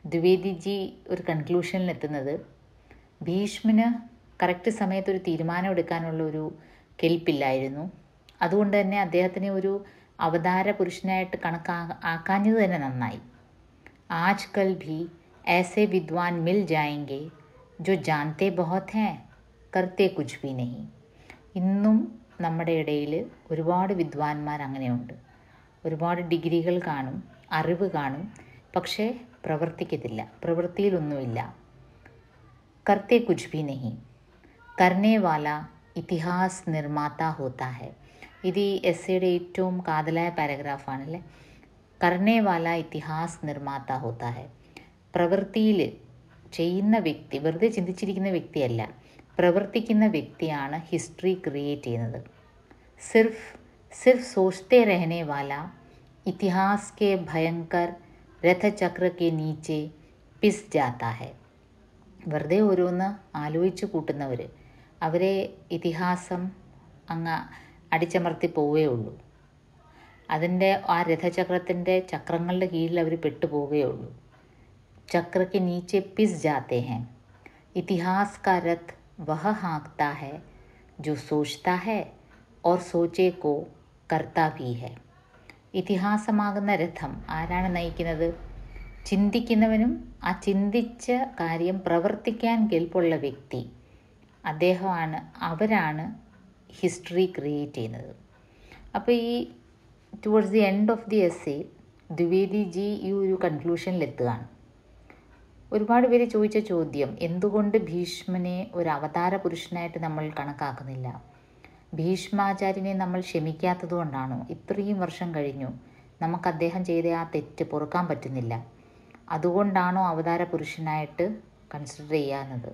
ദ്വിവേദിജി ഒരു കൺക്ലൂഷനിലെത്തുന്നത് ഭീഷ്മന് കറക്റ്റ് സമയത്ത് ഒരു തീരുമാനം എടുക്കാനുള്ള ഒരു കെൽപ്പില്ലായിരുന്നു. അതുകൊണ്ട് തന്നെ അദ്ദേഹത്തിനെ ഒരു അവതാര പുരുഷനായിട്ട് ആക്കാഞ്ഞത് തന്നെ നന്നായി. ആജ് കൽ ഭി ऐसे विद्वान मिल जाएंगे जो जानते बहुत हैं करते कुछ भी नहीं. ഇന്നും നമ്മുടെ ഇടയിൽ ഒരുപാട് വിദ്വാൻമാർ അങ്ങനെയുണ്ട്. ഒരുപാട് ഡിഗ്രികൾ കാണും, അറിവ് കാണും, പക്ഷേ പ്രവർത്തിക്കത്തില്ല, പ്രവൃത്തിയിലൊന്നുമില്ല. करते कुछ भी नहीं, करने वाला ഇതിഹാസ് നിർമ്മാത ഹോത്താ ഹെ. ഇത് ഈ എസ്സേയുടെ ഏറ്റവും കാതലായ പാരഗ്രാഫാണല്ലേ. കർണേ വാല ഇതിഹാസ് നിർമ്മാത ഹോത്താ ഹെ. പ്രവൃത്തിയിൽ ചെയ്യുന്ന വ്യക്തി, വെറുതെ ചിന്തിച്ചിരിക്കുന്ന വ്യക്തിയല്ല, പ്രവർത്തിക്കുന്ന വ്യക്തിയാണ് ഹിസ്റ്ററി ക്രിയേറ്റ് ചെയ്യുന്നത്. സിർഫ് സോച്ചത്തെ രഹനെ വാല ഇതിഹാസ് കെ ഭയങ്കർ രഥചക്ര കെ നീച്ചെ പിസ് ജാത്താ ഹെ. വെറുതെ ഓരോന്ന് ആലോചിച്ച് കൂട്ടുന്നവർ, അവരെ ഇതിഹാസം അങ്ങ് അടിച്ചമർത്തി പോവുകയുള്ളൂ. അതിൻ്റെ ആ രഥചക്രത്തിൻ്റെ ചക്രങ്ങളുടെ കീഴിൽ അവർ പെട്ടുപോവുകയുള്ളൂ. चक्र के नीचे पिस जाते हैं. इतिहास का रथ वह हाँकता है जो सोचता है और सोचे को करता भी है. ഇതിഹാസമാകുന്ന രഥം ആരാണ് നയിക്കുന്നത്? ചിന്തിക്കുന്നവനും ആ ചിന്തിച്ച കാര്യം പ്രവർത്തിക്കാൻ കെൽപ്പുള്ള വ്യക്തി, അവരാണ് ഹിസ്റ്ററി ക്രിയേറ്റ് ചെയ്യുന്നത്. അപ്പോൾ ഈ towards the end of the essay Dwivediji ഈ ഒരു കൺക്ലൂഷനിലെത്തുകയാണ്. ഒരുപാട് പേര് ചോദിച്ച ചോദ്യം, എന്തുകൊണ്ട് ഭീഷ്മനെ ഒരു അവതാര പുരുഷനായിട്ട് നമ്മൾ കണക്കാക്കുന്നില്ല? ഭീഷ്മാചാര്യനെ നമ്മൾ ക്ഷമിക്കാത്തത് കൊണ്ടാണോ? ഇത്രയും വർഷം കഴിഞ്ഞു, നമുക്ക് അദ്ദേഹം ചെയ്ത ആ തെറ്റ് പൊറുക്കാൻ പറ്റുന്നില്ല, അതുകൊണ്ടാണോ അവതാര പുരുഷനായിട്ട് കൺസിഡർ ചെയ്യാവുന്നത്?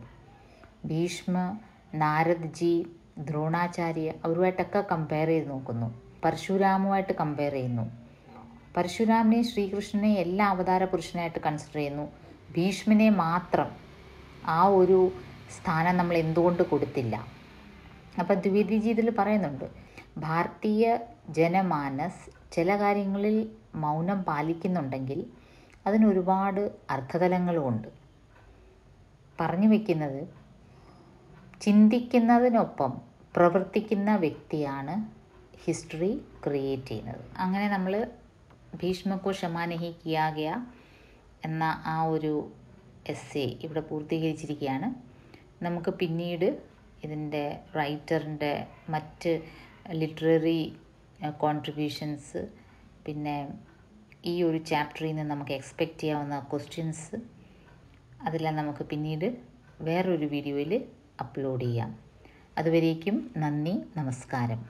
ഭീഷ്മ, നാരദ്ജി, ദ്രോണാചാര്യ അവരുമായിട്ടൊക്കെ കമ്പയർ ചെയ്ത് നോക്കുന്നു. പരശുരാമുമായിട്ട് കമ്പയർ ചെയ്യുന്നു. പരശുരാമിനെ, ശ്രീകൃഷ്ണനെ എല്ലാ അവതാര പുരുഷനായിട്ട് കൺസിഡർ ചെയ്യുന്നു. ഭീഷ്മനെ മാത്രം ആ ഒരു സ്ഥാനം നമ്മൾ എന്തുകൊണ്ട് കൊടുത്തില്ല? അപ്പം ദ്വിവേദിജി ഇതിൽ പറയുന്നുണ്ട്, ഭാരതീയ ജനമാനസ് ചില കാര്യങ്ങളിൽ മൗനം പാലിക്കുന്നുണ്ടെങ്കിൽ അതിനൊരുപാട് അർത്ഥതലങ്ങളുമുണ്ട്. പറഞ്ഞു വയ്ക്കുന്നത്, ചിന്തിക്കുന്നതിനൊപ്പം പ്രവർത്തിക്കുന്ന വ്യക്തിയാണ് ഹിസ്റ്ററി ക്രിയേറ്റ് ചെയ്യുന്നത്. അങ്ങനെ നമ്മൾ ഭീഷ്മക്കോ ക്ഷമാനഹി കിയാ ഗയാ എന്ന ആ ഒരു എസ്സേ ഇവിടെ പൂർത്തീകരിച്ചിരിക്കുകയാണ്. നമുക്ക് പിന്നീട് ഇതിൻ്റെ റൈറ്ററിൻ്റെ മറ്റ് ലിറ്റററി കോൺട്രിബ്യൂഷൻസ്, പിന്നെ ഈ ഒരു ചാപ്റ്ററിൽ നിന്ന് നമുക്ക് എക്സ്പെക്റ്റ് ചെയ്യാവുന്ന ക്വസ്റ്റ്യൻസ്, അതെല്ലാം നമുക്ക് പിന്നീട് വേറൊരു വീഡിയോയിൽ അപ്ലോഡ് ചെയ്യാം. അതുവരേക്കും നന്ദി, നമസ്കാരം.